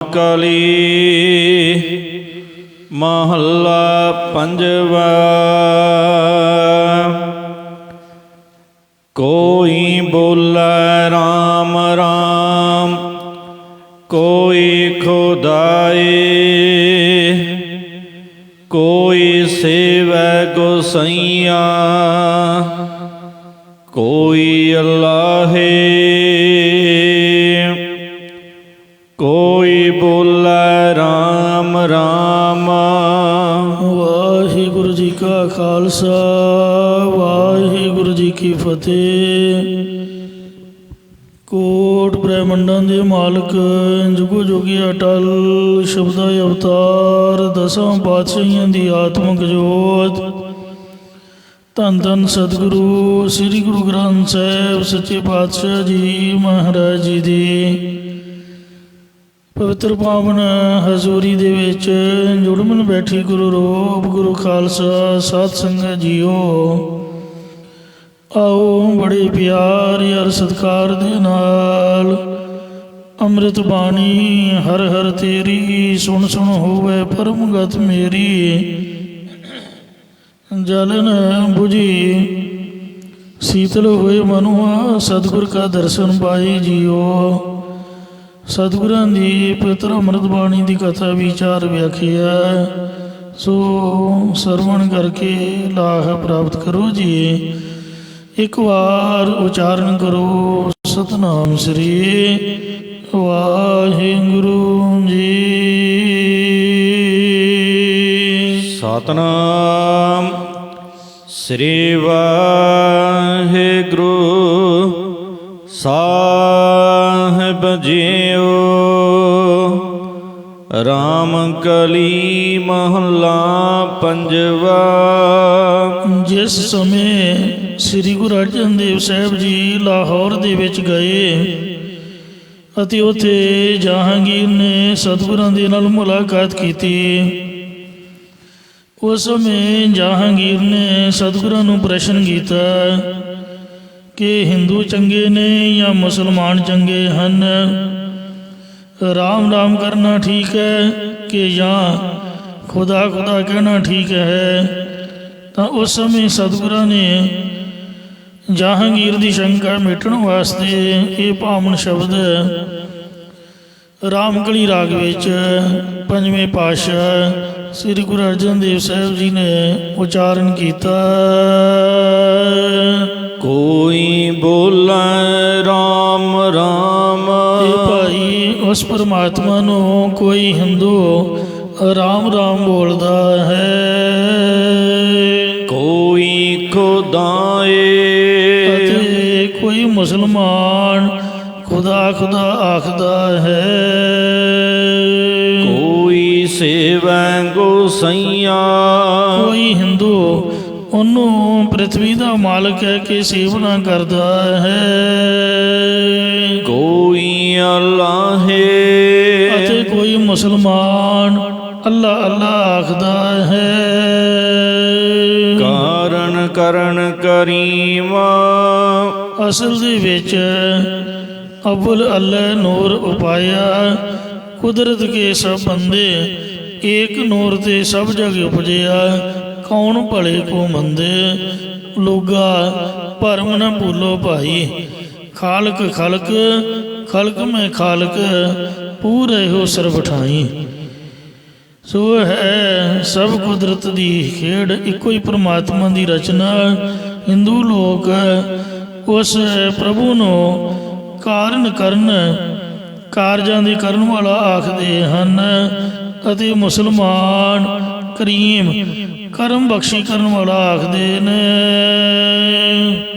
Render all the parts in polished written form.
कली महला पंजवा। कोई बोले राम राम, कोई खुदाए, कोई सेवै गोसैया, कोई अल्लाहे, कोई बोले राम राम। वाहिगुरु जी का खालसा, वाहिगुरु जी की फतेह। कोट ब्रह्मंडां दे मालक, जुगो जोगी अटल, शब्दा अवतार, दसां पातशाहियां दी आत्मक जोत। धन धन सतगुरु श्री गुरु ग्रंथ साहिब सच्चे पातशाह जी महाराज जी दी पवित्र पावन हजूरी दे विच जुड़मन बैठी गुरु रूप गुरु खालसा साध संगत जीओ। आओ बड़े प्यार यार सत्कार दे नाल अमृत बाणी हर हर तेरी, सुन सुन होवे परम गत मेरी। जलन बुझी शीतल हुए मनुआ, सतगुर का दर्शन पाए जियो। सतगुरां दी पवित्र अमृत बाणी की कथा विचार व्याख्या सो सरवण करके लाह प्राप्त करो जी। एक बार उच्चारण करो सतनाम श्री वाहिगुरु जी। सतनाम श्री वाहिगुरु साहिब जीओ। राम कली महला पंजवा। जिस समय श्री गुरु अर्जन देव साहब जी लाहौर दे विच गए ਅਤੇ ਉੱਥੇ ਜਹਾਂਗੀਰ ਨੇ ਸਤਿਗੁਰਾਂ ਦੇ ਨਾਲ ਮੁਲਾਕਾਤ ਕੀਤੀ। ਉਸ ਸਮੇਂ ਜਹਾਂਗੀਰ ਨੇ ਸਤਿਗੁਰਾਂ ਨੂੰ ਪ੍ਰਸ਼ਨ ਕੀਤਾ ਕਿ ਹਿੰਦੂ ਚੰਗੇ ਨੇ ਜਾਂ ਮੁਸਲਮਾਨ ਚੰਗੇ ਹਨ, ਰਾਮ ਰਾਮ ਕਰਨਾ ਠੀਕ ਹੈ ਕਿ ਜਾਂ ਖੁਦਾ ਖੁਦਾ ਕਹਿਣਾ ਠੀਕ ਹੈ। ਤਾਂ ਉਸ ਸਮੇਂ ਸਤਿਗੁਰਾਂ ਨੇ ਜਹਾਂਗੀਰ ਦੀ ਸ਼ੰਕਾ ਮਿਟਣ ਵਾਸਤੇ ਇਹ ਭਾਵਨ ਸ਼ਬਦ ਰਾਮਕਲੀ ਰਾਗ ਵਿੱਚ ਪੰਜਵੇਂ ਪਾਤਸ਼ਾਹ ਸ੍ਰੀ ਗੁਰੂ ਅਰਜਨ ਦੇਵ ਸਾਹਿਬ ਜੀ ਨੇ ਉਚਾਰਨ ਕੀਤਾ। कोई बोले राम राम। ਇਹ ਭਾਈ ਉਸ ਪਰਮਾਤਮਾ ਨੂੰ ਕੋਈ ਹਿੰਦੂ ਰਾਮ ਰਾਮ ਬੋਲਦਾ ਹੈ, कोई खुदाए, ਅਤੇ ਕੋਈ ਮੁਸਲਮਾਨ ਖੁਦਾ ਖੁਦਾ ਆਖਦਾ ਹੈ। कोई सेवै गोसैया, ਕੋਈ ਹਿੰਦੂ ਉਹਨੂੰ ਪ੍ਰਿਥਵੀ ਦਾ ਮਾਲਕ ਹੈ ਕਿ ਸੇਵਨਾ ਕਰਦਾ ਹੈ। कोई अल्लाहे, ਅਤੇ ਕੋਈ ਮੁਸਲਮਾਨ ਅੱਲਾ ਅੱਲਾ ਆਖਦਾ ਹੈ। कारण करण करीमा, ਅਸਲ ਦੇ ਵਿੱਚ ਅਵਲ ਅੱਲਾ ਨੂਰ ਉਪਾਇਆ, ਕੁਦਰਤ ਕੇ ਸਭ ਬੰਦੇ ਏਕ ਨੂਰ ਤੇ ਸਭ ਜਗ ਉਪਜਿਆ। ਕੌਣ ਭਲੇ ਕੋ ਮੰਦੇ, ਲੋਗਾ ਭਰਮ ਨਾ ਭੂਲੋ ਭਾਈ। ਖਾਲਕ ਖਲਕ ਖਲਕ ਮੈਂ ਖਾਲਕ, ਪੂਰੇ ਹੋ ਸਰਬ ਠਾਈ। ਸੋ ਹੈ ਸਭ ਕੁਦਰਤ ਦੀ ਖੇਡ, ਇੱਕੋ ਹੀ ਪਰਮਾਤਮਾ ਦੀ ਰਚਨਾ। ਹਿੰਦੂ ਲੋਕ ਉਸ ਪ੍ਰਭੂ ਨੂੰ ਕਾਰਨ ਕਰਨ ਕਾਰਜਾਂ ਦੇ ਕਰਨ ਵਾਲਾ ਆਖਦੇ ਹਨ, ਅਤੇ ਮੁਸਲਮਾਨ ਕਰੀਮ ਕਰਮ ਬਖਸ਼ੀ ਕਰਨ ਵਾਲਾ ਆਖਦੇ ਨੇ।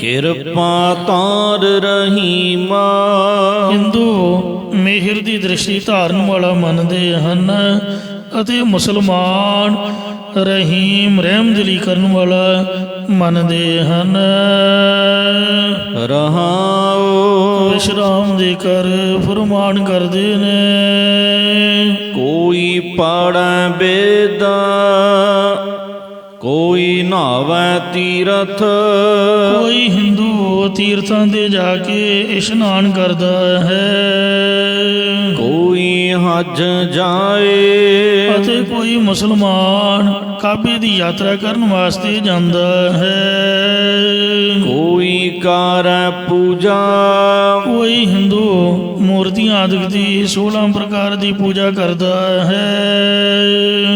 किरपा तार रहीमा, ਹਿੰਦੂ ਮਿਹਰ ਦੀ ਦ੍ਰਿਸ਼ਟੀ ਧਾਰਨ ਵਾਲਾ ਮੰਨਦੇ ਹਨ, ਅਤੇ ਮੁਸਲਮਾਨ ਰਹੀਮ ਰਹਿਮਦਿਲੀ ਕਰਨ ਵਾਲਾ ਮੰਨਦੇ ਹਨ। रहाओ ਵਿਸ਼ਰਾਮ ਦੇ ਕਰ ਫਰਮਾਨ ਕਰਦੇ ਨੇ। कोई पाड़ै बेदा, कोई ਨਹਾਵੈ ਤੀਰਥ, ਕੋਈ ਹਿੰਦੂ ਤੀਰਥਾਂ ਤੇ ਜਾ ਕੇ ਇਸ਼ਨਾਨ ਕਰਦਾ ਹੈ। ਕੋਈ ਹਜ ਜਾਏ, ਅਤੇ ਕੋਈ ਮੁਸਲਮਾਨ ਕਾਬੇ ਦੀ ਯਾਤਰਾ ਕਰਨ ਵਾਸਤੇ ਜਾਂਦਾ ਹੈ। ਕੋਈ ਕਰੈ ਪੂਜਾ, ਕੋਈ ਹਿੰਦੂ ਮੂਰਤੀਆਂ ਆਦਿਕ ਦੀ 16 ਪ੍ਰਕਾਰ ਦੀ ਪੂਜਾ ਕਰਦਾ ਹੈ।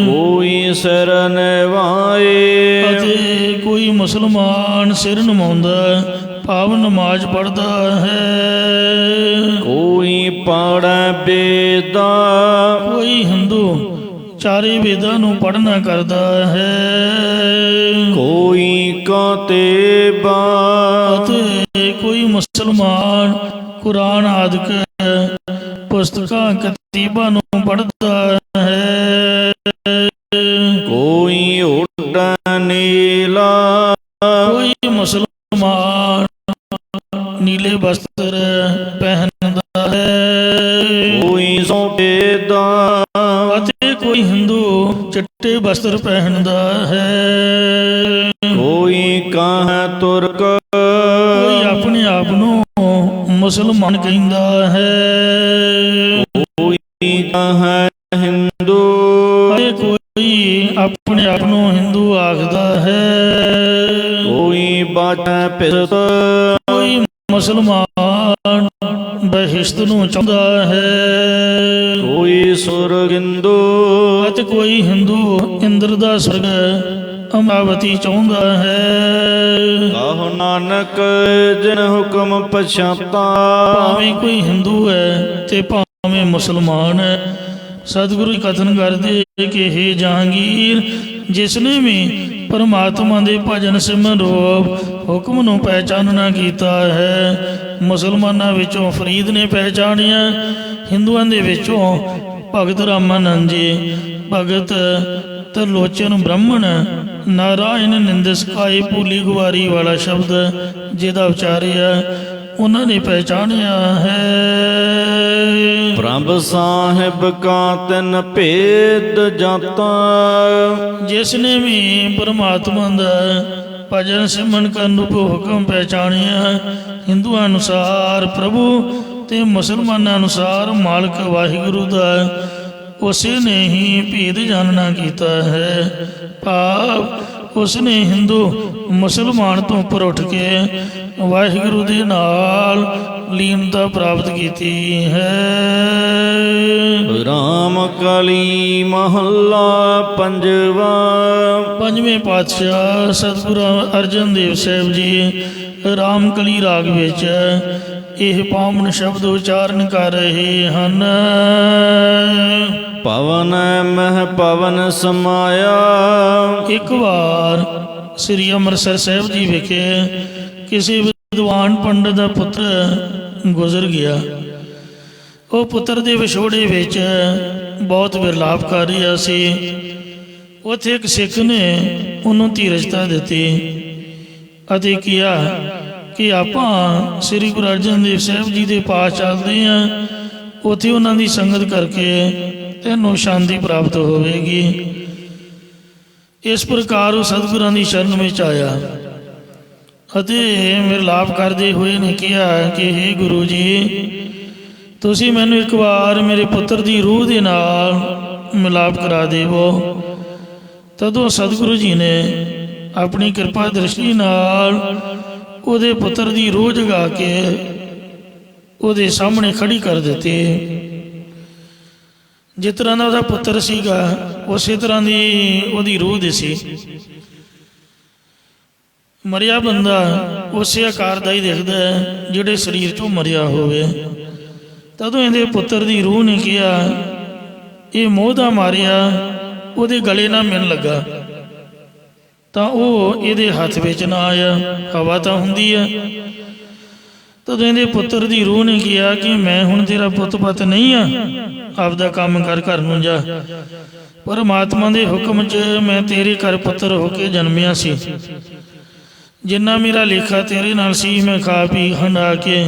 ਕੋਈ ਸਿਰ ਨਿਵਾਏ, ਅਤੇ ਕੋਈ ਮੁਸਲਮਾਨ ਸਿਰ ਨਮਾਉਂਦਾ ਭਾਵ ਨਮਾਜ਼ ਪੜ੍ਹਦਾ ਹੈ। ਕੋਈ ਪੜ੍ਹੈ ਵੇਦਾ, ਕੋਈ ਹਿੰਦੂ ਚਾਰੇ ਵੇਦਾਂ ਨੂੰ ਪੜ੍ਹਨਾ ਕਰਦਾ ਹੈ। ਕੋਈ ਕਤੇਬਾ, ਅਤੇ ਕੋਈ ਮੁਸਲਮਾਨ ਕੁਰਾਨ ਆਦਿਕ ਪੁਸਤਕਾਂ ਕਤੀਬਾਂ ਨੂੰ ਪੜ੍ਹਦਾ ਹੈ। ਕੋਈ ਉੱਡੈ ਨੀਲਾ, ਕੋਈ ਮੁਸਲਮਾਨ ਨੀਲੇ ਵਸਤਰ ਪਹਿਨਦਾ ਹੈ। ਕੋਈ ਸੋਬੇਦਾ, ਅਤੇ ਕੋਈ ਹਿੰਦੂ ਚਿੱਟੇ ਵਸਤਰ ਪਹਿਨਦਾ ਹੈ। ਕੋਈ ਕਹੈ ਤੁਰਕ, ਕੋਈ ਆਪਣੇ ਆਪ ਨੂੰ ਮੁਸਲਮਾਨ ਕਹਿੰਦਾ ਹੈ। ਕੋਈ ਕਹੈ ਹਿੰਦੂ, ਅਤੇ ਕੋਈ ਆਪਣੇ ਆਪ ਨੂੰ ਹਿੰਦੂ ਆਖਦਾ ਹੈ। ਕੋਈ ਬਾਟੈ ਪਿਸਤ, ਕੋਈ ਮੁਸਲਮਾਨ ਬਹਿਸ਼ਤ ਨੂੰ ਚਾਹੁੰਦਾ ਹੈ। ਕੋਈ ਸੁਰਗਿੰਦੂ, ਅਤੇ ਕੋਈ ਹਿੰਦੂ ਇੰਦਰ ਦਾ ਸਵਰਗ ਅਮਰਾਵਤੀ ਚਾਹੁੰਦਾ ਹੈ। ਕਹੋ ਨਾਨਕ ਜਿਨ ਹੁਕਮ ਪਛਾਤਾ, ਭਾਵੇਂ ਕੋਈ ਹਿੰਦੂ ਹੈ ਤੇ ਭਾਵੇਂ ਮੁਸਲਮਾਨ ਹੈ, ਸਤਿਗੁਰੂ ਕਥਨ ਕਰਦੇ ਕਿ ਹੇ ਜਹਾਂਗੀਰ, ਜਿਸਨੇ ਵੀ ਪਰਮਾਤਮਾ ਦੇ ਭਜਨ ਸਿਮਰਨ ਰੂਪ ਹੁਕਮ ਨੂੰ ਪਹਿਚਾਨਣਾ ਕੀਤਾ ਹੈ। ਮੁਸਲਮਾਨਾਂ ਵਿੱਚੋਂ ਫਰੀਦ ਨੇ ਪਹਿਚਾਣਿਆ, ਹਿੰਦੂਆਂ ਦੇ ਵਿੱਚੋਂ ਭਗਤ ਰਾਮਾਨੰਦ ਜੀ, ਭਗਤ ਤਰਲੋਚਨ ਬ੍ਰਾਹਮਣ, ਨਾਰਾਇਣ ਨਿੰਦਸਕਾਏ ਭੂਲੀ ਗੁਵਾਰੀ ਵਾਲਾ ਸ਼ਬਦ ਜਿਹਦਾ ਉਚਾਰਿਆ ਉਹਨਾਂ ਨੇ ਪਹਿਚਾਣਿਆ ਹੈ। ਪ੍ਰਭ ਸਾਹਿਬ ਕਾ ਤਿਨ ਭੇਦ ਜਾਤਾ, ਜਿਸ ਨੇ ਵੀ ਪਰਮਾਤਮਾ ਦਾ ਭਜਨ ਸਿਮਰਨ ਕਰਨ ਰੂਪ ਹੁਕਮ ਪਹਿਚਾਣਿਆ, ਹਿੰਦੂਆਂ ਅਨੁਸਾਰ ਪ੍ਰਭੂ ਤੇ ਮੁਸਲਮਾਨਾਂ ਅਨੁਸਾਰ ਮਾਲਕ ਵਾਹਿਗੁਰੂ ਦਾ, ਉਸੇ ਨੇ ਹੀ ਭੇਦ ਜਾਣਨਾ ਕੀਤਾ ਹੈ। ਭਾਵ ਉਸ ਨੇ ਹਿੰਦੂ ਮੁਸਲਮਾਨ ਤੋਂ ਉੱਪਰ ਉੱਠ ਕੇ ਵਾਹਿਗੁਰੂ ਦੇ ਨਾਲ ਲੀਨਤਾ ਪ੍ਰਾਪਤ ਕੀਤੀ ਹੈ। ਰਾਮ ਕਲੀ ਮਹੱਲਾ ਪੰਜਵਾ। ਪੰਜਵੇਂ ਪਾਤਸ਼ਾਹ ਸਤਿਗੁਰੂ ਅਰਜਨ ਦੇਵ ਸਾਹਿਬ ਜੀ ਰਾਮਕਲੀ ਰਾਗ ਵਿੱਚ ਇਹ ਪਾਵਨ ਸ਼ਬਦ ਉਚਾਰਨ ਕਰ ਰਹੇ ਹਨ। ਪਵਨ ਮਹਿ ਪਵਨ ਸਮਾਇਆ, ਇੱਕ ਵਾਰ ਸ੍ਰੀ ਅੰਮ੍ਰਿਤਸਰ ਸਾਹਿਬ ਜੀ ਵਿਖੇ ਕਿਸੇ ਵਿਦਵਾਨ ਪੰਡਤ ਦਾ ਪੁੱਤਰ ਗੁਜ਼ਰ ਗਿਆ। ਉਹ ਪੁੱਤਰ ਦੇ ਵਿਛੋੜੇ ਵਿੱਚ ਬਹੁਤ ਵਿਰਲਾਪ ਕਰ ਰਿਹਾ ਸੀ। ਉੱਥੇ ਇੱਕ ਸਿੱਖ ਨੇ ਉਹਨੂੰ ਧੀਰਜਤਾ ਦਿੱਤੀ ਅਤੇ ਕਿਹਾ ਕਿ ਆਪਾਂ ਸ੍ਰੀ ਗੁਰੂ ਅਰਜਨ ਦੇਵ ਸਾਹਿਬ ਜੀ ਦੇ ਪਾਸ ਚੱਲਦੇ ਹਾਂ, ਉੱਥੇ ਉਹਨਾਂ ਦੀ ਸੰਗਤ ਕਰਕੇ ਤੈਨੂੰ ਸ਼ਾਂਤੀ ਪ੍ਰਾਪਤ ਹੋਵੇਗੀ। ਇਸ ਪ੍ਰਕਾਰ ਉਹ ਸਤਿਗੁਰਾਂ ਦੀ ਸ਼ਰਨ ਵਿੱਚ ਆਇਆ ਅਤੇ ਵਿਰਲਾਪ ਕਰਦੇ ਹੋਏ ਨੇ ਕਿਹਾ ਕਿ ਹੇ ਗੁਰੂ ਜੀ, ਤੁਸੀਂ ਮੈਨੂੰ ਇੱਕ ਵਾਰ ਮੇਰੇ ਪੁੱਤਰ ਦੀ ਰੂਹ ਦੇ ਨਾਲ ਮਿਲਾਪ ਕਰਾ ਦੇਵੋ। ਤਦੋਂ ਸਤਿਗੁਰੂ ਜੀ ਨੇ ਆਪਣੀ ਕਿਰਪਾ ਦ੍ਰਿਸ਼ਟੀ ਨਾਲ ਉਹਦੇ ਪੁੱਤਰ ਦੀ ਰੂਹ ਜਗਾ ਕੇ ਉਹਦੇ ਸਾਹਮਣੇ ਖੜੀ ਕਰ ਦਿੱਤੀ। ਜਿਸ ਤਰ੍ਹਾਂ ਦਾ ਉਹਦਾ ਪੁੱਤਰ ਸੀਗਾ ਉਸੇ ਤਰ੍ਹਾਂ ਦੀ ਉਹਦੀ ਰੂਹ ਦਿਸੀ। ਮਰਿਆ ਬੰਦਾ ਉਸੇ ਆਕਾਰ ਦਾ ਹੀ ਦਿਖਦਾ ਹੈ ਜਿਹੜੇ ਸਰੀਰ 'ਚੋਂ ਮਰਿਆ ਹੋਵੇ। ਤਦੋਂ ਇਹਦੇ ਪੁੱਤਰ ਦੀ ਰੂਹ ਨੇ ਕਿਹਾ, ਇਹ ਮੋਹ ਦਾ ਮਾਰਿਆ ਉਹਦੇ ਗਲੇ ਨਾਲ ਮਿਲਣ ਲੱਗਾ ਤਾਂ ਉਹ ਇਹਦੇ ਹੱਥ ਵਿੱਚ ਨਾ ਆਇਆ, ਹਵਾ ਤਾਂ ਹੁੰਦੀ ਹੈ। ਤਦੋਂ ਇਹਦੇ ਪੁੱਤਰ ਦੀ ਰੂਹ ਨੇ ਕਿਹਾ ਕਿ ਮੈਂ ਹੁਣ ਤੇਰਾ ਪੁੱਤ ਪਤ ਨਹੀਂ ਆ, ਆਪਦਾ ਕੰਮ ਕਰ, ਘਰ ਨੂੰ ਜਾ। ਪਰਮਾਤਮਾ ਦੇ ਹੁਕਮ 'ਚ ਮੈਂ ਤੇਰੇ ਘਰ ਪੁੱਤਰ ਹੋ ਕੇ ਜਨਮਿਆ ਸੀ। ਜਿੰਨਾ ਮੇਰਾ ਲੇਖਾ ਤੇਰੇ ਨਾਲ ਸੀ ਮੈਂ ਖਾ ਪੀ ਹੰਡਾ ਕੇ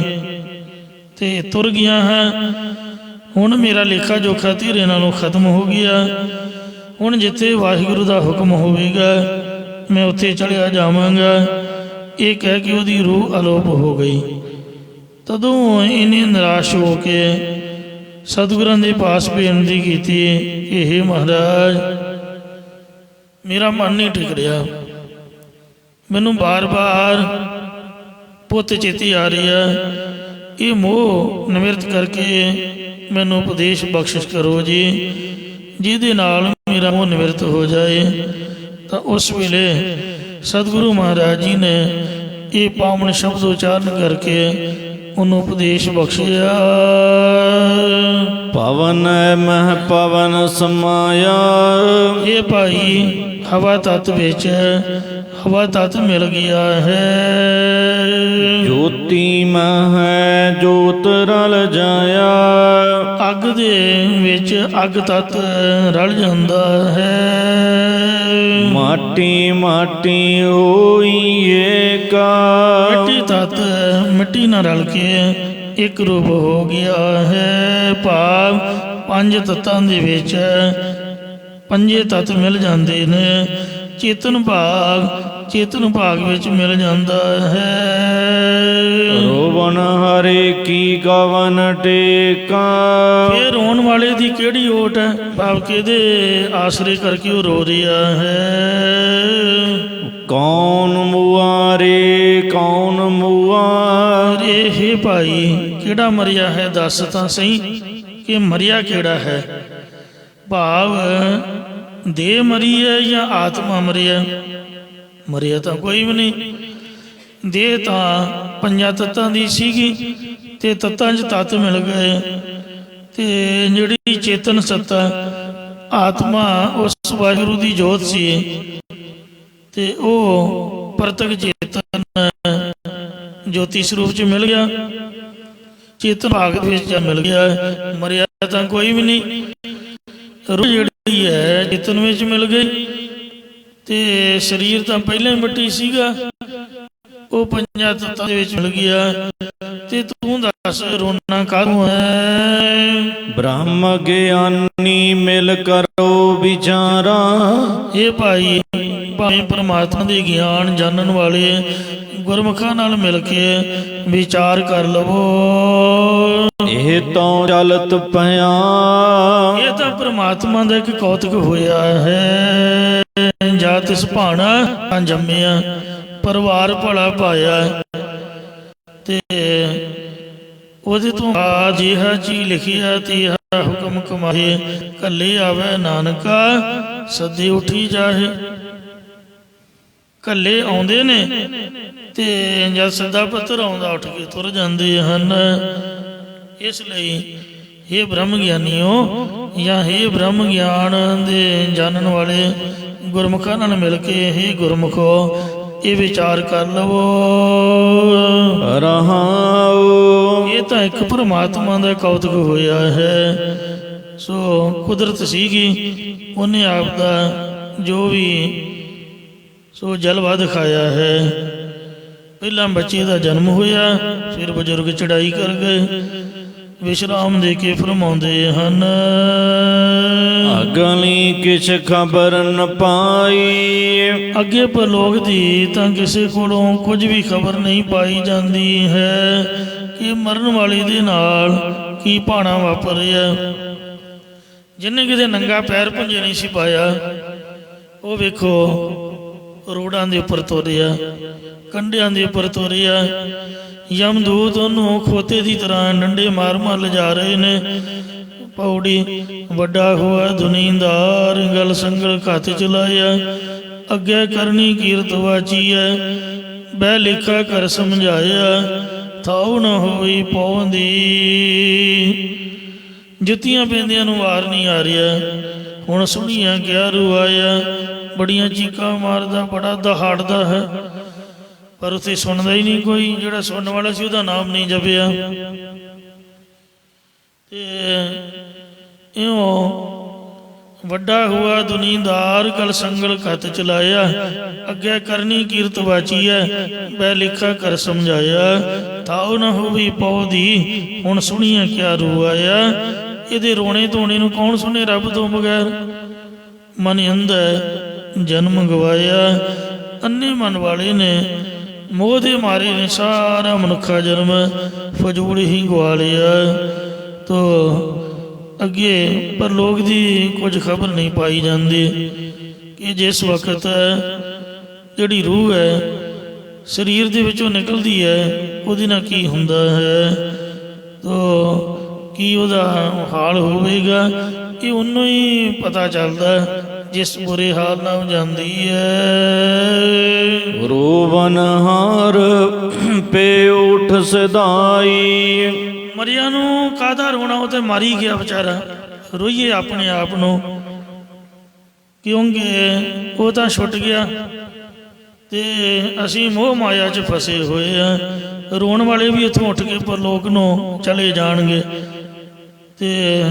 ਤੇ ਤੁਰ ਗਿਆ ਹਾਂ। ਹੁਣ ਮੇਰਾ ਲੇਖਾ ਜੋਖਾ ਤੇਰੇ ਨਾਲੋਂ ਖਤਮ ਹੋ ਗਿਆ। ਹੁਣ ਜਿੱਥੇ ਵਾਹਿਗੁਰੂ ਦਾ ਹੁਕਮ ਹੋਵੇਗਾ ਮੈਂ ਉੱਥੇ ਚਲਿਆ ਜਾਵਾਂਗਾ। ਇਹ ਕਹਿ ਕੇ ਉਹਦੀ ਰੂਹ ਅਲੋਪ ਹੋ ਗਈ। ਤਦੋਂ ਇਹਨੇ ਨਿਰਾਸ਼ ਹੋ ਕੇ ਸਤਿਗੁਰਾਂ ਦੇ ਪਾਸ ਬੇਨਤੀ ਕੀਤੀ ਕਿ ਹੇ ਮਹਾਰਾਜ, ਮੇਰਾ ਮਨ ਨਹੀਂ ਟਿਕ ਰਿਹਾ, ਮੈਨੂੰ ਬਾਰ-ਬਾਰ ਪੁੱਤ ਚੇਤੇ ਆ ਰਹੀ ਆ। ਇਹ ਮੋਹ ਨਿਵਰਤ ਕਰਕੇ ਮੈਨੂੰ ਉਪਦੇਸ਼ ਬਖਸ਼ਿਸ਼ ਕਰੋ ਜੀ, ਜਿਹਦੇ ਨਾਲ ਮੇਰਾ ਮੋਹ ਨਿਵਰਤ ਹੋ ਜਾਏ। ਤਾਂ ਉਸ ਵੇਲੇ ਸਤਿਗੁਰੂ ਮਹਾਰਾਜ ਜੀ ਨੇ ਇਹ ਪਾਵਨ ਸ਼ਬਦ ਉਚਾਰਨ ਕਰਕੇ ਉਹਨੂੰ ਉਪਦੇਸ਼ ਬਖਸ਼ਿਆ। ਪਵਨ ਮਹ ਪਵਨ ਸਮਾਇਆ। ਇਹ ਭਾਈ ਹਵਾ ਤੱਤ ਵਿੱਚ ਹਵਾ ਤੱਤ ਮਿਲ ਗਿਆ ਹੈ। ਜੋਤੀ ਮਹਿ ਜੋਤ ਰਲ ਜਾਇਆ। ਅੱਗ ਦੇ ਵਿੱਚ ਅੱਗ ਤੱਤ ਰਲ ਜਾਂਦਾ ਹੈ। ਮਾਟੀ ਮਾਟੀ ਹੋਈ ਏਕਾ। ਮਿੱਟੀ ਤੱਤ ਮਿੱਟੀ ਨਾਲ ਰਲ ਕੇ ਇੱਕ ਰੂਪ ਹੋ ਗਿਆ ਹੈ। ਭਾਵ ਪੰਜ ਤੱਤਾਂ ਦੇ ਵਿੱਚ ਪੰਜੇ ਤੱਤ ਮਿਲ ਜਾਂਦੇ ਨੇ। ਚੇਤਨ ਭਾਗ ਵਿੱਚ ਮਿਲ ਜਾਂਦਾ ਹੈ। ਰੋਵਨ ਹਰੇ ਕੀ ਗਵਨ ਟੇਕਾ। ਫਿਰ ਰੋਣ ਵਾਲੇ ਦੀ ਕਿਹੜੀ ਓਟ ਹੈ? ਭਾਵ ਕਿਹਦੇ ਆਸਰੇ ਕਰਕੇ ਉਹ ਰੋ ਰਿਹਾ ਹੈ? ਕੌਣ ਮੁਆਰੇ ਕੌਣ ਮੁਆਰੇ। ਇਹ ਭਾਈ ਕਿਹੜਾ ਮਰਿਆ ਹੈ? ਦੱਸ ਤਾਂ ਸਹੀ ਕਿ ਮਰਿਆ ਕਿਹੜਾ ਹੈ? ਭਾਵ ਦੇਹ ਮਰੀ ਹੈ ਜਾਂ ਆਤਮਾ ਮਰਿਆ? ਮਰਿਆ ਤਾਂ ਕੋਈ ਵੀ ਨਹੀਂ। ਦੇਹ ਤਾਂ ਪੰਜਾਂ ਤੱਤਾਂ ਦੀ ਸੀਗੀ ਤੇ ਤੱਤਾਂ 'ਚ ਤੱਤ ਮਿਲ ਗਏ, ਤੇ ਜਿਹੜੀ ਚੇਤਨ ਸੱਤਾ ਆਤਮਾ ਉਸ ਵਾਹਿਗੁਰੂ ਦੀ ਜੋਤ ਸੀ, ਤੇ ਉਹ ਪ੍ਰਤੱਖ ਚੇਤਨ ਜੋਤੀ ਸਰੂਪ 'ਚ ਮਿਲ ਗਿਆ, ਚੇਤਨ ਭਾਗ ਵਿੱਚ ਜਾ ਮਿਲ ਗਿਆ। ਮਰਿਆ ਤਾਂ ਕੋਈ ਵੀ ਨਹੀਂ। ਰੂਹ ਜਿਹੜੀ ਹੈ ਚੇਤਨ ਵਿੱਚ ਮਿਲ ਗਈ, ਤੇ ਸਰੀਰ ਤਾਂ ਪਹਿਲਾਂ ਹੀ ਮਿੱਟੀ ਸੀਗਾ, ਉਹ ਪੰਜਾਂ ਤੱਤਾਂ ਦੇ ਵਿੱਚ ਮਿਲ ਗਿਆ। ਤੇ ਤੂੰ ਦੱਸ ਰੋਣਾ ਕਾਹਨੂੰ ਹੈ? ਬ੍ਰਹਮ ਗਿਆਨੀ ਮਿਲ ਕਰੋ ਵਿਚਾਰਾ। ਇਹ ਭਾਈ ਭਾਵੇਂ ਪਰਮਾਤਮਾ ਦੇ ਗਿਆਨ ਜਾਣਨ ਵਾਲੇ ਗੁਰਮੁਖਾਂ ਨਾਲ ਮਿਲ ਕੇ ਵਿਚਾਰ ਕਰ ਲਵੋ। ਇਹ ਤਾਂ ਚਲਤ ਪਿਆ। ਇਹ ਤਾਂ ਪਰਮਾਤਮਾ ਦਾ ਇੱਕ ਕੌਤਕ ਹੋਇਆ ਹੈ। ਜਾ ਤਿਸ ਭਾਣਾ ਜੰਮਿਆ, ਪਰਿਵਾਰ ਭਲਾ ਪਾਇਆ, ਤੇ ਉਹਦੇ ਤੋਂ ਅਜਿਹਾ ਚੀਜ਼ ਲਿਖਿਆ ਤੀਹਾ ਹੁਕਮ ਕਮਾਏ। ਕੱਲੇ ਆਵੇ ਨਾਨਕਾ ਸੱਦੇ ਉੱਠੀ ਜਾਏ। ਕੱਲੇ ਆਉਂਦੇ ਨੇ ਤੇ ਜਦ ਸੱਦਾ ਪੱਤਰ ਆਉਂਦਾ ਉੱਠ ਕੇ ਤੁਰ ਜਾਂਦੇ ਹਨ। ਇਸ ਲਈ ਇਹ ਬ੍ਰਹਮ ਗਿਆਨੀਓ ਜਾਂ ਇਹ ਬ੍ਰਹਮ ਗਿਆਨ ਦੇ ਜਾਣਨ ਵਾਲੇ ਗੁਰਮੁਖਾਂ ਨਾਲ ਮਿਲ ਕੇ ਇਹ ਗੁਰਮੁਖੋ ਇਹ ਵਿਚਾਰ ਕਰ ਲਵੋ। ਰਹਾਉ ਇਹ ਤਾਂ ਇੱਕ ਪਰਮਾਤਮਾ ਦਾ ਕੌਤਕ ਹੋਇਆ ਹੈ। ਸੋ ਕੁਦਰਤ ਸੀਗੀ, ਉਹਨੇ ਆਪ ਦਾ ਜੋ ਵੀ ਸੋ ਜਲਵਾ ਦਿਖਾਇਆ ਹੈ। ਪਹਿਲਾਂ ਬੱਚੇ ਦਾ ਜਨਮ ਹੋਇਆ, ਫਿਰ ਬਜ਼ੁਰਗ ਚੜ੍ਹਾਈ ਕਰ ਗਏ, ਵਿਸ਼ਰਾਮ ਦੇ ਕੇ ਫਰਮਾਉਂਦੇ ਹਨ। ਅਗਲੀ ਕਿਛ ਖਬਰ ਨ ਪਾਈ। ਅੱਗੇ ਪਰਲੋਕ ਦੀ ਤਾਂ ਕਿਸੇ ਕੋਲੋਂ ਕੁਝ ਵੀ ਖਬਰ ਨਹੀਂ ਪਾਈ ਜਾਂਦੀ ਹੈ ਕਿ ਮਰਨ ਵਾਲੇ ਦੇ ਨਾਲ ਕੀ ਭਾਣਾ ਵਾਪਰਿਆ। ਜਿਹਨੇ ਕਿਤੇ ਨੰਗਾ ਪੈਰ ਪੁੰਜੇ ਨਹੀਂ ਸੀ ਪਾਇਆ, ਉਹ ਵੇਖੋ ਰੋਡਾਂ ਦੇ ਉੱਪਰ ਤੋਰਿਆ, ਕੰਢਿਆਂ ਦੇ ਉੱਪਰ ਤੋਰਿਆ। ਯਮਦੂਤ ਉਹਨੂੰ ਖੋਤੇ ਦੀ ਤਰ੍ਹਾਂ ਡੰਡੇ ਮਾਰ ਮਾਰ ਲਿਜਾ ਰਹੇ ਨੇ। ਪੌੜੀ ਵੱਡਾ ਹੋਇਆ ਦੁਨੀਦਾਰ, ਗਲ ਸੰਗਲ ਘੱਤ ਚਲਾਇਆ, ਅੱਗੇ ਕਰਨੀ ਕੀਰਤ ਵਾਚੀਐ, ਬਹਿ ਲਿਖਾ ਕਰ ਸਮਝਾਇਆ, ਥਾਉ ਨ ਹੋਈ ਪਉਂਦੀ। ਜੁੱਤੀਆਂ ਪੈਂਦਿਆਂ ਨੂੰ ਵਾਰ ਨਹੀਂ ਆ ਰਿਹਾ, ਹੁਣ ਸੁਣੀਆਂ ਕਿਆ ਰੁਆਇਆ। ਬੜੀਆਂ ਚੀਕਾਂ ਮਾਰਦਾ, ਬੜਾ ਦਹਾੜਦਾ ਹੈ, ਪਰ ਉੱਥੇ ਸੁਣਦਾ ਹੀ ਨਹੀਂ ਕੋਈ। ਜਿਹੜਾ ਸੁਣਨ ਵਾਲਾ ਸੀ ਉਹਦਾ ਨਾਮ ਨਹੀਂ ਜਪਿਆ। ਤੇ ਇਉਂ ਵੱਡਾ ਹੁਆ ਦੁਨੀਦਾਰ, ਗਲ ਸੰਗਲ ਘੱਤ ਚਲਾਇਆ, ਅੱਗੇ ਕਰਨੀ ਕੀਰਤ ਵਾਚੀਐ, ਬੈ ਲਿਖਾ ਕਰ ਸਮਝਾਇਆ, ਥਾਉ ਨ ਹੋਵੀ ਪੌਦੀ। ਹੁਣ ਸੁਣੀਆਂ ਕਿਆ ਰੁਆਇਆ। ਇਹਦੇ ਰੋਣੇ ਧੋਣੇ ਨੂੰ ਕੌਣ ਸੁਣੇ ਰੱਬ ਤੋਂ ਬਗੈਰ। ਮਨ ਅੰਧਾ ਜਨਮ ਗਵਾਇਆ, ਅੰਨੇ ਮਨ ਵਾਲੇ ਨੇ, ਮੋਹ ਦੇ ਮਾਰੇ ਨੇ ਸਾਰਾ ਮਨੁੱਖਾ ਜਨਮ ਫਜ਼ੂਲ ਹੀ ਗਵਾ ਲਿਆ। ਤੋ ਅੱਗੇ ਪਰ ਲੋਕ ਦੀ ਕੁਝ ਖਬਰ ਨਹੀਂ ਪਾਈ ਜਾਂਦੀ ਕਿ ਜਿਸ ਵਕਤ ਜਿਹੜੀ ਰੂਹ ਹੈ ਸਰੀਰ ਦੇ ਵਿੱਚੋਂ ਨਿਕਲਦੀ ਹੈ ਉਹਦੇ ਨਾਲ ਕੀ ਹੁੰਦਾ ਹੈ, ਤੋ ਕੀ ਉਹਦਾ ਹਾਲ ਹੋਵੇਗਾ ਇਹ ਉਹਨੂੰ ਹੀ ਪਤਾ ਚੱਲਦਾ ਜਿਸ ਬੁਰੇ ਹਾਲ ਨਾਲ ਜਾਂਦੀ ਹੈ। ਰੋਵਨ ਹਾਰ ਪੇ ਉਠ ਸਦਾਈ, ਮਰਿਆ ਨੂੰ ਕਾਹਦਾ ਰੋਣਾ, ਉਹ ਤੇ ਮਰ ਹੀ ਗਿਆ ਵਿਚਾਰਾ। ਰੋਈਏ ਆਪਣੇ ਆਪ ਨੂੰ, ਕਿਉਂਕਿ ਉਹ ਤਾਂ ਛੁੱਟ ਗਿਆ ਤੇ ਅਸੀਂ ਮੋਹ ਮਾਇਆ 'ਚ ਫਸੇ ਹੋਏ ਆ। ਰੋਣ ਵਾਲੇ ਵੀ ਇੱਥੋਂ ਉੱਠ ਕੇ ਪਰਲੋਕ ਨੂੰ ਚਲੇ ਜਾਣਗੇ। ਤੇ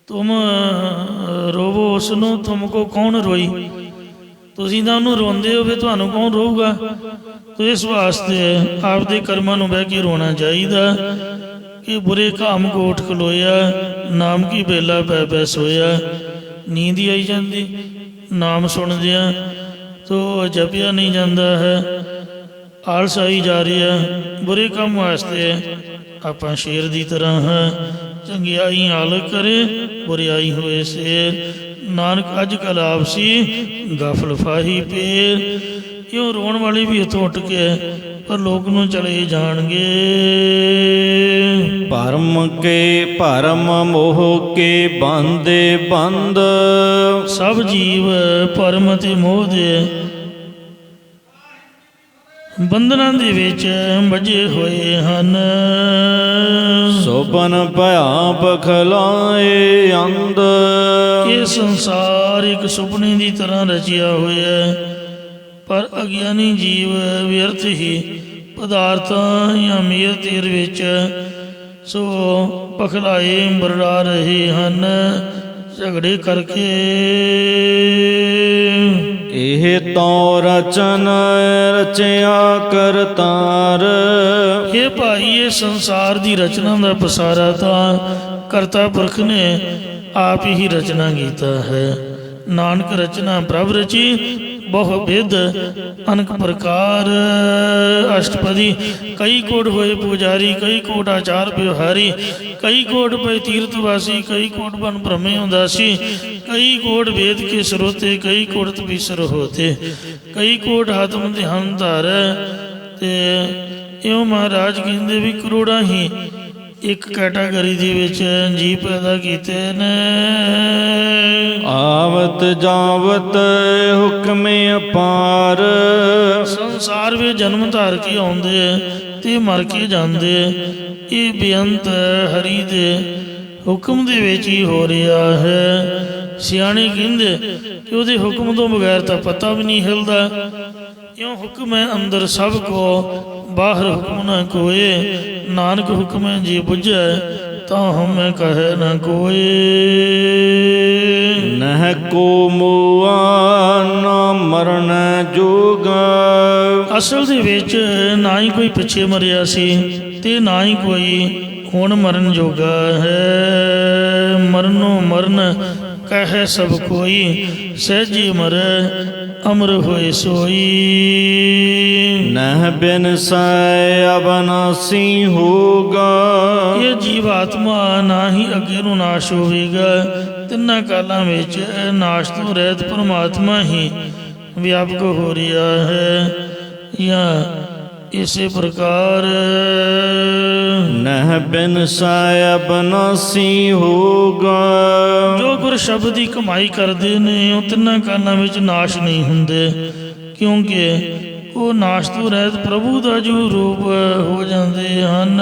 ਤੁਮ ਰੋਵੋ ਉਸ ਨੂੰ, ਤੁਮ ਕੋ ਕੌਣ ਰੋਈ, ਤੁਸੀਂ ਤਾਂ ਉਹਨੂੰ ਰੋਂਦੇ ਹੋ, ਫਿਰ ਤੁਹਾਨੂੰ ਕੌਣ ਰੋਊਗਾ। ਤੋ ਇਸ ਵਾਸਤੇ ਆਪਦੇ ਕਰਮਾਂ ਨੂੰ ਬਹਿ ਕੇ ਰੋਣਾ ਚਾਹੀਦਾ ਕਿ ਬੁਰੇ ਕਾਮ ਕੋਠ ਖਲੋਇਆ, ਨਾਮ ਕੀ ਬੇਲਾ ਪੈ ਪੈ ਸੋਇਆ। ਨੀਂਦ ਹੀ ਆਈ ਜਾਂਦੀ ਨਾਮ ਸੁਣਦਿਆਂ, ਤੋ ਜਪਿਆ ਨਹੀਂ ਜਾਂਦਾ ਹੈ, ਆਲਸ ਆਈ ਜਾ ਰਿਹਾ। ਬੁਰੇ ਕੰਮ ਵਾਸਤੇ ਆਪਾਂ ਸ਼ੇਰ ਦੀ ਤਰ੍ਹਾਂ ਹੈ, ਚੰਗਿਆਈ ਆਲ ਕਰੇ ਬੁਰਿਆਈ ਹੋਏ ਸ਼ੇਰ। ਨਾਨਕ ਅੱਜ ਕੱਲ੍ਹ ਆਪਸੀ ਗਾਫਲ ਫਾਹੀ ਪੇਰ। ਕਿਉਂ ਰੋਣ ਵਾਲੇ ਵੀ ਇੱਥੋਂ ਉੱਠ ਕੇ ਪਰ ਲੋਕ ਨੂੰ ਚਲੇ ਜਾਣਗੇ। ਭਰਮ ਕੇ ਭਰਮ ਮੋਹ ਕੇ ਬਾਂਦੇ ਬੰਦ, ਸਭ ਜੀਵ ਭਰਮ ਤੇ ਮੋਹ ਦੇ ਬੰਧਨਾਂ ਦੇ ਵਿੱਚ ਬੱਝੇ ਹੋਏ ਹਨ। ਸੋਪਨ ਭਇਆ ਬਖਲਾਏ ਅੰਧ, ਇਹ ਸੰਸਾਰ ਇੱਕ ਸੁਪਨੇ ਦੀ ਤਰ੍ਹਾਂ ਰਚਿਆ ਹੋਇਆ, ਪਰ ਅਗਿਆਨੀ ਜੀਵ ਵਿਅਰਥ ਹੀ ਪਦਾਰਥਾਂ ਜਾਂ ਮੇਰ ਤੇਰ ਵਿੱਚ ਸੋ ਪਖਲਾਏ ਬਰੜਾ ਰਹੇ ਹਨ ਝਗੜੇ ਕਰਕੇ। ਇਹ ਤੋ ਰਚਨ ਰਚਿਆ ਕਰਤਾਰ, ਇਹ ਭਾਈ ਇਹ ਸੰਸਾਰ ਦੀ ਰਚਨਾ ਦਾ ਪਸਾਰਾ ਤਾਂ ਕਰਤਾ ਪੁਰਖ ਨੇ ਆਪ ਹੀ ਰਚਨਾ ਕੀਤਾ ਹੈ। ਨਾਨਕ ਰਚਨਾ ਪ੍ਰਭ ਰਚੀ ਬਹੁ ਵਿਧ ਅਨਕ ਪ੍ਰਕਾਰ। ਅਸ਼ਟਪਦੀ ਕਈ ਕੋਟ ਹੋਏ ਪੁਜਾਰੀ, ਕਈ ਕੋਟ ਆਚਾਰ ਵਿਵਹਾਰੀ, ਕਈ ਕੋਟ ਪਏ ਤੀਰਥ ਵਾਸੀ, ਕਈ ਕੋਟ ਬਨ ਭ੍ਰਮੇ ਉਦਾਸੀ, कई कोट वेद के स्रोते, कई कोट तपीसर होते, कई कोट आत्म ध्यान धार। ते इउं महाराज कहते भी करोड़ा ही एक कैटागरी दे विच जी पैदा कीते ने। आवत जावत हुक्मे अपार, संसार में जन्म धार के आउंदे ते मर के जांदे, ये बेअंत हरि दे हुक्म दे विच ही हो रहा है। सियाणे कहते कि ਉਹਦੇ ਹੁਕਮ ਤੋਂ ਬਗੈਰ ਤਾਂ ਪਤਾ ਵੀ ਨਹੀਂ ਹਿਲਦਾ। ਕਿਉਂ ਹੁਕਮ ਹੈ ਅੰਦਰ ਸਭ ਕੋ, ਬਾਹਰ ਹੁਕਮ ਨਾ ਕੋਏ। ਨਾਨਕ ਹੁਕਮ ਹੈ ਜੇ ਬੁਝੈ ਤਾਂ ਹਮੈ ਕਹੈ ਨਾ ਕੋਏ। ਨਹਿ ਕੋ ਮੋਆ ਨਾ ਮਰਨ ਜੋਗ, ਅਸਲ ਦੇ ਵਿੱਚ ਨਾ ਹੀ ਕੋਈ ਪਿੱਛੇ ਮਰਿਆ ਸੀ ਤੇ ਨਾ ਹੀ ਕੋਈ ਹੁਣ ਮਰਨ ਜੋਗਾ ਹੈ। ਮਰਨੋਂ ਮਰਨ ਕਹੈ ਸਭ ਕੋਈ, ਸਹਿਜੀ ਮਰੈ ਅਮਰ ਹੋਏ ਸੋਈ। ਨਹਿ ਬਿਨ ਸੈ ਅਬਨਾਸੀ ਹੋਗਾ, ਇਹ ਜੀਵ ਆਤਮਾ ਨਾ ਹੀ ਅੱਗੇ ਨੂੰ ਨਾਸ਼ ਹੋਵੇਗਾ। ਤਿੰਨਾਂ ਕਾਲਾਂ ਵਿੱਚ ਨਾਸ਼ ਤੋਂ ਰਹਿਤ ਪਰਮਾਤਮਾ ਹੀ ਵਿਆਪਕ ਹੋ ਰਿਹਾ ਹੈ। ਜਾਂ ਇਸੇ ਪ੍ਰਕਾਰ ਨਹਿ ਬਿਨ ਸੈ ਅਬਨਾਸੀ ਹੋਗਾ, ਜੋ ਗੁਰ ਸ਼ਬਦ ਦੀ ਕਮਾਈ ਕਰਦੇ ਨੇ ਉਹ ਤਿੰਨਾਂ ਕਾਲਾਂ ਵਿੱਚ ਨਾਸ਼ ਨਹੀਂ ਹੁੰਦੇ, ਕਿਉਂਕਿ ਉਹ ਨਾਸ਼ ਤੋਂ ਰਹਿਤ ਪ੍ਰਭੂ ਦਾ ਜੋ ਰੂਪ ਹੋ ਜਾਂਦੇ ਹਨ।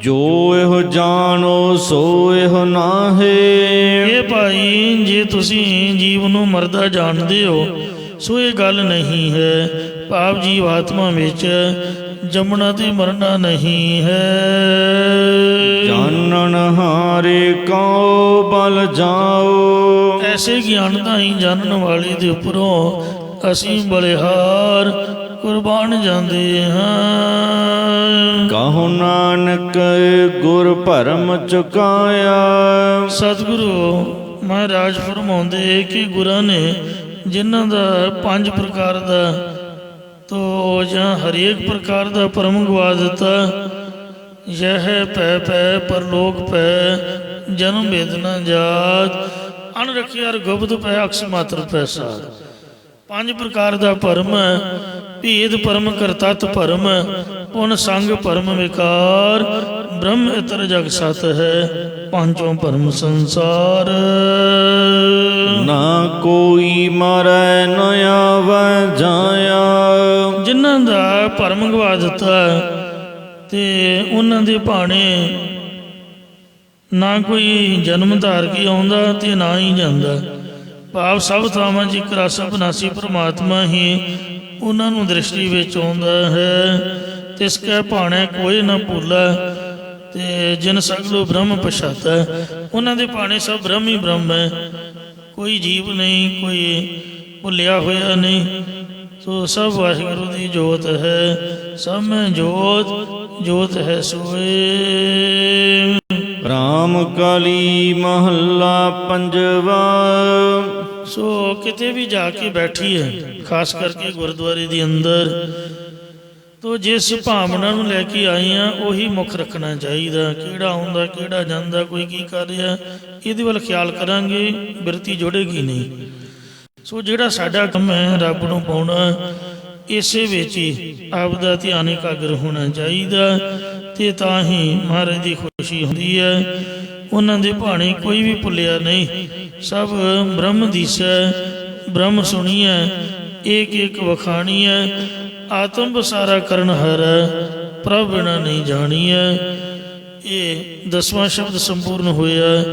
ਜੋ ਇਹੋ ਜਾਣੋ ਸੋ ਇਹੋ ਨਾਹੀ, ਇਹ ਭਾਈ ਜੇ ਤੁਸੀਂ ਜੀਵ ਨੂੰ ਮਰਦਾ ਜਾਣਦੇ ਹੋ ਸੋ ਇਹ ਗੱਲ ਨਹੀਂ ਹੈ। ਭਾਵ ਜੀਵ ਆਤਮਾ ਵਿੱਚ ਜੰਮਣਾ ਤੇ ਮਰਨਾ ਨਹੀਂ ਹੈ। ਜਾਣਨ ਹਾਰੇ ਕਉ ਬਲ ਜਾਓ, ਐਸੇ ਗਿਆਨ ਦਾ ਹੀ ਜਾਣਨ ਵਾਲੇ ਦੇ ਉੱਪਰੋਂ ਅਸੀਂ ਬਲਿਹਾਰ ਕੁਰਬਾਨ ਜਾਂਦੇ ਹਾਂ। ਕਹੋ ਨਾਨਕ ਗੁਰ ਭਰਮ ਚੁਕਾਇਆ, ਸਤਿਗੁਰੂ ਮਹਾਰਾਜ ਫਰਮਾਉਂਦੇ ਕਿ ਗੁਰਾਂ ਨੇ ਜਿਨ੍ਹਾਂ ਦਾ 5 ਪ੍ਰਕਾਰ ਦਾ ਤੋ ਜਾਂ ਹਰੇਕ ਪ੍ਰਕਾਰ ਦਾ ਭਰਮ ਗਵਾ ਦਿੱਤਾ। ਯਹ ਪੈ ਪੈ ਪਰਲੋਕ ਪੈ ਜਨਮ ਵੇਦਨਾ ਜਾਤ ਅਣ ਰਖਿਆਰ ਗੁਪਤ ਪੈ ਅਕਸ ਮਾਤਰ ਪੈਸਾ। 5 ਪ੍ਰਕਾਰ ਦਾ ਭਰਮ ਹੈ, ਭੇਦ ਭਰਮ ਕਰਤਤ ਭਰਮ, ਪੁਨ ਸੰਗ ਭਰਮ ਵਿਕਾਰ, ਬ੍ਰਹਮ ਇਤਰ ਜਗ ਸਤ ਹੈ, ਪਾਂਚੋਂ ਭਰਮ ਸੰਸਾਰ। ਨਾ ਕੋਈ ਮਰੈ ਨ ਆਵੈ ਜਾਇਆ। ਜਿਨ੍ਹਾਂ ਦਾ ਭਰਮ ਗਵਾ ਦਿੱਤਾ ਤੇ ਉਹਨਾਂ ਦੇ ਭਾਣੇ ਨਾ ਕੋਈ ਜਨਮ ਧਾਰ ਕੇ ਆਉਂਦਾ ਤੇ ਨਾ ਹੀ ਜਾਂਦਾ। ਭਾਵ ਸਭ ਥਾਵਾਂ 'ਚ ਇੱਕ ਰਸ ਅਬਿਨਾਸੀ ਪਰਮਾਤਮਾ ਹੀ ਉਹਨਾਂ ਨੂੰ ਦ੍ਰਿਸ਼ਟੀ ਵਿੱਚ ਆਉਂਦਾ ਹੈ। ਤਿਸ ਕੈ ਭਾਣੇ ਕੋਈ ਨਾ ਭੁੱਲਾ ਤੇ ਜਿਨ ਸਗਲੋ ਬ੍ਰਹਮ ਪਛਾਤਾ। ਉਹਨਾਂ ਦੇ ਭਾਣੇ ਸਭ ਬ੍ਰਹਮ ਹੀ ਬ੍ਰਹਮ ਹੈ, ਕੋਈ ਜੀਵ ਨਹੀਂ, ਕੋਈ ਭੁੱਲਿਆ ਹੋਇਆ ਨਹੀਂ। ਸੋ ਸਭ ਵਾਹਿਗੁਰੂ ਦੀ ਜੋਤ ਹੈ, ਸਭ ਮੈਂ ਜੋਤ ਜੋਤ ਹੈ ਸੋਏ। ਰਾਮ ਕਲੀ ਮਹੱਲਾ ਪੰਜਵਾ। ਸੋ ਕਿਤੇ ਵੀ ਜਾ ਕੇ ਬੈਠੀਏ, ਖਾਸ ਕਰਕੇ ਗੁਰਦੁਆਰੇ ਦੇ ਅੰਦਰ, ਤੋ ਜਿਸ ਭਾਵਨਾ ਨੂੰ ਲੈ ਕੇ ਆਏ ਆ ਉਹੀ ਮੁੱਖ ਰੱਖਣਾ ਚਾਹੀਦਾ। ਕਿਹੜਾ ਆਉਂਦਾ ਕਿਹੜਾ ਜਾਂਦਾ, ਕੋਈ ਕੀ ਕਰ ਰਿਹਾ, ਇਹਦੇ ਵੱਲ ਖਿਆਲ ਕਰਾਂਗੇ, ਬਿਰਤੀ ਜੁੜੇਗੀ ਨਹੀਂ। ਸੋ ਜਿਹੜਾ ਸਾਡਾ ਕੰਮ ਹੈ ਰੱਬ ਨੂੰ ਪਾਉਣਾ, ਇਸੇ ਵਿੱਚ ਹੀ ਆਪਦਾ ਧਿਆਨ ਇਕਾਗਰ ਹੋਣਾ ਚਾਹੀਦਾ ਤੇ ਤਾਂ ਹੀ ਮਹਾਰਾਜ ਦੀ ਖੁਸ਼ੀ ਹੁੰਦੀ ਹੈ। ਉਹਨਾਂ ਦੇ ਭਾਣੇ ਕੋਈ ਵੀ ਭੁੱਲਿਆ ਨਹੀਂ, ਸਭ ਬ੍ਰਹਮ ਦੀਸੈ, ਬ੍ਰਹਮ ਸੁਣੀਐ, ਏਕ ਏਕ ਵਖਾਣੀਐ, ਆਤਮ ਬਸਾਰਾ ਕਰਨ ਹਰ, ਪ੍ਰਭ ਬਿਨਾ ਨਹੀਂ ਜਾਣੀਐ। ਇਹ 10ਵਾਂ ਸ਼ਬਦ ਸੰਪੂਰਨ ਹੋਇਆ।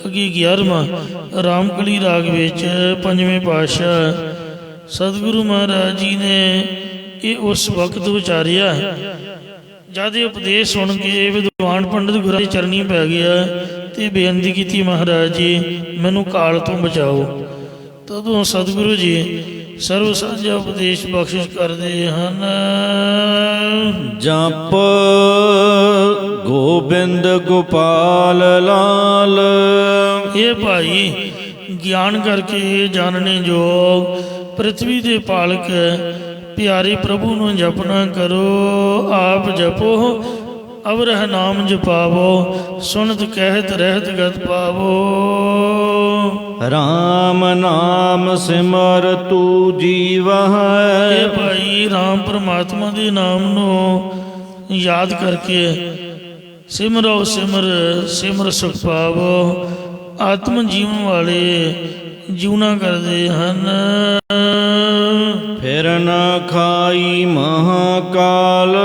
ਅੱਗੇ 11ਵਾਂ ਰਾਮਕਲੀ ਰਾਗ ਵਿੱਚ 5ਵੇਂ ਪਾਤਸ਼ਾਹ ਸਤਿਗੁਰੂ ਮਹਾਰਾਜ ਜੀ ਨੇ ਇਹ ਉਸ ਵਕਤ ਵਿਚਾਰਿਆ ਜਦ ਇਹ ਉਪਦੇਸ਼ ਸੁਣ ਕੇ ਵਿਦਵਾਨ ਪੰਡਿਤ ਗੁਰਾਂ ਦੀ ਚਰਨੀ ਪੈ ਗਿਆ ਤੇ ਬੇਨਤੀ ਕੀਤੀ, ਮਹਾਰਾਜ ਜੀ ਮੈਨੂੰ ਕਾਲ ਤੋਂ ਬਚਾਓ। ਤਦੋਂ ਸਤਿਗੁਰੂ ਜੀ ਸਰਵ ਸਾਂਝਾ ਉਪਦੇਸ਼ ਬਖਸ਼ਿਸ਼ ਕਰਦੇ ਹਨ। ਜਪ ਗੋਬਿੰਦ ਗੋਪਾਲ ਲਾਲ। ਇਹ ਭਾਈ ਗਿਆਨ ਕਰਕੇ ਜਾਣਨੇ ਯੋਗ ਪ੍ਰਿਥਵੀ ਦੇ ਪਾਲਕ ਪਿਆਰੇ ਪ੍ਰਭੂ ਨੂੰ ਜਪਨਾ ਕਰੋ। ਆਪ ਜਪੋ ਅਵਰਹ ਨਾਮ ਜਪਾਵੋ, ਸੁਨਤ ਕਹਿਤ ਰਹਿਤ ਗਤ ਪਾਵੋ। ਰਾਮ ਨਾਮ ਸਿਮਰ ਤੂ ਜੀਵਹਿ। ਇਹ ਭਾਈ ਰਾਮ ਪਰਮਾਤਮਾ ਦੇ ਨਾਮ ਨੂੰ ਯਾਦ ਕਰਕੇ ਸਿਮਰੋ ਸਿਮਰ ਸਿਮਰ ਸੁਖ ਪਾਵੋ। ਆਤਮ ਜੀਵਨ ਵਾਲੇ ਜਿਉਣਾ ਕਰਦੇ ਹਨ। ਫਿਰ ਨ ਖਾਈ ਮਹਾਕਾਲ।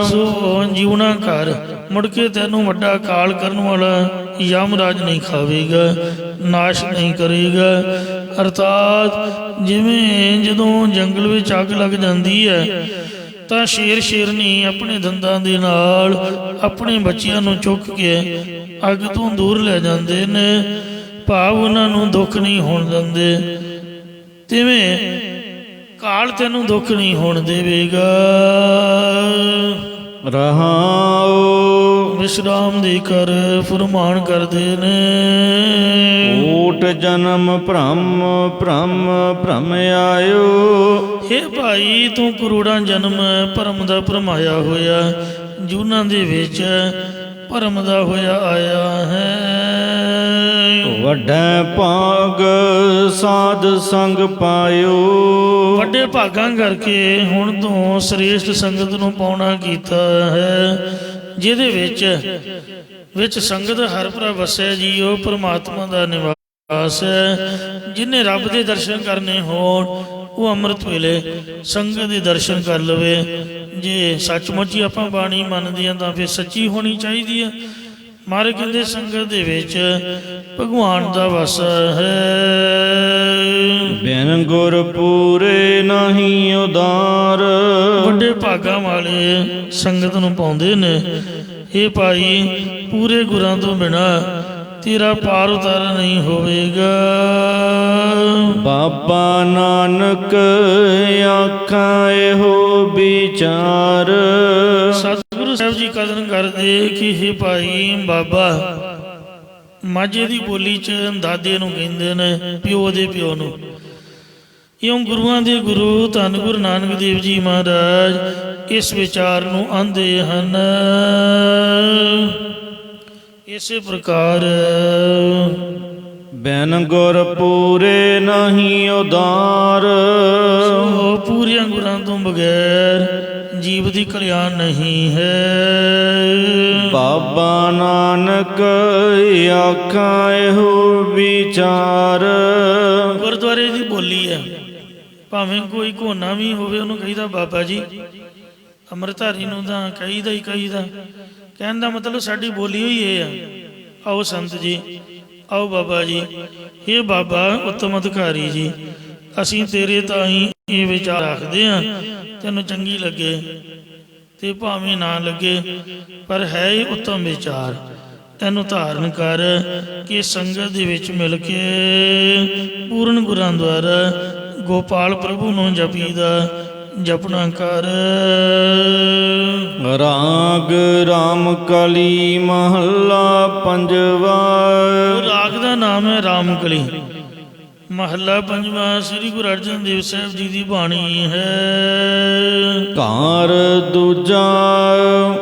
ਸੋ ਜਿਉਣਾ ਕਰ, ਮੁੜ ਕੇ ਤੈਨੂੰ ਵੱਡਾ ਕਾਲ ਕਰਨ ਵਾਲਾ ਯਮਰਾਜ ਨਹੀਂ ਖਾਵੇਗਾ, ਨਾਸ਼ ਨਹੀਂ ਕਰੇਗਾ। ਅਰਥਾਤ ਜਿਵੇਂ ਜਦੋਂ ਜੰਗਲ ਵਿੱਚ ਅੱਗ ਲੱਗ ਜਾਂਦੀ ਹੈ ਤਾਂ ਸ਼ੇਰ ਸ਼ੇਰਨੀ ਆਪਣੇ ਦੰਦਾਂ ਦੇ ਨਾਲ ਆਪਣੇ ਬੱਚਿਆਂ ਨੂੰ ਚੁੱਕ ਕੇ ਅੱਗ ਤੋਂ ਦੂਰ ਲੈ ਜਾਂਦੇ ਨੇ, ਭਾਵ ਉਹਨਾਂ ਨੂੰ ਦੁੱਖ ਨਹੀਂ ਹੋਣ ਦਿੰਦੇ। ਤਿਵੇਂ ਕਾਲ ਤੈਨੂੰ ਦੁੱਖ ਨਹੀਂ ਹੋਣ ਦੇਵੇਗਾ। ਰਹਾਉ ਵਿਸ਼ਰਾਮ ਦੇ ਕਰ ਫਰਮਾਨ ਕਰਦੇ ਨੇ। ਓਟ ਜਨਮ ਭ੍ਰਮ ਭ੍ਰਮ ਭ੍ਰਮ ਆਇਓ। ਇਹ ਭਾਈ ਤੂੰ ਕਰੋੜਾਂ ਜਨਮ ਭਰਮ ਦਾ ਭਰਮਾਇਆ ਹੋਇਆ, ਜੂਨਾਂ ਦੇ ਵਿੱਚ ਭਰਮ ਦਾ ਹੋਇਆ ਆਇਆ ਹੈ। ਵੱਡਾ ਭਾਗ ਸਾਧ ਸੰਗ ਪਾਇਓ। ਵੱਡੇ ਭਾਗਾਂ ਕਰਕੇ ਹੁਣ ਤੋਂ ਸ੍ਰੇਸ਼ਟ ਸੰਗਤ ਨੂੰ ਪਾਉਣਾ ਕੀਤਾ ਹੈ, ਜਿਹਦੇ ਵਿੱਚ ਸੰਗਤ ਹਰ ਭਰਾ ਵਸਿਆ ਜੀ। ਉਹ ਪਰਮਾਤਮਾ ਦਾ ਨਿਵਾਸ ਹੈ। ਜਿਹਨੇ ਰੱਬ ਦੇ ਦਰਸ਼ਨ ਕਰਨੇ ਹੋਣ ਉਹ ਅੰਮ੍ਰਿਤ ਵੇਲੇ ਸੰਗਤ ਦੇ ਦਰਸ਼ਨ ਕਰ ਲਵੇ। ਜੇ ਸੱਚਮੁੱਚ ਹੀ ਆਪਾਂ ਬਾਣੀ ਮੰਨਦੇ ਹਾਂ ਤਾਂ ਫਿਰ ਸੱਚੀ ਹੋਣੀ ਚਾਹੀਦੀ ਹੈ। ਮਹਾਰਾਜ ਕਹਿੰਦੇ ਸੰਗਤ ਦੇ ਵਿੱਚ ਭਗਵਾਨ ਦਾ ਵਾਸ ਹੈ। ਬਿਨ ਗੁਰ ਪੂਰੇ ਨਹੀਂ ਉਦਾਰ। ਵੱਡੇ ਭਾਗਾਂ ਵਾਲੇ ਸੰਗਤ ਨੂੰ ਪਾਉਂਦੇ ਨੇ। ਇਹ ਭਾਈ ਪੂਰੇ ਗੁਰਾਂ ਤੋਂ ਬਿਨਾਂ ਤੇਰਾ ਪਾਰ ਉਤਾਰਾ ਨਹੀਂ ਹੋਵੇਗਾ। ਬਾਬਾ ਨਾਨਕ ਆਖਾਂ ਇਹੋ ਵਿਚਾਰ। ਸਤਿਗੁਰੂ ਸਾਹਿਬ ਜੀ ਕਥਨ ਕਰਦੇ ਕਿ ਇਹ ਭਾਈ ਬਾਬਾ ਮਾਝੇ ਦੀ ਬੋਲੀ 'ਚ ਦਾਦੇ ਨੂੰ ਕਹਿੰਦੇ ਨੇ, ਪਿਓ ਦੇ ਪਿਓ ਨੂੰ। ਇਉਂ ਗੁਰੂਆਂ ਦੇ ਗੁਰੂ ਧੰਨ ਗੁਰੂ ਨਾਨਕ ਦੇਵ ਜੀ ਮਹਾਰਾਜ ਇਸ ਵਿਚਾਰ ਨੂੰ ਆਂਦੇ ਹਨ। ਇਸੇ ਪ੍ਰਕਾਰ ਬਿਨ ਗੁਰ ਪੂਰੇ ਨਹੀਂ ਉਦਾਰ, ਸੋ ਪੂਰਿਆਂ ਗੁਰਾਂ ਤੋਂ ਬਗੈਰ ਜੀਵ ਦੀ ਕਲਿਆਣ ਨਹੀਂ ਹੈ। ਬਾਬਾ ਨਾਨਕ ਆਖਾਂ ਇਹੋ ਵਿਚਾਰ। ਗੁਰਦੁਆਰੇ ਦੀ ਬੋਲੀ ਹੈ, ਭਾਵੇਂ ਕੋਈ ਕੋਨਾ ਵੀ ਹੋਵੇ ਉਹਨੂੰ ਕਹੀਦਾ ਬਾਬਾ ਜੀ। ਅੰਮ੍ਰਿਤਧਾਰੀ ਨੂੰ ਤਾਂ ਕਹੀਦਾ ਹੀ ਕਹੀਦਾ। ਕਹਿਣ ਦਾ ਮਤਲਬ ਸਾਡੀ ਬੋਲੀ ਹੋਈ ਇਹ ਆ, ਆਓ ਸੰਤ ਜੀ, ਆਓ ਬਾਬਾ ਜੀ, ਇਹ ਬਾਬਾ ਉੱਤਮ ਅਧਿਕਾਰੀ ਜੀ, ਅਸੀਂ ਤੇਰੇ ਤਾਂ ਹੀ ਇਹ ਵਿਚਾਰ ਰੱਖਦੇ ਹਾਂ, ਤੈਨੂੰ ਚੰਗੀ ਲੱਗੇ ਤੇ ਭਾਵੇਂ ਨਾ ਲੱਗੇ, ਪਰ ਹੈ ਇਹ ਉੱਤਮ ਵਿਚਾਰ। ਇਹਨੂੰ ਧਾਰਨ ਕਰ ਕਿ ਸੰਗਤ ਦੇ ਵਿੱਚ ਮਿਲ ਕੇ ਪੂਰਨ ਗੁਰਾਂ ਦੁਆਰਾ ਗੋਪਾਲ ਪ੍ਰਭੂ ਨੂੰ ਜਪੀਦਾ ਜਪਣਾ ਕਰ। ਰਾਗ ਰਾਮ ਕਲੀ ਮਹੱਲਾ ਪੰਜਵਾ। ਰਾਗ ਦਾ ਨਾਮ ਹੈ ਰਾਮ ਕਲੀ। ਮਹੱਲਾ ਪੰਜਵਾਂ ਸ੍ਰੀ ਗੁਰੂ ਅਰਜਨ ਦੇਵ ਸਾਹਿਬ ਜੀ ਦੀ ਬਾਣੀ ਹੈ। ਘਰ ਦੂਜਾ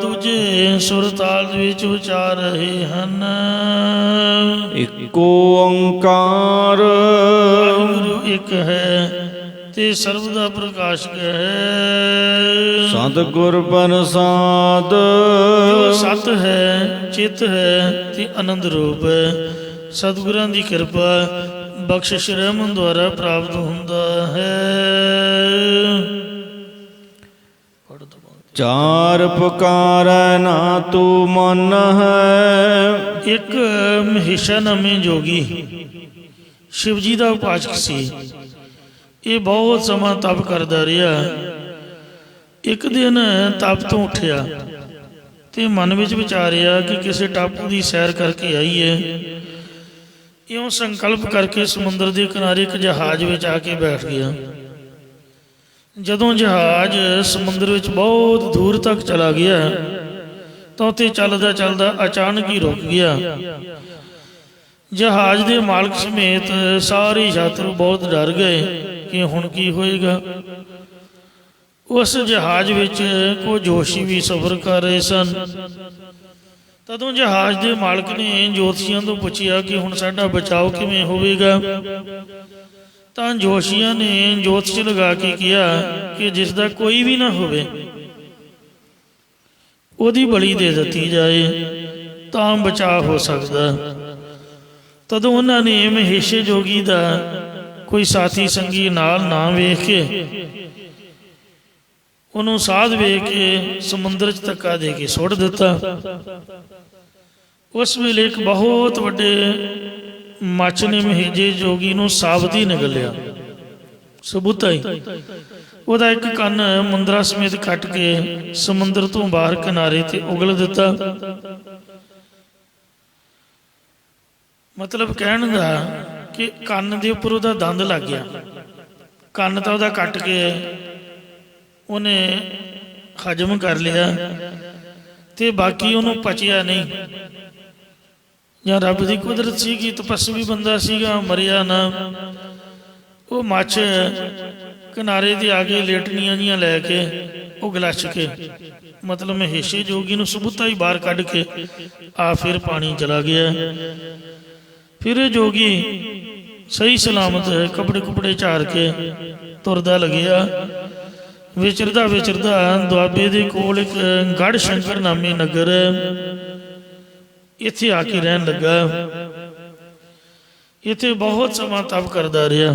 ਦੂਜੇ ਸੁਰ ਤਾਲ ਦੇ ਵਿੱਚ ਉਚਾਰ ਰਹੇ ਹਨ। ਇੱਕੋ ਓੰਕਾਰ, ਗੁਰੂ ਇੱਕ ਹੈ ਤੇ ਸਰਬ ਦਾ ਪ੍ਰਕਾਸ਼ਕ ਹੈ। ਸਤਿਗੁਰ ਪ੍ਰਸਾਦ, ਜੋ ਸਤ ਹੈ, ਚਿੱਤ ਹੈ ਤੇ ਆਨੰਦ ਰੂਪ ਹੈ। ਸਤਿਗੁਰਾਂ ਦੀ ਕਿਰਪਾ ਬਖਸ਼ਿਸ਼ ਰਹਿਮਤ ਦੁਆਰਾ ਪ੍ਰਾਪਤ ਹੁੰਦਾ ਹੈ। ਚਾਰ ਪੁਕਾਰੈ ਨਾ ਤੂੰ ਮਨ ਹੈ। ਇੱਕ ਮਹੇਸ਼ਾ ਨਾਮੇ ਜੋਗੀ ਸ਼ਿਵ ਜੀ ਦਾ ਉਪਾਸਕ ਸੀ। ਇਹ ਬਹੁਤ ਸਮਾਂ ਤਪ ਕਰਦਾ ਰਿਹਾ। ਇੱਕ ਦਿਨ ਤਪ ਤੋਂ ਉੱਠਿਆ ਤੇ ਮਨ ਵਿੱਚ ਵਿਚਾਰਿਆ ਕਿ ਕਿਸੇ ਟਾਪੂ ਦੀ ਸੈਰ ਕਰਕੇ ਆਈਏ। ਇਉਂ ਸੰਕਲਪ ਕਰਕੇ ਸਮੁੰਦਰ ਦੇ ਕਿਨਾਰੇ ਇੱਕ ਜਹਾਜ਼ ਵਿੱਚ ਆ ਕੇ ਬੈਠ ਗਿਆ। ਜਦੋਂ ਜਹਾਜ਼ ਸਮੁੰਦਰ ਵਿੱਚ ਬਹੁਤ ਦੂਰ ਤੱਕ ਚਲਾ ਗਿਆ ਤਾਂ ਉੱਥੇ ਚੱਲਦਾ ਚੱਲਦਾ ਅਚਾਨਕ ਹੀ ਰੁਕ ਗਿਆ। ਜਹਾਜ਼ ਦੇ ਮਾਲਕ ਸਮੇਤ ਸਾਰੇ ਯਾਤਰੂ ਬਹੁਤ ਡਰ ਗਏ ਕਿ ਹੁਣ ਕੀ ਹੋਏਗਾ। ਉਸ ਜਹਾਜ਼ ਵਿੱਚ ਕੁਝ ਜੋਸ਼ੀ ਵੀ ਸਫ਼ਰ ਕਰ ਰਹੇ ਸਨ। ਤਦੋਂ ਜਹਾਜ਼ ਦੇ ਮਾਲਕ ਨੇ ਜੋਤਸ਼ੀਆਂ ਤੋਂ ਪੁੱਛਿਆ ਕਿ ਹੁਣ ਸਾਡਾ ਬਚਾਓ ਕਿਵੇਂ ਹੋਵੇਗਾ। ਤਾਂ ਜੋਸ਼ੀਆਂ ਨੇ ਜੋਤਿਸ਼ ਲਗਾ ਕੇ ਕਿਹਾ ਕਿ ਜਿਸ ਦਾ ਕੋਈ ਵੀ ਨਾ ਹੋਵੇ ਉਹਦੀ ਬਲੀ ਦੇ ਦਿੱਤੀ ਜਾਏ ਤਾਂ ਬਚਾਅ ਹੋ ਸਕਦਾ। ਤਦੋਂ ਉਹਨਾਂ ਨੇ ਮਹੇਸ਼ੇ ਜੋਗੀ ਦਾ ਕੋਈ ਸਾਥੀ ਸੰਗੀ ਨਾਲ ਨਾ ਵੇਖ ਕੇ ਉਹਨੂੰ ਸਾਧ ਵੇਖ ਕੇ ਸਮੁੰਦਰ 'ਚ ਧੱਕਾ ਦੇ ਕੇ ਸੁੱਟ ਦਿੱਤਾ। ਉਸ ਵੇਲੇ ਇੱਕ ਬਹੁਤ ਵੱਡੇ ਮੱਛ ਨੇ ਮਹੇਸ਼ੇ ਜੋਗੀ ਨੂੰ ਸਾਬਤੀ ਨਿਗਲਿਆ, ਸਬੂਤਾ ਹੀ। ਉਹਦਾ ਇੱਕ ਕੰਨ ਮੁੰਦਰਾ ਸਮੇਤ ਕੱਟ ਕੇ ਸਮੁੰਦਰ ਤੋਂ ਬਾਹਰ ਕਿਨਾਰੇ ਤੇ ਉਗਲ ਦਿੱਤਾ। ਮਤਲਬ ਕਹਿਣ ਦਾ ਕਿ ਕੰਨ ਦੇ ਉੱਪਰ ਉਹਦਾ ਦੰਦ ਲੱਗ ਗਿਆ। ਕੰਨ ਤਾਂ ਉਹਦਾ ਕੱਟ ਕੇ ਉਹਨੇ ਹਜਮ ਕਰ ਲਿਆ ਤੇ ਬਾਕੀ ਉਹਨੂੰ ਪਚਿਆ ਨਹੀਂ। ਜਾਂ ਰੱਬ ਦੀ ਕੁਦਰਤ ਸੀ ਕਿ ਤਪਸਵੀ ਬੰਦਾ ਸੀਗਾ, ਮਰਿਆ ਨਾ। ਉਹ ਮੱਛ ਕਿਨਾਰੇ ਤੇ ਆ ਕੇ ਲੇਟਣੀਆਂ ਜੀਆਂ ਲੈ ਕੇ ਉਹ ਗਲੱਛ ਕੇ, ਮਤਲਬ ਮਹੇਸ਼ੇ ਜੋਗੀ ਨੂੰ ਸਬੂਤਾ ਹੀ ਬਾਹਰ ਕੱਢ ਕੇ ਆ ਫਿਰ ਪਾਣੀ ਚਲਾ ਗਿਆ। ਫਿਰ ਇਹ ਜੋਗੀ ਸਹੀ ਸਲਾਮਤ ਕੱਪੜੇ ਕੁਪੜੇ ਝਾੜ ਕੇ ਤੁਰਦਾ ਲੱਗਿਆ। ਵਿਚਰਦਾ ਵਿਚਰਦਾ ਦੁਆਬੇ ਦੇ ਕੋਲ ਇੱਕ ਗੜ੍ਹ ਸ਼ੰਕਰ ਨਾਮੀ ਨਗਰ, ਇੱਥੇ ਆ ਕੇ ਰਹਿਣ ਲੱਗਾ। ਇੱਥੇ ਬਹੁਤ ਸਮਾਂ ਤਪ ਕਰਦਾ ਰਿਹਾ।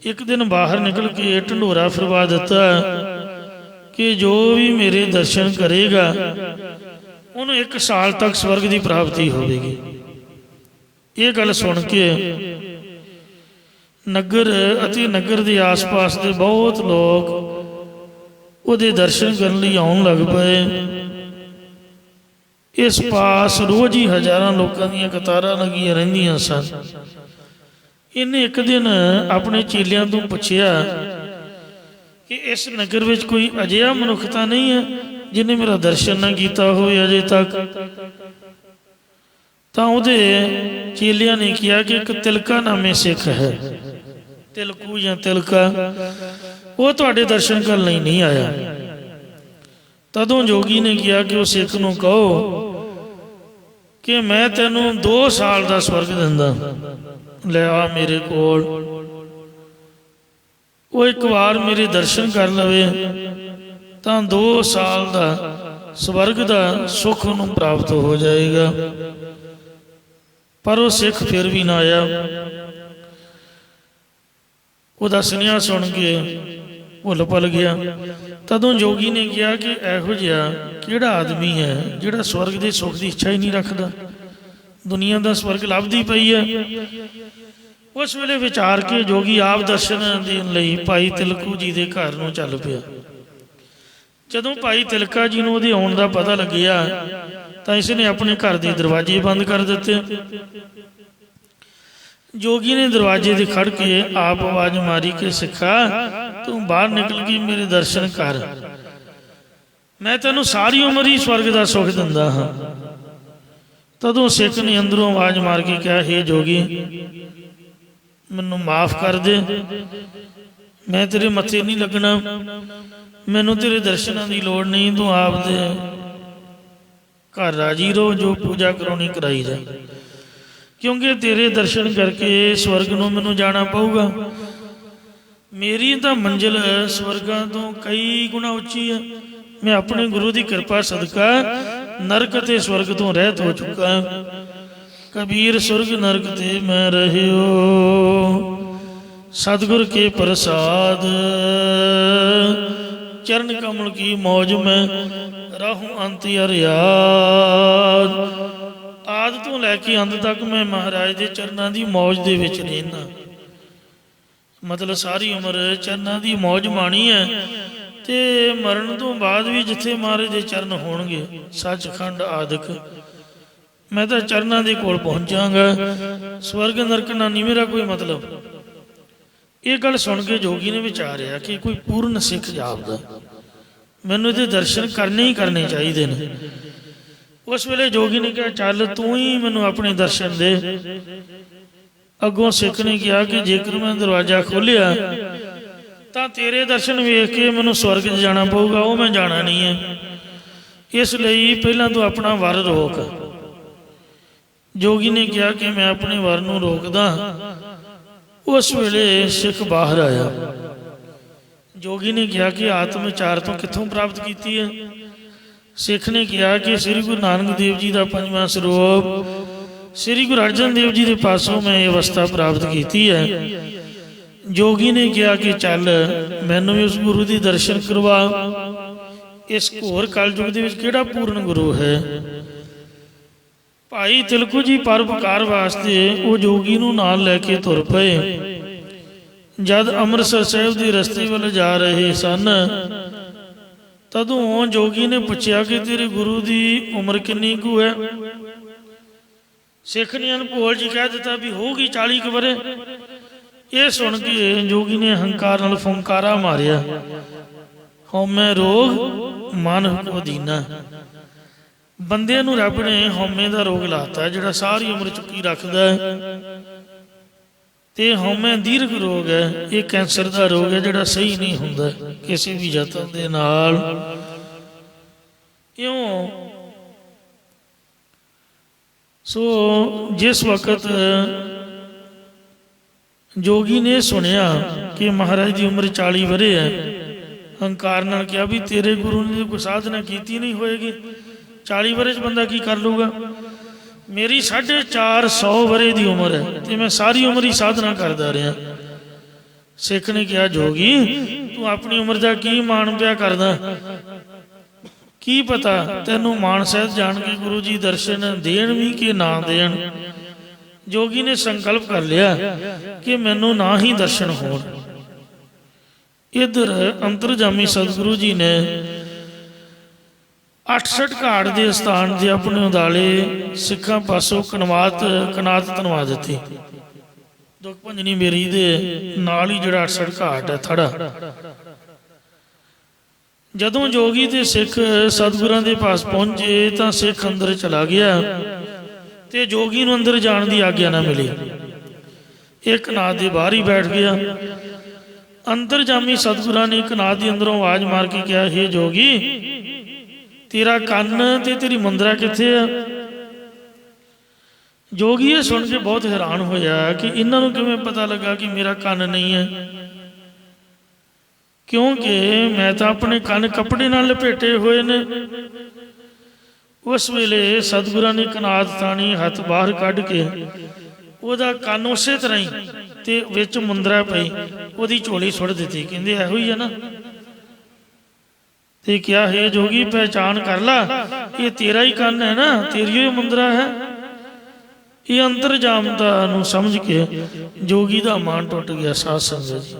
ਇੱਕ ਦਿਨ ਬਾਹਰ ਨਿਕਲ ਕੇ ਢੰਡੋਰਾ ਫਿਰਵਾ ਦਿੱਤਾ ਕਿ ਜੋ ਵੀ ਮੇਰੇ ਦਰਸ਼ਨ ਕਰੇਗਾ ਉਹਨੂੰ 1 ਸਾਲ ਤੱਕ ਸਵਰਗ ਦੀ ਪ੍ਰਾਪਤੀ ਹੋਵੇਗੀ। ਇਹ ਗੱਲ ਸੁਣ ਕੇ ਨਗਰ ਅਤੇ ਨਗਰ ਦੇ ਆਸ-ਪਾਸ ਦੇ ਬਹੁਤ ਲੋਕ ਉਹਦੇ ਦਰਸ਼ਨ ਕਰਨ ਲਈ ਆਉਣ ਲੱਗ ਪਏ। ਇਸ ਪਾਸ ਰੋਜ਼ ਹੀ ਹਜ਼ਾਰਾਂ ਲੋਕਾਂ ਦੀਆਂ ਕਤਾਰਾਂ ਲੱਗੀਆਂ ਰਹਿੰਦੀਆਂ ਸਨ। ਇਹਨੇ ਇੱਕ ਦਿਨ ਆਪਣੇ ਚੇਲਿਆਂ ਤੋਂ ਪੁੱਛਿਆ ਕਿ ਇਸ ਨਗਰ ਵਿੱਚ ਕੋਈ ਅਜਿਹਾ ਮਨੁੱਖ ਤਾਂ ਨਹੀਂ ਹੈ ਜਿਹਨੇ ਮੇਰਾ ਦਰਸ਼ਨ ਨਾ ਕੀਤਾ ਹੋਵੇ ਅਜੇ ਤੱਕ। ਤਾਂ ਉਹਦੇ ਚੇਲਿਆਂ ਨੇ ਕਿਹਾ ਕਿ ਇੱਕ ਤਿਲਕਾ ਨਾਮੇ ਸਿੱਖ ਹੈ, ਤਿਲਕੂ ਜਾਂ ਤਿਲਕਾ, ਉਹ ਤੁਹਾਡੇ ਦਰਸ਼ਨ ਕਰਨ ਲਈ ਨਹੀਂ ਆਇਆ। ਤਦੋਂ ਜੋਗੀ ਨੇ ਕਿਹਾ ਕਿ ਉਹ ਸਿੱਖ ਨੂੰ ਕਹੋ ਕਿ ਮੈਂ ਤੈਨੂੰ 2 ਸਾਲ ਦਾ ਸਵਰਗ ਦਿੰਦਾ, ਲੈ ਆ ਮੇਰੇ ਕੋਲ। ਉਹ ਇੱਕ ਵਾਰ ਮੇਰੇ ਦਰਸ਼ਨ ਕਰ ਲਵੇ ਤਾਂ 2 ਸਾਲ ਦਾ ਸਵਰਗ ਦਾ ਸੁੱਖ ਉਹਨੂੰ ਪ੍ਰਾਪਤ ਹੋ ਜਾਏਗਾ। ਪਰ ਉਹ ਸਿੱਖ ਫਿਰ ਵੀ ਨਾ ਆਇਆ। ਉਹਦਾ ਸੁਨੇਹਾ ਸੁਣ ਕੇ ਭੁੱਲ ਭੁੱਲ ਗਿਆ। ਤਦੋਂ ਜੋਗੀ ਨੇ ਕਿਹਾ ਕਿ ਇਹੋ ਜਿਹਾ ਕਿਹੜਾ ਆਦਮੀ ਹੈ ਜਿਹੜਾ ਸਵਰਗ ਦੇ ਸੁੱਖ ਦੀ ਇੱਛਾ ਹੀ ਨਹੀਂ ਰੱਖਦਾ, ਦੁਨੀਆ ਦਾ ਸਵਰਗ ਲੱਭਦੀ ਪਈ ਹੈ। ਉਸ ਵੇਲੇ ਵਿਚਾਰ ਕੇ ਜੋਗੀ ਆਪ ਦਰਸ਼ਨ ਦੇਣ ਲਈ ਭਾਈ ਤਿਲਕੂ ਜੀ ਦੇ ਘਰ ਨੂੰ ਚੱਲ ਪਿਆ। ਜਦੋਂ ਭਾਈ ਤਿਲਕਾ ਜੀ ਨੂੰ ਉਹਦੇ ਆਉਣ ਦਾ ਪਤਾ ਲੱਗਿਆ ਤਾਂ ਇਸ ਨੇ ਆਪਣੇ ਘਰ ਦੇ ਦਰਵਾਜ਼ੇ ਬੰਦ ਕਰ ਦਿੱਤੇ। ਜੋਗੀ ਨੇ ਦਰਵਾਜ਼ੇ ਤੇ ਖੜ ਕੇ ਆਪ ਆਵਾਜ਼ ਮਾਰੀ ਕਿ ਸਿੱਖਾ, ਤੂੰ ਬਾਹਰ ਨਿਕਲ ਕੇ ਮੇਰੇ ਦਰਸ਼ਨ ਕਰ, ਮੈਂ ਤੈਨੂੰ ਸਾਰੀ ਉਮਰ ਹੀ ਸਵਰਗ ਦਾ ਸੁੱਖ ਦਿੰਦਾ ਹਾਂ। ਤਦੋਂ ਸਿੱਖ ਨੇ ਅੰਦਰੋਂ ਆਵਾਜ਼ ਮਾਰ ਕੇ ਕਿਹਾ, ਹੇ ਜੋਗੀ, ਮੈਨੂੰ ਮਾਫ ਕਰ ਦੇ, ਮੈਂ ਤੇਰੇ ਮੱਥੇ ਨਹੀਂ ਲੱਗਣਾ, ਮੈਨੂੰ ਤੇਰੇ ਦਰਸ਼ਨਾਂ ਦੀ ਲੋੜ ਨਹੀਂ, ਤੂੰ ਆਪ ਦੇ ਘਰ ਰਾਜੀ ਰਹੋ, ਜੋ ਪੂਜਾ ਕਰਾਉਣੀ ਕਰਾਈ ਜਾ, ਕਿਉਂਕਿ ਤੇਰੇ ਦਰਸ਼ਨ ਕਰਕੇ ਸਵਰਗ ਨੂੰ ਮੈਨੂੰ ਜਾਣਾ ਪਊਗਾ। ਮੇਰੀ ਤਾਂ ਮੰਜ਼ਿਲ ਸਵਰਗਾਂ ਤੋਂ ਕਈ ਗੁਣਾ ਉੱਚੀ ਹੈ। ਮੈਂ ਆਪਣੇ ਗੁਰੂ ਦੀ ਕਿਰਪਾ ਸਦਕਾ ਨਰਕ ਅਤੇ ਸਵਰਗ ਤੋਂ ਰਹਿਤ ਹੋ ਚੁੱਕਾ। ਕਬੀਰ ਸੁਰਗ ਨਰਕ ਤੇ ਮੈਂ ਰਹਿਓ, सतगुर के प्रसाद चरण कमल की मौज में रहूं अंत अरियाद। आद तो लैके अंत तक मैं महाराज के चरणों की मौज दे विच रहना, मतलब सारी उम्र चरणों की मौज माणी है। ते मरण तो बाद भी जिथे महाराज के चरण होणगे सचखंड आदिक मैं तो चरणों के कोल पहुँचागा। स्वर्ग नरक ना नहीं मेरा कोई मतलब। ये गल सुन के जोगी ने विचारिया कि कोई पूर्ण सिख जापदा, मैनू ये दर्शन करने ही करने चाहिए ने। उस वेले जोगी ने कहा चल तू ही मैनू अपने दर्शन दे। अगों सिख ने कहा कि जेकर मैं दरवाजा खोलिया तो तेरे दर्शन वेख के मैनू स्वर्ग जाना पऊगा, वो मैं जाना नहीं है। इसलिए पहला तू अपना वर रोक। जोगी ने कहा कि मैं अपने वर नू रोकदा। उस वेले सिख बाहर आया। जोगी ने कहा कि आत्म विचार तो कितों प्राप्त की है। सिख ने कहा कि श्री गुरु नानक देव जी का 5वां स्वरूप श्री गुरु अर्जन देव जी के पासों मैं ये अवस्था प्राप्त की है। जोगी ने कहा कि चल मैनू भी उस गुरु की दर्शन करवा। इस घोर कलयुग के किहड़ा पूर्ण गुरु है। भाई तिलकू जी परोपकार वास्ते वो जोगी नूं नाल लैके तुर पे। जद अमृतसर साहिब के रस्ते वाल जा रहे सन तदों जोगी ने पूछा कि तेरे गुरु की उम्र कितनी कु है। सिख ने अनभोल जी कह दिता भी होगी 40 क वरे। ये सुन के जोगी ने हंकार नाल फुंकारा मारिया, हौमे रोग मन को दीना। बंदे नूं रब ने हौमे का रोग लाता जिहड़ा सारी उम्र चुकी रखता है। ते हौमे दीर्घ रोग है, ये कैंसर का रोग है जिहड़ा सही नहीं हुंदा किसी भी जतन दे नाल। क्यों सो जिस वक्त जोगी ने सुनिया कि महाराज की उम्र 40 वरे है, हंकार नाल कहा भी तेरे गुरु ने कोई साधना की नहीं होएगी, 40 वरे बंदा की कर लूगा। मेरी 450 वरे की उम्र है तो मैं सारी उम्र ही साधना करता रहा। सिख ने कहा जोगी तू अपनी उम्र का की मान पिया करदा, की पता तेनू मान सहित जान के गुरु जी दर्शन देन भी कि ना देन। जोगी ने संकल्प कर लिया कि मैनू ना ही दर्शन हो। इधर अंतरजामी सतगुरु जी ने 68 घाट के स्थान से अपने उदाले सिखा पासों कनात तनवा दी। दुख भंजनी मेरी दे नाल ही जिहड़ा 68 घाट है थड़ा। जदों जोगी ते सिख सतगुरां दे पास पहुंचे तो सिख अंदर चला गया ते जोगी नूं अंदर जाण दी आग्या ना मिली। ਇਹ ਕਨਾਤ ਦੇ ਬਾਹਰ ਹੀ ਬੈਠ ਗਿਆ। ਅੰਤਰਜਾਮੀ ਸਤਿਗੁਰਾਂ ਨੇ ਕਨਾਤ ਦੇ ਅੰਦਰੋਂ ਆਵਾਜ਼ ਮਾਰ ਕੇ ਕਿਹਾ, ਹੇ ਜੋਗੀ, ਤੇਰਾ ਕੰਨ ਤੇ ਤੇਰੀ ਮੁੰਦਰਾ ਕਿੱਥੇ ਆ? ਜੋਗੀ ਇਹ ਸੁਣ ਕੇ ਬਹੁਤ ਹੈਰਾਨ ਹੋਇਆ ਕਿ ਇਹਨਾਂ ਨੂੰ ਕਿਵੇਂ ਪਤਾ ਲੱਗਾ ਕਿ ਮੇਰਾ ਕੰਨ ਨਹੀਂ ਹੈ, ਕਿਉਂਕਿ ਮੈਂ ਤਾਂ ਆਪਣੇ ਕੰਨ ਕੱਪੜੇ ਨਾਲ ਲਪੇਟੇ ਹੋਏ ਨੇ। ਉਸ ਵੇਲੇ ਸਤਿਗੁਰਾਂ ਨੇ ਕਨਾਤ ਥਾਣੀ ਹੱਥ ਬਾਹਰ ਕੱਢ ਕੇ ਉਹਦਾ ਕੰਨ ਉਸੇ ਤਰ੍ਹਾਂ ਹੀ ਤੇ ਵਿੱਚ ਮੁੰਦਰਾ ਪਈ ਉਹਦੀ ਝੋਲੀ ਸੁੱਟ ਦਿੱਤੀ। ਕਹਿੰਦੇ ਇਹੋ ਹੀ ਹੈ ਨਾ। ਤੇ ਕਿਹਾ, ਹੈ ਜੋਗੀ, ਪਹਿਚਾਨ ਕਰ ਲਾ, ਇਹ ਤੇਰਾ ਹੀ ਕੰਨ ਹੈ ਨਾ, ਤੇਰੀ ਹੀ ਮੁੰਦਰਾ ਹੈ। ਇਹ ਅੰਤਰਜਾਮਤਾ ਨੂੰ ਸਮਝ ਕੇ ਜੋਗੀ ਦਾ ਮਨ ਟੁੱਟ ਗਿਆ। ਸਾਧ ਸੰਗਤ ਜੀ,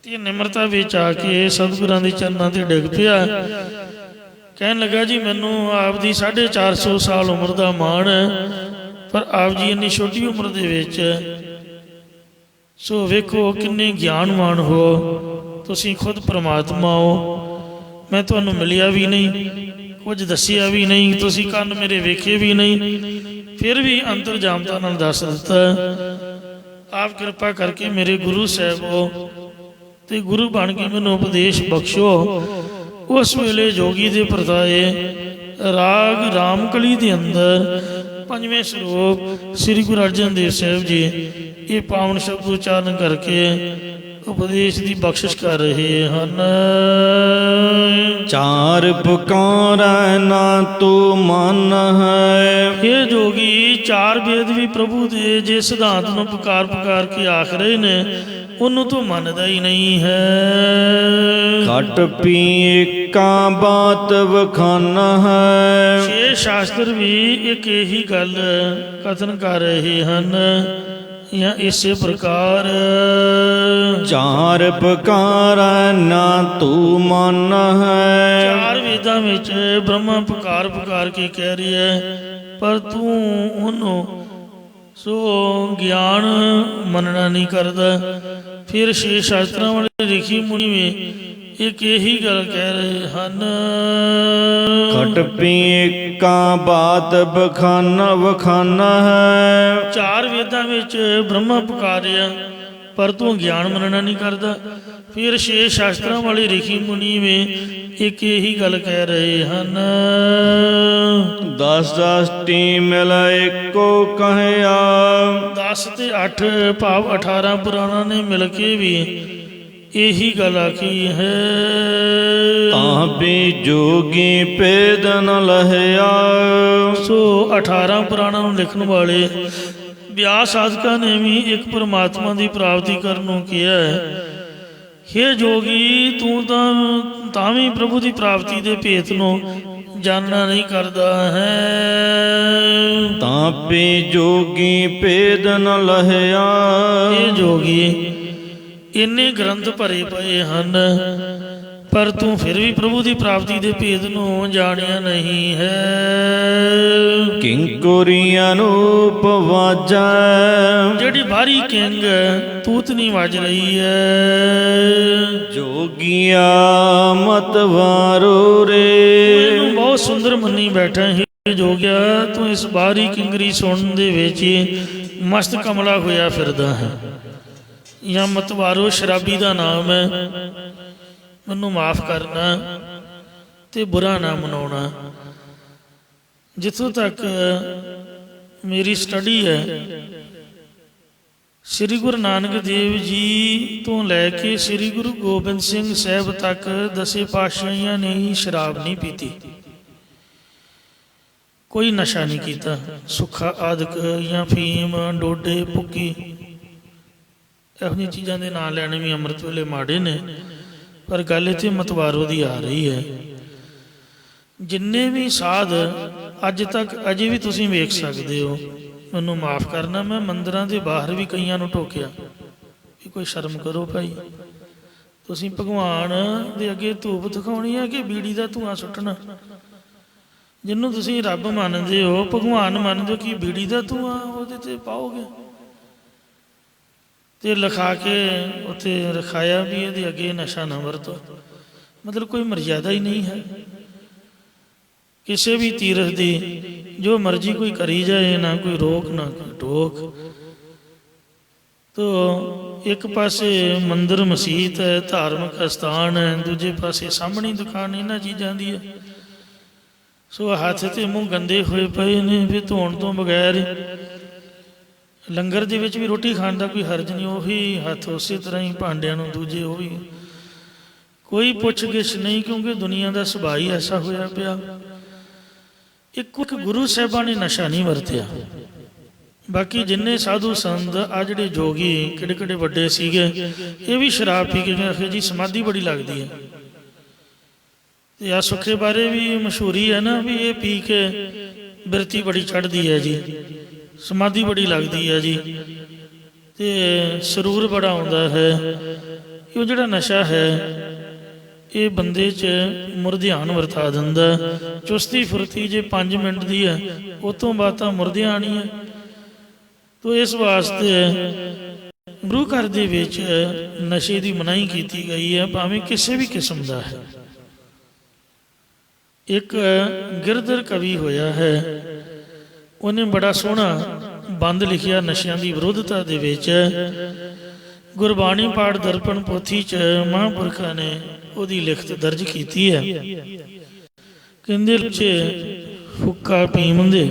ਤੇ ਨਿਮਰਤਾ ਵਿੱਚ ਆ ਕੇ ਸਤਿਗੁਰਾਂ ਦੇ ਚਰਨਾਂ ਤੇ ਡਿੱਗ ਪਿਆ। ਕਹਿਣ ਲੱਗਾ, ਜੀ ਮੈਨੂੰ ਆਪ ਦੀ 450 ਸਾਲ ਉਮਰ ਦਾ ਮਾਣ ਹੈ, ਪਰ ਆਪ ਜੀ ਇੰਨੀ ਛੋਟੀ ਉਮਰ ਦੇ ਵਿੱਚ, ਸੋ ਵੇਖੋ ਕਿੰਨੇ ਗਿਆਨਵਾਨ ਹੋ, ਤੁਸੀਂ ਖੁਦ ਪ੍ਰਮਾਤਮਾ ਹੋ। ਮੈਂ ਤੁਹਾਨੂੰ ਮਿਲਿਆ ਵੀ ਨਹੀਂ, ਕੁਝ ਦੱਸਿਆ ਵੀ ਨਹੀਂ, ਤੁਸੀਂ ਕੰਨ ਮੇਰੇ ਵੇਖੇ ਵੀ ਨਹੀਂ, ਫਿਰ ਵੀ ਅੰਤਰਜਾਮਤਾ ਨਾਲ ਦੱਸ ਦਿੱਤਾ। ਆਪ ਕਿਰਪਾ ਕਰਕੇ ਮੇਰੇ ਗੁਰੂ ਸਾਹਿਬ ਹੋ ਤੇ ਗੁਰੂ ਬਣ ਕੇ ਮੈਨੂੰ ਉਪਦੇਸ਼ ਬਖਸ਼ੋ। ਉਸ ਵੇਲੇ ਜੋਗੀ ਦੇ ਪਰਤਾਏ ਰਾਗ ਰਾਮਕਲੀ ਦੇ ਅੰਦਰ ਪੰਜਵੇਂ ਸਰੂਪ ਸ੍ਰੀ ਗੁਰੂ ਅਰਜਨ ਦੇਵ ਸਾਹਿਬ ਜੀ ਇਹ ਪਾਵਨ ਸ਼ਬਦ ਉਚਾਰਨ ਕਰਕੇ ਉਪਦੇਸ਼ ਦੀ ਬਖਸ਼ਿਸ਼ ਕਰ ਰਹੇ ਹਨ। ਚਾਰ ਪੁਕਾਰੈ ਨਾ ਤੂੰ ਮਨ ਹੈ। ਇਹ ਜੋਗੀ ਚਾਰ ਵੇਦ ਵੀ ਪ੍ਰਭੂ ਦੇ ਜੇ ਸਿਧਾਂਤ ਨੂੰ ਪੁਕਾਰ ਪੁਕਾਰ ਕੇ ਆਖ ਰਹੇ ਨੇ, ਉਹਨੂੰ ਤੂੰ ਮੰਨਦਾ ਹੀ ਨਹੀਂ ਹੈ। ਘਟ ਪੀ ਏਕਾ ਬਾਤ ਵਖਾਨ ਹੈ। ਛੇ ਸ਼ਾਸਤਰ ਵੀ ਇੱਕ ਇਹੀ ਗੱਲ ਕਥਨ ਕਰ ਰਹੇ ਹਨ ਜਾਂ ਇਸੇ ਪ੍ਰਕਾਰ। ਚਾਰ ਪੁਕਾਰੈ ਨਾ ਤੂੰ ਮਨ ਹੈ। ਚਾਰ ਵੇਦਾਂ ਵਿੱਚ ਬ੍ਰਹਮਾ ਪੁਕਾਰ ਪੁਕਾਰ ਕੇ ਕਹਿ ਰਿਹਾ ਹੈ, ਪਰ ਤੂੰ ਉਹਨੂੰ ਸੋ ਗਿਆਨ ਮੰਨਣਾ ਨਹੀਂ ਕਰਦਾ। ਫਿਰ ਛੇ ਸ਼ਾਸਤਰਾਂ ਵਾਲੇ ਰਿਸ਼ੀ ਮੁਨੀ ਵੀ ਇੱਕ ਇਹੀ ਗੱਲ ਕਹਿ ਰਹੇ ਹਨ। ਘਟ ਪੀ ਏਕਾ ਬਾਤ ਬਖਾਨ ਵਖਾਨ ਹੈ। ਚਾਰ ਵੇਦਾਂ ਵਿੱਚ ਬ੍ਰਹਮਾ ਪੁਕਾਰਿਆ, ਪਰ ਤੂੰ ਗਿਆਨ ਮੰਨਣਾ ਨਹੀਂ ਕਰਦਾ। ਫਿਰ ਛੇ ਸ਼ਾਸਤਰਾਂ ਵਾਲੇ ਰਿਸ਼ੀ ਮੁਨੀ ਵੀ ਇੱਕ ਇਹੀ ਗੱਲ ਕਹਿ ਰਹੇ ਹਨ। 10 10 ਮਿਲ ਏਕੋ ਕਹਿਆ। 10 ਤੇ 8 ਭਾਵ 18 ਪੁਰਾਣਾਂ ਨੇ ਮਿਲ ਕੇ ਵੀ ਇਹੀ ਗੱਲ ਆਖੀ ਹੈ। ਤਾਂ ਵੀ ਜੋਗੀ ਭੇਦ ਨ ਲਹਿਆ। ਸੋ 18 ਪੁਰਾਣਾਂ ਨੂੰ ਲਿਖਣ ਵਾਲੇ ਵਿਆਸ ਸਾਧਕਾਂ ਨੇ ਵੀ ਇੱਕ ਪਰਮਾਤਮਾ ਦੀ ਪ੍ਰਾਪਤੀ ਕਰਨ ਨੂੰ ਕਿਹਾ ਹੈ। ਹੇ ਜੋਗੀ, ਤੂੰ ਤਾਂ ਵੀ ਪ੍ਰਭੂ ਦੀ ਪ੍ਰਾਪਤੀ ਦੇ ਭੇਤ ਨੂੰ ਜਾਣਨਾ ਨਹੀਂ ਕਰਦਾ ਹੈ। ਤਾਂ ਵੀ ਜੋਗੀ ਭੇਦ ਨ ਲਹਿਆ। ਇਹ ਜੋਗੀ ਇੰਨੇ ਗ੍ਰੰਥ ਭਰੇ ਪਏ ਹਨ, ਪਰ ਤੂੰ ਫਿਰ ਵੀ ਪ੍ਰਭੂ ਦੀ ਪ੍ਰਾਪਤੀ ਦੇ ਭੇਦ ਨੂੰ ਜਾਣਿਆ ਨਹੀਂ ਹੈ। ਕਿੰਕੁਰੀ ਅਨੂਪ ਵਾਜੈ। ਜਿਹੜੀ ਬਾਹਰੀ ਕਿੰਗ ਤੂਤਨੀ ਵੱਜ ਰਹੀ ਹੈ। ਜੋਗੀਆ ਮਤ ਵਾਰੋ ਰੇ। ਇਹਨੂੰ ਬਹੁਤ ਸੁੰਦਰ ਮੰਨੀ ਬੈਠਾ ਹੈ ਜੋਗਿਆ, ਤੂੰ ਇਸ ਬਾਹਰੀ ਕਿੰਗਰੀ ਸੁਣਨ ਦੇ ਵਿੱਚ ਮਸਤ ਕਮਲਾ ਹੋਇਆ ਫਿਰਦਾ ਹੈ। ਜਾਂ ਮਤਵਾਰੋ ਸ਼ਰਾਬੀ ਦਾ ਨਾਮ ਹੈ। ਮੈਨੂੰ ਮਾਫ ਕਰਨਾ ਤੇ ਬੁਰਾ ਨਾ ਮਨਾਉਣਾ। ਜਿੱਥੋਂ ਤੱਕ ਮੇਰੀ ਸਟੱਡੀ ਹੈ, ਸ੍ਰੀ ਗੁਰੂ ਨਾਨਕ ਦੇਵ ਜੀ ਤੋਂ ਲੈ ਕੇ ਸ੍ਰੀ ਗੁਰੂ ਗੋਬਿੰਦ ਸਿੰਘ ਸਾਹਿਬ ਤੱਕ 10 ਪਾਤਸ਼ਾਹੀਆਂ ਨੇ ਹੀ ਸ਼ਰਾਬ ਨਹੀਂ ਪੀਤੀ, ਕੋਈ ਨਸ਼ਾ ਨਹੀਂ ਕੀਤਾ। ਸੁੱਖਾ ਆਦਿਕ ਜਾਂ ਫੀਮ, ਡੋਡੇ, ਭੁੱਕੀ, ਇਹੋ ਜਿਹੀਆਂ ਚੀਜ਼ਾਂ ਦੇ ਨਾਂ ਲੈਣੇ ਵੀ ਅੰਮ੍ਰਿਤ ਵੇਲੇ ਮਾੜੇ ਨੇ, ਪਰ ਗੱਲ ਇੱਥੇ ਮਤਵਾਰੋ ਦੀ ਆ ਰਹੀ ਹੈ। ਜਿੰਨੇ ਵੀ ਸਾਧ ਅੱਜ ਤੱਕ ਅਜੇ ਵੀ ਤੁਸੀਂ ਵੇਖ ਸਕਦੇ ਹੋ, ਮੈਨੂੰ ਮਾਫ ਕਰਨਾ, ਮੈਂ ਮੰਦਿਰਾਂ ਦੇ ਬਾਹਰ ਵੀ ਕਈਆਂ ਨੂੰ ਟੋਕਿਆ ਵੀ ਕੋਈ ਸ਼ਰਮ ਕਰੋ ਭਾਈ, ਤੁਸੀਂ ਭਗਵਾਨ ਦੇ ਅੱਗੇ ਧੂਪ ਦਿਖਾਉਣੀ ਹੈ ਕਿ ਬੀੜੀ ਦਾ ਧੂੰਆਂ ਸੁੱਟਣਾ? ਜਿਹਨੂੰ ਤੁਸੀਂ ਰੱਬ ਮੰਨਦੇ ਹੋ, ਭਗਵਾਨ ਮੰਨਦੇ ਹੋ, ਕਿ ਬੀੜੀ ਦਾ ਧੂੰਆਂ ਉਹਦੇ ਤੇ ਪਾਓਗੇ? ਤੇ ਲਿਖਾ ਕੇ ਉੱਥੇ ਰਖਾਇਆ ਵੀ ਇਹਦੇ ਅੱਗੇ ਨਸ਼ਾ ਨਾ ਵਰਤੋ। ਮਤਲਬ ਕੋਈ ਮਰਜ਼ਾਦਾ ਹੀ ਨਹੀਂ ਹੈ ਕਿਸੇ ਵੀ ਤੀਰਥ ਦੀ। ਜੋ ਮਰਜ਼ੀ ਕੋਈ ਕਰੀ ਜਾਏ, ਨਾ ਕੋਈ ਰੋਕ ਨਾ ਕੋਈ ਟੋਕ। ਤੋ ਇੱਕ ਪਾਸੇ ਮੰਦਰ ਮਸੀਤ ਹੈ, ਧਾਰਮਿਕ ਅਸਥਾਨ ਹੈ, ਦੂਜੇ ਪਾਸੇ ਸਾਹਮਣੀ ਦੁਕਾਨ ਇਹਨਾਂ ਚੀਜ਼ਾਂ ਦੀ ਹੈ। ਸੋ ਹੱਥ ਤੇ ਮੂੰਹ ਗੰਦੇ ਹੋਏ ਪਏ ਨੇ, ਵੀ ਧੋਣ ਤੋਂ ਬਗੈਰ ਲੰਗਰ ਦੇ ਵਿੱਚ ਵੀ ਰੋਟੀ ਖਾਣ ਦਾ ਕੋਈ ਹਰਜ ਨਹੀਂ, ਉਹੀ ਹੱਥ ਉਸੇ ਤਰ੍ਹਾਂ ਹੀ ਭਾਂਡਿਆਂ ਨੂੰ ਦੂਜੇ ਉਹ ਵੀ, ਕੋਈ ਪੁੱਛ ਗਿੱਛ ਨਹੀਂ, ਕਿਉਂਕਿ ਦੁਨੀਆ ਦਾ ਸੁਭਾਅ ਹੀ ਐਸਾ ਹੋਇਆ ਪਿਆ। ਇੱਕ ਗੁਰੂ ਸਾਹਿਬਾਂ ਨੇ ਨਸ਼ਾ ਨਹੀਂ ਵਰਤਿਆ, ਬਾਕੀ ਜਿੰਨੇ ਸਾਧੂ ਸੰਤ ਆ ਜਿਹੜੇ ਜੋਗੀ ਕਿਹੜੇ ਕਿਹੜੇ ਵੱਡੇ ਸੀਗੇ, ਇਹ ਵੀ ਸ਼ਰਾਬ ਪੀ ਕੇ ਆਖੇ ਜੀ ਸਮਾਧੀ ਬੜੀ ਲੱਗਦੀ ਹੈ। ਤੇ ਆ ਸੁੱਖੇ ਬਾਰੇ ਵੀ ਮਸ਼ਹੂਰੀ ਹੈ ਨਾ, ਵੀ ਇਹ ਪੀ ਕੇ ਬਿਰਤੀ ਬੜੀ ਚੜ੍ਹਦੀ ਹੈ ਜੀ, ਸਮਾਧੀ ਬੜੀ ਲੱਗਦੀ ਹੈ ਜੀ, ਤੇ ਸਰੂਰ ਬੜਾ ਆਉਂਦਾ ਹੈ। ਇਹ ਜਿਹੜਾ ਨਸ਼ਾ ਹੈ ਇਹ ਬੰਦੇ 'ਚ ਮੁਰਧਿਆਨ ਵਰਤਾ ਦਿੰਦਾ। ਚੁਸਤੀ ਫੁਰਤੀ ਜੇ 5 ਮਿੰਟ ਦੀ ਹੈ, ਉਹ ਤੋਂ ਬਾਅਦ ਤਾਂ ਮੁਰਧਿਆਨ ਹੀ ਹੈ। ਤੋ ਇਸ ਵਾਸਤੇ ਗੁਰੂ ਘਰ ਦੇ ਵਿੱਚ ਨਸ਼ੇ ਦੀ ਮਨਾਹੀ ਕੀਤੀ ਗਈ ਹੈ, ਭਾਵੇਂ ਕਿਸੇ ਵੀ ਕਿਸਮ ਦਾ ਹੈ। ਇੱਕ ਗਿਰਧਰ ਕਵੀ ਹੋਇਆ ਹੈ, ਉਹਨੇ ਬੜਾ ਸੋਹਣਾ ਬੰਦ ਲਿਖਿਆ ਨਸ਼ਿਆਂ ਦੀ ਵਿਰੋਧਤਾ ਦੇ ਵਿੱਚ। ਗੁਰਬਾਣੀ ਪਾਠ ਦਰਪਣ ਪੋਥੀ 'ਚ ਮਹਾਂਪੁਰਖਾਂ ਨੇ ਉਹਦੀ ਲਿਖਤ ਦਰਜ ਕੀਤੀ ਹੈ। ਕਹਿੰਦੇ ਬੱਚੇ ਹੁੱਕਾ ਪੀਂਦੇ,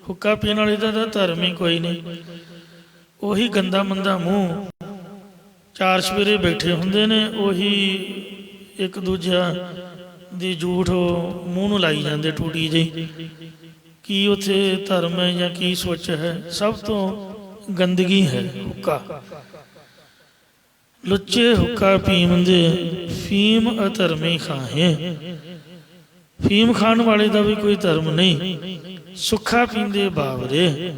ਹੁੱਕਾ ਪੀਣ ਵਾਲੇ ਦਾ ਤਾਂ ਧਰਮ ਹੀ ਕੋਈ ਨਹੀਂ। ਉਹੀ ਗੰਦਾ ਮੰਦਾ ਮੂੰਹ, 4 ਸਵੇਰੇ ਬੈਠੇ ਹੁੰਦੇ ਨੇ, ਉਹੀ ਇੱਕ ਦੂਜਾ ਦੀ ਝੂਠ ਮੂੰਹ ਨੂੰ ਲਾਈ ਜਾਂਦੇ ਟੂਟੀ ਜਿਹੀ। ਕੀ ਉੱਥੇ ਧਰਮ ਹੈ ਜਾਂ ਕੀ ਸੋਚ ਹੈ? ਸਭ ਤੋਂ ਗੰਦਗੀ ਹੈ ਹੁੱਕਾ। ਲੁੱਚੇ ਹੁੱਕਾ ਪੀਂਦੇ, ਫੀਮ ਅਧਰਮੀ ਖਾਹੇ। ਫੀਮ ਖਾਣ ਵਾਲੇ ਦਾ ਵੀ ਕੋਈ ਧਰਮ ਨਹੀਂ, ਸੁੱਖਾ ਪੀਂਦੇ ਬਾਵਰੇ।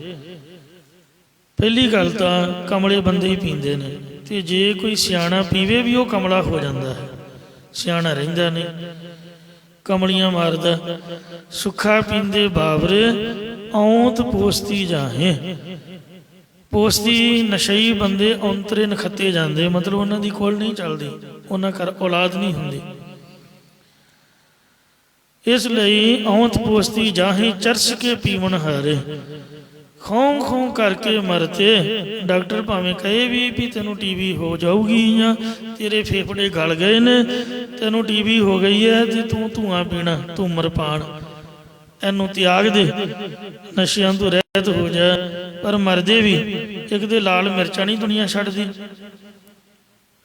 ਪਹਿਲੀ ਗੱਲ ਤਾਂ ਕਮਲੇ ਬੰਦੇ ਹੀ ਪੀਂਦੇ ਨੇ, ਤੇ ਜੇ ਕੋਈ ਸਿਆਣਾ ਪੀਵੇ ਵੀ ਉਹ ਕਮਲਾ ਹੋ ਜਾਂਦਾ ਹੈ, ਸਿਆਣਾ ਰਹਿੰਦਾ ਨਹੀਂ, ਕਮਲੀਆਂ ਮਾਰਦਾ। ਸੁੱਖਾ ਪੀਂਦੇ ਬਾਵਰੇ ਔਂਤ ਪੋਸਤੀ ਜਾਹੇ। ਪੋਸਤੀ ਨਸ਼ਈ ਬੰਦੇ ਔਂਤਰੇ ਨਖੱਤੇ ਜਾਂਦੇ, ਮਤਲਬ ਉਹਨਾਂ ਦੀ ਕੋਲ ਨਹੀਂ ਚੱਲਦੀ, ਉਹਨਾਂ ਘਰ ਔਲਾਦ ਨਹੀਂ ਹੁੰਦੀ। ਇਸ ਲਈ ਔਂਤ ਪੋਸਤੀ ਜਾਹੇ ਚਰਸ ਕੇ ਪੀਵਨ ਹਾਰੇ। ਖੋਂ ਖੋਂ ਕਰਕੇ ਮਰਤੇ। ਡਾਕਟਰ ਭਾਵੇਂ ਕਹੇ ਵੀ ਤੈਨੂੰ ਟੀਵੀ ਹੋ ਜਾਊਗੀ, ਜਾਂ ਤੇਰੇ ਫੇਫੜੇ ਗਲ ਗਏ ਨੇ, ਤੈਨੂੰ ਟੀਵੀ ਹੋ ਗਈ ਹੈ, ਤੇ ਤੂੰ ਧੂੰਆਂ ਪੀਣਾ, ਧੂਮਰਪਾਨ, ਇਹਨੂੰ ਤਿਆਗ ਦੇ, ਨਸ਼ਿਆਂ ਤੋਂ ਰਹਿਤ ਹੋ ਜਾ। ਪਰ ਮਰਦੇ ਵੀ, ਇੱਕ ਦੇ ਲਾਲ ਮਿਰਚਾਂ ਨਹੀਂ ਦੁਨੀਆ ਛੱਡਦੀ,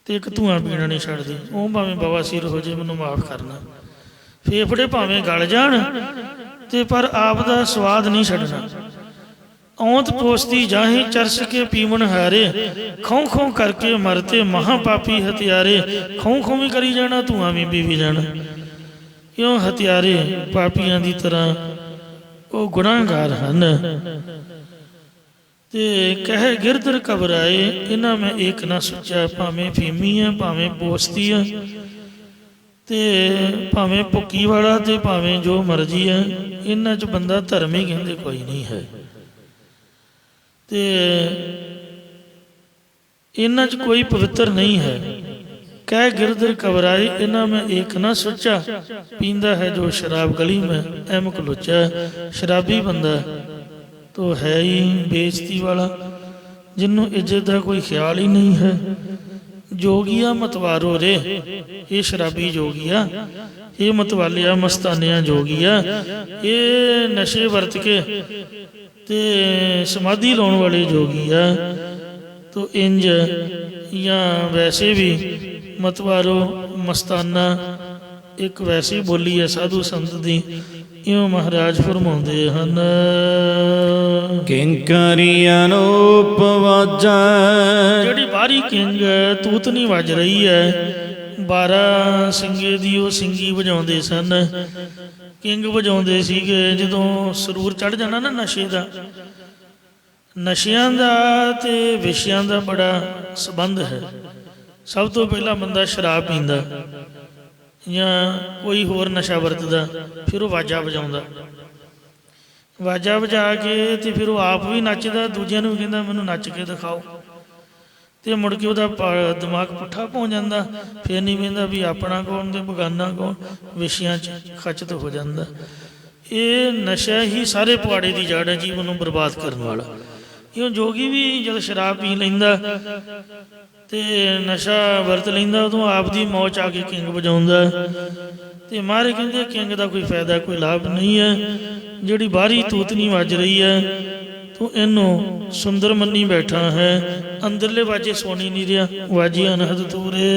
ਤੇ ਇੱਕ ਧੂੰਆਂ ਪੀਣਾ ਨਹੀਂ ਛੱਡਦੀ। ਉਹ ਭਾਵੇਂ ਬਵਾਸੀਰ ਹੋ ਜੇ, ਮੈਨੂੰ ਮਾਫ ਕਰਨਾ, ਫੇਫੜੇ ਭਾਵੇਂ ਗਲ ਜਾਣ, ਤੇ ਪਰ ਆਪ ਦਾ ਸਵਾਦ ਨਹੀਂ ਛੱਡਣਾ। ਔਂਤ ਪੋਸਤੀ ਜਾਹੇ ਚਰਸ ਕੇ ਪੀਵਨ ਹਾਰੇ। ਖੋਂ ਖੋਂ ਕਰਕੇ ਮਰਤੇ ਮਹਾਪਾਪੀ ਹਥਿਆਰੇ। ਖੋਂ ਖੋਂ ਵੀ ਕਰੀ ਜਾਣਾ, ਧੂੰਆਂ ਵੀ ਪੀਵੀ ਜਾਣਾ। ਕਿਉਂ? ਹਥਿਆਰੇ ਪਾਪੀਆਂ ਦੀ ਤਰ੍ਹਾਂ ਉਹ ਗੁਨਾਹਗਾਰ ਹਨ। ਤੇ ਕਹਿ ਗਿਰਧਰ ਘਬਰਾਏ, ਇਹਨਾਂ ਮੈਂ ਇੱਕ ਨਾ ਸੋਚਿਆ। ਭਾਵੇਂ ਫੀਮੀ ਹੈ, ਭਾਵੇਂ ਪੋਸਤੀ ਹੈ, ਤੇ ਭਾਵੇਂ ਭੁੱਕੀ ਵਾਲਾ, ਤੇ ਭਾਵੇਂ ਜੋ ਮਰਜ਼ੀ ਹੈ, ਇਹਨਾਂ 'ਚ ਬੰਦਾ ਧਰਮੀ ਕਹਿੰਦੇ ਕੋਈ ਨਹੀਂ ਹੈ। ਤੇ ਇਹਨਾਂ 'ਚ ਕੋਈ ਪਵਿੱਤਰ ਨਹੀਂ ਹੈ। ਕਹਿ ਗਿਰਧਰ ਘਬਰਾਏ, ਇਹਨਾਂ ਮੈਂ ਇੱਕ ਨਾ ਸੋਚਾ। ਪੀਂਦਾ ਹੈ ਜੋ ਸ਼ਰਾਬ ਗਲੀ ਮੈਂ ਅਹਿਮਕ ਲੋਚਾ। ਸ਼ਰਾਬੀ ਬੰਦਾ ਤੋ ਹੈ ਹੀ ਬੇਇੱਜ਼ਤੀ ਵਾਲਾ, ਜਿਹਨੂੰ ਇੱਜ਼ਤ ਦਾ ਕੋਈ ਖਿਆਲ ਹੀ ਨਹੀਂ ਹੈ। ਜੋਗੀਆ ਮਤਵਾਰੋ ਰੇ, ਇਹ ਸ਼ਰਾਬੀ ਜੋਗੀਆ, ਇਹ ਮਤਵਾਲਿਆ ਮਸਤਾਨਿਆ ਜੋਗੀਆ, ਇਹ ਨਸ਼ੇ ਵਰਤ ਕੇ ਤੇ ਸਮਾਧੀ ਲਾਉਣ ਵਾਲੇ ਜੋਗੀ ਆ। ਤੋ ਇੰਜ ਜਾਂ ਵੈਸੇ ਵੀ ਮਤਵਾਰੋ ਮਸਤਾਨਾ ਇੱਕ ਵੈਸੀ ਬੋਲੀ ਹੈ ਸਾਧੂ ਸੰਤ ਦੀ। ਇਉਂ ਮਹਾਰਾਜ ਫਰਮਾਉਂਦੇ ਹਨ, ਕਿੰਕਰੀ ਅਨੂਪ ਵਾਜੈ। ਜਿਹੜੀ ਬਾਹਰੀ ਕਿੰਗ ਤੂਤਨੀ ਵੱਜ ਰਹੀ ਹੈ, 12 ਸਿੰਗੇ ਦੀ ਉਹ ਸਿੰਗੀ ਵਜਾਉਂਦੇ ਸਨ। ਕਿੰਗ ਵਜਾਉਂਦੇ ਸੀਗੇ। ਜਦੋਂ ਸਰੂਰ ਚੜ੍ਹ ਜਾਣਾ ਨਾ ਨਸ਼ੇ ਦਾ, ਨਸ਼ਿਆਂ ਦਾ ਤੇ ਵਿਸ਼ਿਆਂ ਦਾ ਬੜਾ ਸੰਬੰਧ ਹੈ। ਸਭ ਤੋਂ ਪਹਿਲਾਂ ਬੰਦਾ ਸ਼ਰਾਬ ਪੀਂਦਾ ਜਾਂ ਕੋਈ ਹੋਰ ਨਸ਼ਾ ਵਰਤਦਾ, ਫਿਰ ਉਹ ਵਾਜਾ ਵਜਾਉਂਦਾ। ਵਾਜਾ ਵਜਾ ਕੇ ਤੇ ਫਿਰ ਉਹ ਆਪ ਵੀ ਨੱਚਦਾ, ਦੂਜਿਆਂ ਨੂੰ ਵੀ ਕਹਿੰਦਾ ਮੈਨੂੰ ਨੱਚ ਕੇ ਦਿਖਾਓ। ਤੇ ਮੁੜ ਕੇ ਉਹਦਾ ਦਿਮਾਗ ਪੁੱਠਾ ਪਹੁੰਚ ਜਾਂਦਾ। ਫਿਰ ਨਹੀਂ ਕਹਿੰਦਾ ਵੀ ਆਪਣਾ ਕੌਣ ਤੇ ਬਗਾਨਾ ਕੌਣ, ਵਿਸ਼ਿਆਂ 'ਚ ਖਚਤ ਹੋ ਜਾਂਦਾ। ਇਹ ਨਸ਼ਾ ਹੀ ਸਾਰੇ ਪੁਆੜੇ ਦੀ ਜੜ ਹੈ, ਜੀਵਨ ਨੂੰ ਬਰਬਾਦ ਕਰਨ ਵਾਲਾ। ਇਉਂ ਜੋਗੀ ਵੀ ਜਦੋਂ ਸ਼ਰਾਬ ਪੀ ਲੈਂਦਾ ਤੇ ਨਸ਼ਾ ਵਰਤ ਲੈਂਦਾ, ਉਦੋਂ ਆਪ ਦੀ ਮੌਜ ਆ ਕੇ ਕਿੰਗ ਵਜਾਉਂਦਾ। ਤੇ ਮਹਾਰਾਜ ਕਹਿੰਦੇ ਕਿੰਗ ਦਾ ਕੋਈ ਫਾਇਦਾ, ਕੋਈ ਲਾਭ ਨਹੀਂ ਹੈ। ਜਿਹੜੀ ਬਾਹਰੀ ਤੂਤਨੀ ਵੱਜ ਰਹੀ ਹੈ, ਤੂੰ ਇਹਨੂੰ ਸੁੰਦਰ ਮੰਨੀ ਬੈਠਾ ਹੈ, ਅੰਦਰਲੇ ਵਾਜੇ ਸੁਣੀ ਨਹੀਂ ਰਿਹਾ, ਵਾਜੇ ਅਨਹਦ ਤੂਰੇ।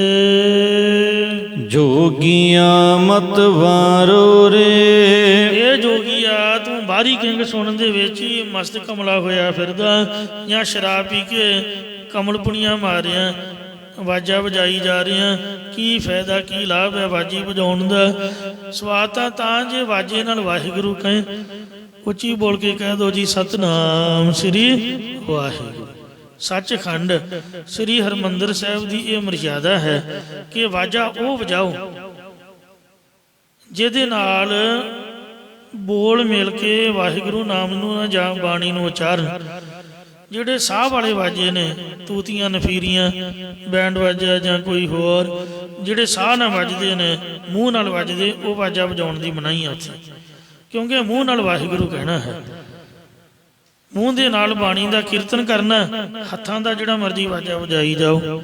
ਜੋਗੀਆਂ ਮਤ ਵਾਰੋ ਰੇ, ਇਹ ਜੋਗੀਆ ਤੂੰ ਬਾਹਰੀ ਕਿੰਗ ਸੁਣਨ ਦੇ ਵਿੱਚ ਹੀ ਮਸਤ ਕਮਲਾ ਹੋਇਆ ਫਿਰਦਾ, ਜਾਂ ਸ਼ਰਾਬ ਪੀ ਕੇ ਕਮਲਪੁਣੀਆਂ ਮਾਰਿਆ, ਆਵਾਜ਼ਾਂ ਵਜਾਈ ਜਾ ਰਹੀਆਂ। ਕੀ ਫਾਇਦਾ, ਕੀ ਲਾਭ ਹੈ ਵਾਜੀ ਵਜਾਉਣ ਦਾ? ਸਵਾਦ ਤਾਂ ਜੇ ਵਾਜੇ ਨਾਲ ਵਾਹਿਗੁਰੂ ਕਹੇ, ਉੱਚੀ ਬੋਲ ਕੇ ਕਹਿ ਦੋ ਜੀ ਸਤਨਾਮ ਸ੍ਰੀ ਵਾਹਿਗੁਰੂ। ਸੱਚਖੰਡ ਸ੍ਰੀ ਹਰਿਮੰਦਰ ਸਾਹਿਬ ਦੀ ਇਹ ਮਰਜ਼ਾਦਾ ਹੈ ਕਿ ਵਾਜਾ ਉਹ ਵਜਾਓ ਜਿਹਦੇ ਨਾਲ ਬੋਲ ਮਿਲ ਕੇ ਵਾਹਿਗੁਰੂ ਨਾਮ ਨੂੰ ਜਾਂ ਬਾਣੀ ਨੂੰ ਉਚਾਰਨ। ਜਿਹੜੇ ਸਾਹ ਵਾਲੇ ਵਾਜੇ ਨੇ, ਤੂਤੀਆਂ ਨਫੀਰੀਆਂ, ਬੈਂਡ ਵਾਜਾ ਜਾਂ ਕੋਈ ਹੋਰ, ਜਿਹੜੇ ਸਾਹ ਨਾਲ ਵੱਜਦੇ ਨੇ, ਮੂੰਹ ਨਾਲ ਵੱਜਦੇ, ਉਹ ਵਾਜਾ ਵਜਾਉਣ ਦੀ ਮਨਾਹੀ ਆ ਉੱਥੇ, ਕਿਉਂਕਿ ਮੂੰਹ ਨਾਲ ਵਾਹਿਗੁਰੂ ਕਹਿਣਾ ਹੈ। ਮੂੰਹ ਦੇ ਨਾਲ ਬਾਣੀ ਦਾ ਕੀਰਤਨ ਕਰਨਾ, ਹੱਥਾਂ ਦਾ ਜਿਹੜਾ ਮਰਜ਼ੀ ਵਾਜਾ ਵਜਾਈ ਜਾਓ।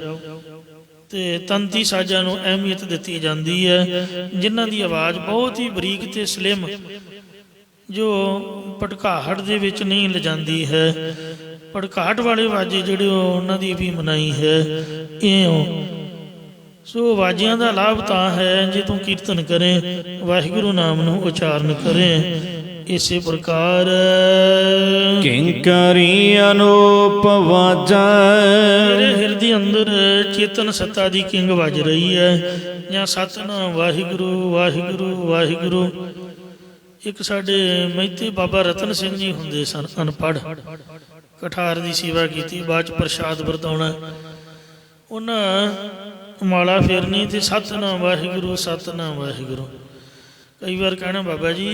ਤੇ ਤੰਤੀ ਸਾਜ਼ਾਂ ਨੂੰ ਅਹਿਮੀਅਤ ਦਿੱਤੀ ਜਾਂਦੀ ਹੈ, ਜਿਨ੍ਹਾਂ ਦੀ ਆਵਾਜ਼ ਬਹੁਤ ਹੀ ਬਰੀਕ ਤੇ ਸਲਿਮ, ਜੋ ਭੜਕਾਹਟ ਦੇ ਵਿੱਚ ਨਹੀਂ ਲਿਜਾਂਦੀ ਹੈ। ਭੜਕਾਹਟ ਵਾਲੇ ਵਾਜੇ ਜਿਹੜੇ ਉਹਨਾਂ ਦੀ ਵੀ ਮਨਾਹੀ ਹੈ। ਇਉਂ ਸੋ ਵਾਜਿਆਂ ਦਾ ਲਾਭ ਤਾਂ ਹੈ ਜੇ ਤੂੰ ਕੀਰਤਨ ਕਰੇ, ਵਾਹਿਗੁਰੂ ਨਾਮ ਨੂੰ ਉਚਾਰਨ ਕਰੇ। ਇਸੇ ਪ੍ਰਕਾਰ ਕਿੰਕਰੀ ਅਨੂਪ ਵਾਜੈ, ਮੇਰੇ ਹਿਰਦੇ ਅੰਦਰ ਚੇਤਨ ਸੱਤਾ ਦੀ ਕਿੰਗ ਵੱਜ ਰਹੀ ਹੈ, ਜਾਂ ਸਤਿਨਾਮ ਵਾਹਿਗੁਰੂ ਵਾਹਿਗੁਰੂ ਵਾਹਿਗੁਰੂ। ਇੱਕ ਸਾਡੇ ਮਹਿਤੇ ਬਾਬਾ ਰਤਨ ਸਿੰਘ ਜੀ ਹੁੰਦੇ ਸਨ, ਅਨਪੜ੍ਹ, ਕਠਾਰ ਦੀ ਸੇਵਾ ਕੀਤੀ, ਬਾਅਦ 'ਚ ਪ੍ਰਸ਼ਾਦ ਵਰਤਾਉਣਾ। ਉਹਨਾਂ ਮਾਲਾ ਫੇਰਨੀ ਤੇ ਸਤਿਨਾਮ ਵਾਹਿਗੁਰੂ ਸਤਿਨਾਮ ਵਾਹਿਗੁਰੂ। ਕਈ ਵਾਰ ਕਹਿਣਾ ਬਾਬਾ ਜੀ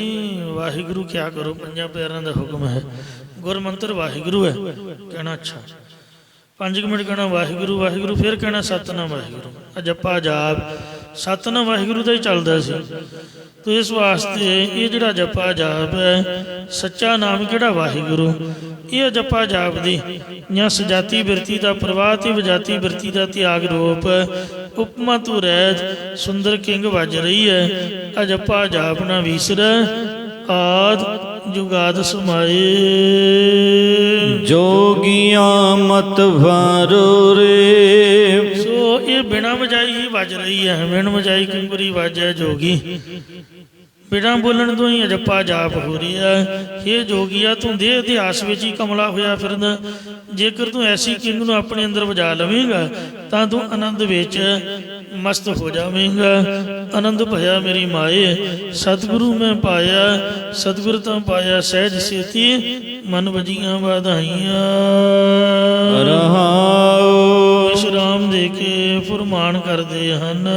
ਵਾਹਿਗੁਰੂ ਕਿਆ ਕਰੋ, ਪੰਜਾਂ ਪਿਆਰਿਆਂ ਦਾ ਹੁਕਮ ਹੈ, ਗੁਰਮੰਤਰ ਵਾਹਿਗੁਰੂ ਹੈ। ਕਹਿਣਾ ਅੱਛਾ। 5 ਮਿੰਟ ਕਹਿਣਾ ਵਾਹਿਗੁਰੂ ਵਾਹਿਗੁਰੂ, ਫਿਰ ਕਹਿਣਾ ਸਤਿਨਾਮ ਵਾਹਿਗੁਰੂ। ਜਪਾ ਜਾਪ ਸਤਿਨਾਮ ਵਾਹਿਗੁਰੂ ਦਾ ਹੀ ਚੱਲਦਾ ਸੀ। ਤੇ ਇਸ ਵਾਸਤੇ ਇਹ ਜਿਹੜਾ ਜਪਾ ਜਾਪ ਹੈ, ਸੱਚਾ ਨਾਮ ਕਿਹੜਾ ਵਾਹਿਗੁਰੂ, ਇਹ ਜਪਾ ਜਾਪ ਦੀ ਜਾਂ ਸਜਾਤੀ ਬਿਰਤੀ ਦਾ ਪ੍ਰਵਾਹ ਤੇ ਵਿਜਾਤੀ ਬਿਰਤੀ ਦਾ ਤਿਆਗ ਰੂਪ ਉਪਮਾ ਤੂੰ ਰਹਿਤ ਸੁੰਦਰ ਕਿੰਗ ਵੱਜ ਰਹੀ ਹੈ। ਅਜਪਾ ਜਾਪ ਨਾ ਵੀਸਰੈ ਆਦ ਜੁਗਾਦ ਸਮਾਏ। ਜੋਗੀਆਂ ਮਤ ਵਾਰੋ ਰੇ, ਸੋ ਇਹ ਬਿਨਾਂ ਵਜਾਈ ਹੀ ਵੱਜ ਰਹੀ ਹੈ। ਬਿਨ ਵਜਾਈ ਕਿੰਗਰੀ ਵਾਜੈ ਜੋਗੀ, ਬਿਨਾਂ ਬੋਲਣ ਤੋਂ ਹੀ ਅਜੱਪਾ ਜਾਪ ਹੋ ਰਹੀ ਹੈ। ਇਹ ਜੋਗੀਆ ਤੂੰ ਦੇਹ ਇਤਿਹਾਸ ਵਿੱਚ ਹੀ ਕਮਲਾ ਹੋਇਆ ਫਿਰਦਾ। ਜੇਕਰ ਤੂੰ ਐਸੀ ਕਿੰਗ ਨੂੰ ਆਪਣੇ ਅੰਦਰ ਵਜਾ ਲਵੇਂਗਾ ਤਾਂ ਤੂੰ ਆਨੰਦ ਵਿੱਚ ਮਸਤ ਹੋ ਜਾਵੇਂਗਾ। ਆਨੰਦ ਭਇਆ ਮੇਰੀ ਮਾਏ, ਸਤਿਗੁਰੂ ਮੈਂ ਪਾਇਆ, ਸਤਿਗੁਰ ਤਾਂ ਪਾਇਆ ਸਹਿਜ ਸੇਤੀ, ਮਨ ਵਜੀਆਂ ਵਧਾਈਆਂ। ਰਹਾਉ ਵਿਸ਼ਰਾਮ ਦੇ ਕੇ ਫੁਰਮਾਨ ਕਰਦੇ ਹਨ।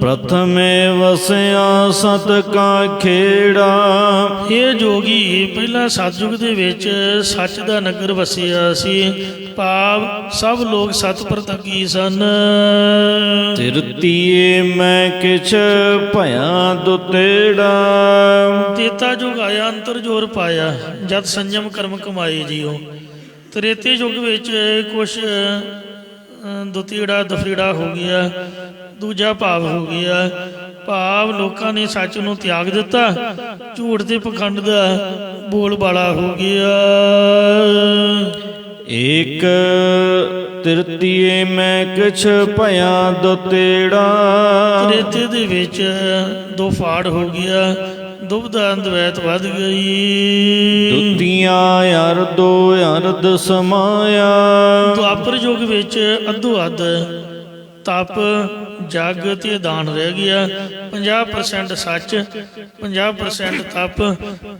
ਪ੍ਰਥਮੇ ਵਸਿਆ ਸਤ ਕਾ ਖੇੜਾ, ਇਹ ਜੋਗੀ ਪਹਿਲਾਂ ਸਤਿਯੁਗ ਦੇ ਵਿੱਚ ਸੱਚ ਦਾ ਨਗਰ ਵਸਿਆ ਸੀ, ਭਾਵ ਸਭ ਲੋਕ ਸਤ ਪ੍ਰਤੱਕੀ ਸਨ। ਤਿਰਤੀਏ ਮੈਂ ਕਿਛ ਭਇਆ ਦੁਤੇੜਾ, ਤੇਤਾ ਯੁਗ ਆਇਆ ਅੰਤਰ ਜੋਰ ਪਾਇਆ, ਜਦ ਸੰਜਮ ਕਰਮ ਕਮਾਏ ਜੀਓ। ਤ੍ਰੇਤੇ ਯੁਗ ਵਿੱਚ ਕੁਛ ਦੁਤੀੜਾ ਦਫਰੀੜਾ ਹੋ ਗਿਆ, ਦੂਜਾ ਭਾਵ ਹੋ ਗਿਆ। ਭਾਵ ਲੋਕਾਂ ਨੇ ਸੱਚ ਨੂੰ ਤਿਆਗ ਦਿੱਤਾ, ਝੂਠ ਤੇ ਪਖੰਡ ਦਾ ਬੋਲਬਾਲਾ ਹੋ ਗਿਆ। ਏਕ ਤਿਰਤੀਏ ਮੈਂ ਕਿਛ ਭਇਆ ਦੁਤੇੜਾ, ਤ੍ਰੇਤੇ ਦੇ ਵਿੱਚ ਦੋ ਫਾੜ ਹੋ ਗਿਆ, ਦੁਬਦਾ ਅੰਦਵੈਤ ਵੱਧ ਗਈ। ਦੁਤੀਆਂ ਅਰਦੋ ਅਰਦ ਸਮਾਇਆ, ਦੁਆਪਰ ਯੁਗ ਵਿੱਚ ਅੱਧੋ ਅੱਧ ਤਪ ਜਗ ਤੇ ਦਾਨ ਰਹਿ ਗਿਆ। 50% ਸੱਚ, 50% ਤਪ,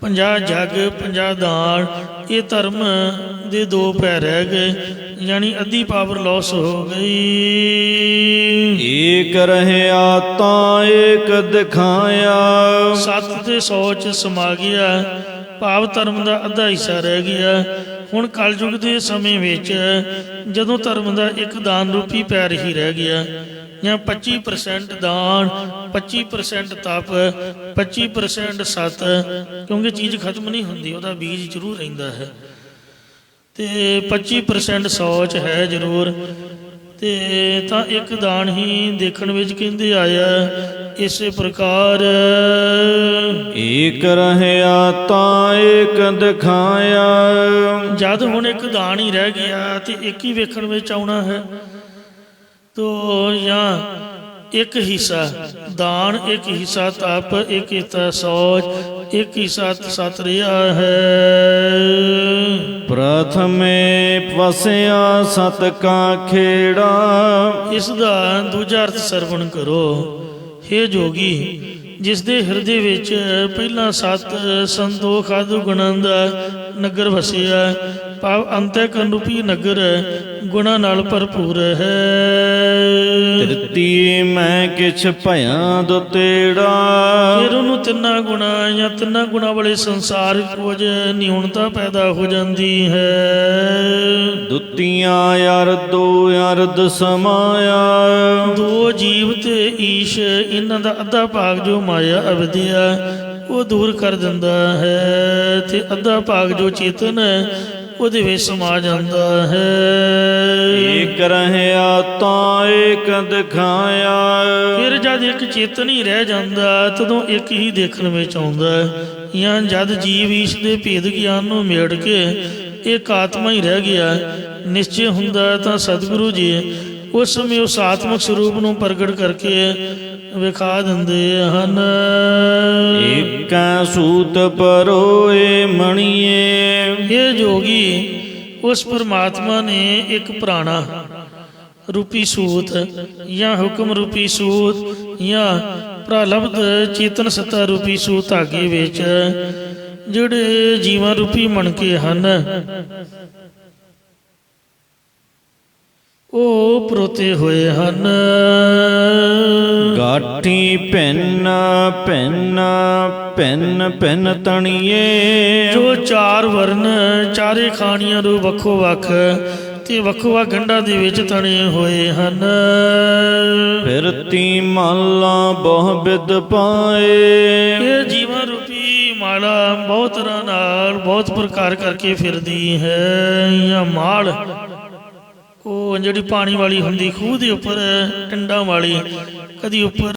50 ਜਗ, 50 ਦਾਨ। ਇਹ ਧਰਮ ਦੇ ਦੋ ਪੈ ਰਹਿ ਗਏ, ਯਾਨੀ ਅੱਧੀ ਪਾਵਰ ਲਾਸ ਹੋ ਗਈ। ਏਕ ਰਹਿਆ ਤਾਂ ਏਕ ਦਿਖਾਇਆ, ਸੱਤ ਤੇ 100 ਚ ਸਮਾ ਗਿਆ, ਭਾਵ ਧਰਮ ਦਾ ਅੱਧਾ ਹਿੱਸਾ ਰਹਿ ਗਿਆ। ਹੁਣ ਕਲਯੁਗ ਦੇ ਸਮੇਂ ਵਿੱਚ ਜਦੋਂ ਧਰਮ ਦਾ ਇੱਕ ਦਾਨ ਰੂਪੀ ਪੈਰ ਹੀ ਰਹਿ ਗਿਆ, ਜਾਂ 25% ਦਾਨ, 25% ਤਪ, 25% ਸਤ, ਕਿਉਂਕਿ ਚੀਜ਼ ਖਤਮ ਨਹੀਂ ਹੁੰਦੀ, ਉਹਦਾ ਬੀਜ ਜ਼ਰੂਰ ਰਹਿੰਦਾ ਹੈ। ਤੇ 25% ਸੋਚ ਹੈ ਜ਼ਰੂਰ। ਤੇ ਤਾਂ ਇੱਕ ਦਾਨ ਹੀ ਦੇਖਣ ਵਿੱਚ ਕਹਿੰਦੇ ਆਇਆ। ਇਸੇ ਪ੍ਰਕਾਰ ਏਕ ਰਹਿਆ ਤਾਂ ਏਕ ਦਿਖਾਇਆ। ਜਦ ਹੁਣ ਇੱਕ ਦਾਨ ਹੀ ਰਹਿ ਗਿਆ ਤੇ ਇੱਕ ਹੀ ਵੇਖਣ ਵਿੱਚ ਆਉਣਾ ਹੈ, ਤੋ ਜਾਂ ਇੱਕ ਹਿੱਸਾ ਦਾਨ, ਇੱਕ ਹਿੱਸਾ ਤਪ, ਇੱਕ ਹਿੱਸਾ ਸੋਚ, ਇੱਕ ਹਿੱਸਾ ਸਤ ਰਿਹਾ ਹੈ। ਪ੍ਰਥਮੇ ਵਸਿਆ ਸਤ ਕਾ ਖੇੜਾ। ਇਸ ਦਾ ਦੂਜਾ ਅਰਥ ਸਰਵਣ ਕਰੋ। ਹੇ ਜੋਗੀ, ਜਿਸ ਦੇ ਹਿਰਦੇ ਵਿੱਚ ਪਹਿਲਾਂ ਸਤ ਸੰਤੋਖ ਆਦਿ ਗੁਣਾਂ ਦਾ ਨਗਰ ਵਸਿਆ, ਭਾਵ ਅੰਤਿਕਰਨ ਰੂਪੀ ਨਗਰ ਗੁਣਾਂ ਨਾਲ ਭਰਪੂਰ ਹੈ। ਤ੍ਰਿਤੀਏ ਮੈਂ ਕਿਛ ਭਇਆਂ ਦੁਤੇੜਾ। ਫਿਰ ਉਹਨੂੰ ਤਿੰਨਾਂ ਗੁਣਾਂ ਜਾਂ ਤਿੰਨਾਂ ਗੁਣਾਂ ਵਾਲੇ ਸੰਸਾਰ ਵਿੱਚ ਕੁਝ ਨਿਊਨਤਾ ਪੈਦਾ ਹੋ ਜਾਂਦੀ ਹੈ। ਦੁਤੀਆਂ ਅਰਦੋ ਅਰਦ ਸਮਾਇਆ। ਦੋ ਜੀਵ ਤੇ ਈਸ਼, ਇਹਨਾਂ ਦਾ ਅੱਧਾ ਭਾਗ ਜੋ ਮਾਇਆ ਅਵਿਦਿਆ ਉਹ ਦੂਰ ਕਰ ਦਿੰਦਾ ਹੈ, ਤੇ ਅੱਧਾ ਭਾਗ ਜੋ ਚੇਤਨ ਹੈ ਉਹਦੇ ਵਿੱਚ ਸਮਾ ਜਾਂਦਾ ਹੈ। ਏਕ ਰਹਿਆ ਤਾਂ ਏਕ ਦਿਖਾਇਆ। ਫਿਰ ਜਦ ਇੱਕ ਚੇਤਨ ਹੀ ਰਹਿ ਜਾਂਦਾ ਤਦੋਂ ਇੱਕ ਹੀ ਦੇਖਣ ਵਿੱਚ ਆਉਂਦਾ। ਜਾਂ ਜਦ ਜੀਵ ਈਸ਼ ਦੇ ਭੇਦ ਗਿਆਨ ਨੂੰ ਮੇੜ ਕੇ ਇੱਕ ਆਤਮਾ ਹੀ ਰਹਿ ਗਿਆ ਨਿਸ਼ਚੈ ਹੁੰਦਾ, ਤਾਂ ਸਤਿਗੁਰੂ ਜੀ ਉਸ ਸਮੇਂ ਉਸ ਆਤਮਕ ਸਰੂਪ ਨੂੰ ਪ੍ਰਗਟ ਕਰਕੇ ਵਿਖਾ ਦਿੰਦੇ ਹਨ। ਏਕੈ ਸੂਤ ਪਰੋਏ ਮਣੀਏ। ਇਹ ਜੋਗੀ, ਉਸ ਪਰਮਾਤਮਾ ਨੇ ਇੱਕ ਪ੍ਰਾਣਾ ਰੂਪੀ ਸੂਤ ਜਾਂ ਹੁਕਮ ਰੂਪੀ ਸੂਤ ਜਾਂ ਪ੍ਰਲਬਧ ਚੇਤਨ ਸੱਤਾ ਰੂਪੀ ਸੂਤ ਧਾਗੇ ਵਿੱਚ ਜਿਹੜੇ ਜੀਵਾਂ ਰੂਪੀ ਮਣਕੇ ਹਨ ਉਹ ਪਰੋਤੇ ਹੋਏ ਹਨ। ਗਾਠੀ ਭਿੰਨ ਭਿੰਨ ਭਿੰਨ ਭਿੰਨ ਤਣੀਏ। ਜੋ ਚਾਰ ਵਰਨ ਚਾਰੇ ਖਾਣੀਆਂ ਨੂੰ ਵੱਖੋ ਵੱਖ ਤੇ ਵੱਖੋ ਵੱਖ ਗੰਢਾਂ ਦੇ ਵਿੱਚ ਤਣੇ ਹੋਏ ਹਨ। ਫਿਰਤੀ ਮਾਲਾ ਬਹੁ ਬਿਦ ਪਾਏ। ਇਹ ਜੀਵਾਂ ਰੂਪੀ ਮਾਲਾ ਬਹੁਤ ਤਰ੍ਹਾਂ ਨਾਲ ਬਹੁਤ ਪ੍ਰਕਾਰ ਕਰਕੇ ਫਿਰਦੀ ਹੈ। ਜਾਂ ਮਾਲ ਉਹ ਜਿਹੜੀ ਪਾਣੀ ਵਾਲੀ ਹੁੰਦੀ ਖੂਹ ਦੇ ਉੱਪਰ ਟਿੰਡਾਂ ਵਾਲੀ, ਕਦੀ ਉੱਪਰ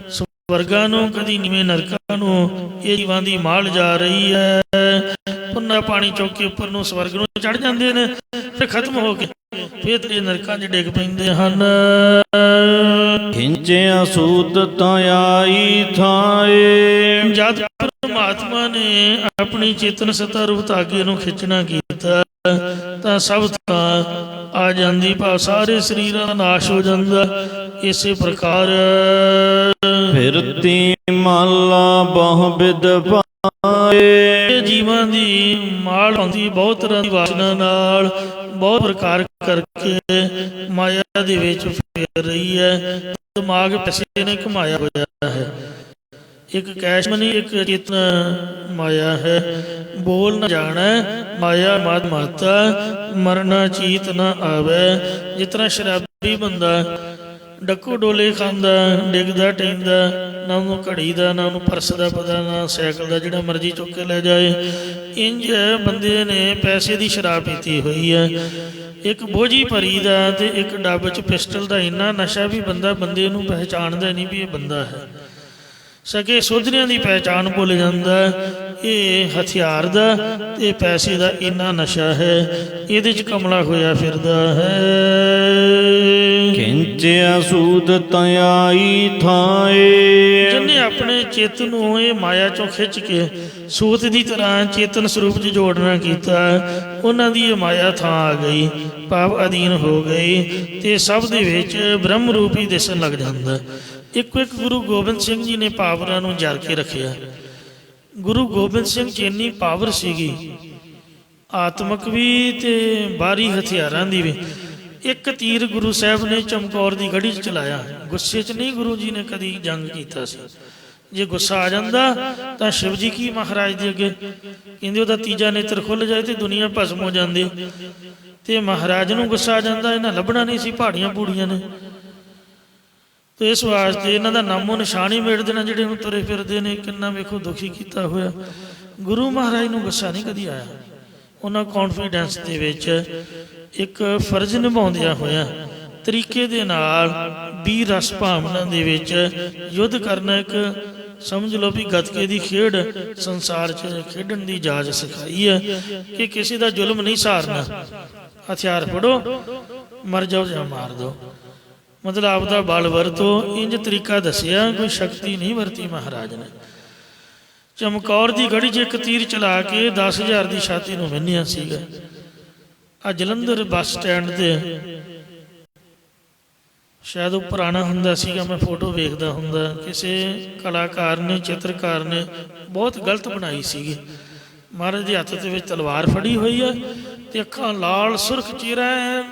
ਸਵਰਗਾਂ ਨੂੰ ਕਦੀ ਨੀਵੇਂ ਨਰਕਾਂ ਨੂੰ ਇਹ ਜੀਵਾਂ ਦੀ ਮਾਲ ਜਾ ਰਹੀ ਹੈ। ਉਹਨਾਂ ਪਾਣੀ ਚੁੱਕ ਕੇ ਉੱਪਰ ਨੂੰ ਸਵਰਗ ਨੂੰ ਚੜ ਜਾਂਦੇ ਨੇ, ਫਿਰ ਖਤਮ ਹੋ ਕੇ ਫਿਰ ਇਹ ਨਰਕਾਂ 'ਚ ਡਿੱਗ ਪੈਂਦੇ ਹਨ। ਖਿੰਚਿਆ ਸੂਤ ਤਾਂ ਆਈ ਥਾਏ। ਜਦ ਪਰਮਾਤਮਾ ਨੇ ਆਪਣੀ ਚੇਤਨ ਸੱਤਾ ਰੂਪ ਧਾਗੇ ਨੂੰ ਖਿੱਚਣਾ ਕੀਤਾ ਤਾਂ ਸਭ ਥਾਂ ਆ ਜਾਂਦੀ, ਭਾਵ ਸਾਰੇ ਸਰੀਰਾਂ ਦਾ ਨਾਸ਼ ਹੋ ਜਾਂਦਾ। ਇਸੇ ਪ੍ਰਕਾਰ ਫਿਰਤੀ ਮਾਲਾ ਬਹੁ ਬਿਦ ਪਾਏ। ਜੀਵਾਂ ਦੀ ਮਾਲ ਹੁੰਦੀ ਬਹੁਤ ਤਰ੍ਹਾਂ ਦੀ ਵਾਸਨਾ ਨਾਲ ਬਹੁਤ ਪ੍ਰਕਾਰ ਕਰਕੇ ਮਾਇਆ ਦੇ ਵਿੱਚ ਫੇਰ ਰਹੀ ਹੈ। ਦਿਮਾਗ ਪੈਸੇ ਨੇ ਘੁਮਾਇਆ ਹੋਇਆ ਹੈ। ਇੱਕ ਕੈਸ਼ਮਨੀ, ਇੱਕ ਚੇਤਨ ਮਾਇਆ ਹੈ। ਬੋਲ ਨਾ ਜਾਣਾ ਮਾਇਆ ਮਦ ਮਾਤਾ, ਮਰਨਾ ਚੀਤ ਨਾ ਆਵੇ। ਜਿਸ ਤਰ੍ਹਾਂ ਸ਼ਰਾਬੀ ਬੰਦਾ ਡੱਕੂ ਡੋਲੇ ਖਾਂਦਾ, ਡਿੱਗਦਾ ਟੈਂਦਾ, ਨਾ ਉਹਨੂੰ ਘੜੀ ਦਾ, ਨਾ ਉਹਨੂੰ ਪਰਸ ਦਾ ਪਤਾ, ਨਾ ਸਾਈਕਲ ਦਾ, ਜਿਹੜਾ ਮਰਜ਼ੀ ਚੁੱਕ ਕੇ ਲੈ ਜਾਏ। ਇੰਝ ਬੰਦੇ ਨੇ ਪੈਸੇ ਦੀ ਸ਼ਰਾਬ ਪੀਤੀ ਹੋਈ ਹੈ। ਇੱਕ ਬੋਝੀ ਭਰੀ ਦਾ ਤੇ ਇੱਕ ਡੱਬ 'ਚ ਪਿਸਟਲ ਦਾ ਇੰਨਾ ਨਸ਼ਾ ਵੀ ਬੰਦਾ ਬੰਦੇ ਨੂੰ ਪਹਿਚਾਣਦਾ ਨਹੀਂ ਵੀ ਇਹ ਬੰਦਾ ਹੈ। ਸਕੇ ਸੋਧਰਿਆਂ ਦੀ ਪਹਿਚਾਣ ਭੁੱਲ ਜਾਂਦਾ। ਇਹ ਹਥਿਆਰ ਦਾ ਤੇ ਪੈਸੇ ਦਾ ਇੰਨਾ ਨਸ਼ਾ ਹੈ, ਇਹਦੇ 'ਚ ਕਮਲਾ ਹੋਇਆ ਫਿਰਦਾ ਹੈ। ਖਿੰਚਿਆ ਸੂਤ ਤਾਂ ਆਈ ਥਾਏ। ਜਿਹਨੇ ਆਪਣੇ ਚੇਤਨ ਨੂੰ ਇਹ ਮਾਇਆ ਚੋਂ ਖਿੱਚ ਕੇ ਸੂਤ ਦੀ ਤਰ੍ਹਾਂ ਚੇਤਨ ਸਰੂਪ 'ਚ ਜੋੜਨਾ ਕੀਤਾ, ਉਹਨਾਂ ਦੀ ਇਹ ਮਾਇਆ ਥਾਂ ਆ ਗਈ, ਭਾਵ ਅਧੀਨ ਹੋ ਗਈ, ਤੇ ਸਭ ਦੇ ਵਿੱਚ ਬ੍ਰਹਮ ਰੂਪ ਹੀ ਦਿਸਣ ਲੱਗ ਜਾਂਦਾ। ਇੱਕੋ ਇੱਕ ਗੁਰੂ ਗੋਬਿੰਦ ਸਿੰਘ ਜੀ ਨੇ ਪਾਵਰਾਂ ਨੂੰ ਜਰ ਕੇ ਰੱਖਿਆ। ਗੁਰੂ ਗੋਬਿੰਦ ਸਿੰਘ 'ਚ ਇੰਨੀ ਪਾਵਰ ਸੀਗੀ, ਆਤਮਕ ਵੀ ਤੇ ਬਾਹਰੀ ਹਥਿਆਰਾਂ ਦੀ ਵੀ। ਇੱਕ ਤੀਰ ਗੁਰੂ ਸਾਹਿਬ ਨੇ ਚਮਕੌਰ ਦੀ ਗੜੀ 'ਚ ਚਲਾਇਆ। ਗੁੱਸੇ 'ਚ ਨਹੀਂ ਗੁਰੂ ਜੀ ਨੇ ਕਦੀ ਜੰਗ ਕੀਤਾ ਸੀ। ਜੇ ਗੁੱਸਾ ਆ ਜਾਂਦਾ ਤਾਂ ਸ਼ਿਵ ਜੀ ਕੀ ਮਹਾਰਾਜ ਦੇ ਅੱਗੇ ਕਹਿੰਦੇ ਉਹਦਾ ਤੀਜਾ ਨੇਤਰ ਖੁੱਲ੍ਹ ਜਾਏ ਤੇ ਦੁਨੀਆ ਭਸਮ ਹੋ ਜਾਂਦੀ। ਤੇ ਮਹਾਰਾਜ ਨੂੰ ਗੁੱਸਾ ਆ ਜਾਂਦਾ, ਇਹਨਾਂ ਲੱਭਣਾ ਨਹੀਂ ਸੀ, ਪਹਾੜੀਆਂ ਪੂੜੀਆਂ ਨੇ। ਤੇ ਇਸ ਵਾਸਤੇ ਇਹਨਾਂ ਦਾ ਨਾਮੋ ਨਿਸ਼ਾਨ ਹੀ ਮੇੜ ਦੇਣਾ, ਜਿਹੜੇ ਹੁਣ ਤੁਰੇ ਫਿਰਦੇ ਨੇ। ਕਿੰਨਾ ਵੇਖੋ ਦੁਖੀ ਕੀਤਾ ਹੋਇਆ। ਗੁਰੂ ਮਹਾਰਾਜ ਨੂੰ ਗੁੱਸਾ ਨਹੀਂ ਕਦੀ ਆਇਆ। ਉਹਨਾਂ ਕੌਨਫੀਡੈਂਸ ਦੇ ਵਿੱਚ ਇੱਕ ਫਰਜ਼ ਨਿਭਾਉਂਦਿਆਂ ਹੋਇਆ ਤਰੀਕੇ ਦੇ ਨਾਲ ਵੀਰ ਰਸ ਭਾਵਨਾ ਦੇ ਵਿੱਚ ਯੁੱਧ ਕਰਨਾ ਇੱਕ ਸਮਝ ਲਓ ਵੀ ਗੱਤਕੇ ਦੀ ਖੇਡ ਸੰਸਾਰ 'ਚ ਖੇਡਣ ਦੀ ਜਾਚ ਸਿਖਾਈ ਹੈ ਕਿ ਕਿਸੇ ਦਾ ਜ਼ੁਲਮ ਨਹੀਂ ਸਹਾਰਨਾ। ਹਥਿਆਰ ਫੜੋ, ਮਰ ਜਾਓ ਜਾਂ ਮਾਰ ਦਿਓ, ਮਤਲਬ ਆਪਦਾ ਬਲ ਵਰਤੋ। ਇੰਜ ਤਰੀਕਾ ਦੱਸਿਆ, ਕੋਈ ਸ਼ਕਤੀ ਨਹੀਂ ਵਰਤੀ ਮਹਾਰਾਜ ਨੇ। ਚਮਕੌਰ ਦੀ ਗੜੀ 'ਚ ਇੱਕ ਤੀਰ ਚਲਾ ਕੇ 10,000 ਦੀ ਛਾਤੀ ਨੂੰ ਵਿੰਨਿਆ ਸੀਗਾ। ਆ ਜਲੰਧਰ ਬੱਸ ਸਟੈਂਡ ਤੇ ਸ਼ਾਇਦ ਉਹ ਪੁਰਾਣਾ ਹੁੰਦਾ ਸੀਗਾ, ਮੈਂ ਫੋਟੋ ਵੇਖਦਾ ਹੁੰਦਾ, ਕਿਸੇ ਕਲਾਕਾਰ ਨੇ ਚਿੱਤਰਕਾਰ ਨੇ ਬਹੁਤ ਗਲਤ ਬਣਾਈ ਸੀਗੀ। ਮਹਾਰਾਜ ਦੇ ਹੱਥ ਦੇ ਵਿੱਚ ਤਲਵਾਰ ਫੜੀ ਹੋਈ ਆ ਤੇ ਅੱਖਾਂ ਲਾਲ ਸੁਰਖ, ਚਿਹਰਾ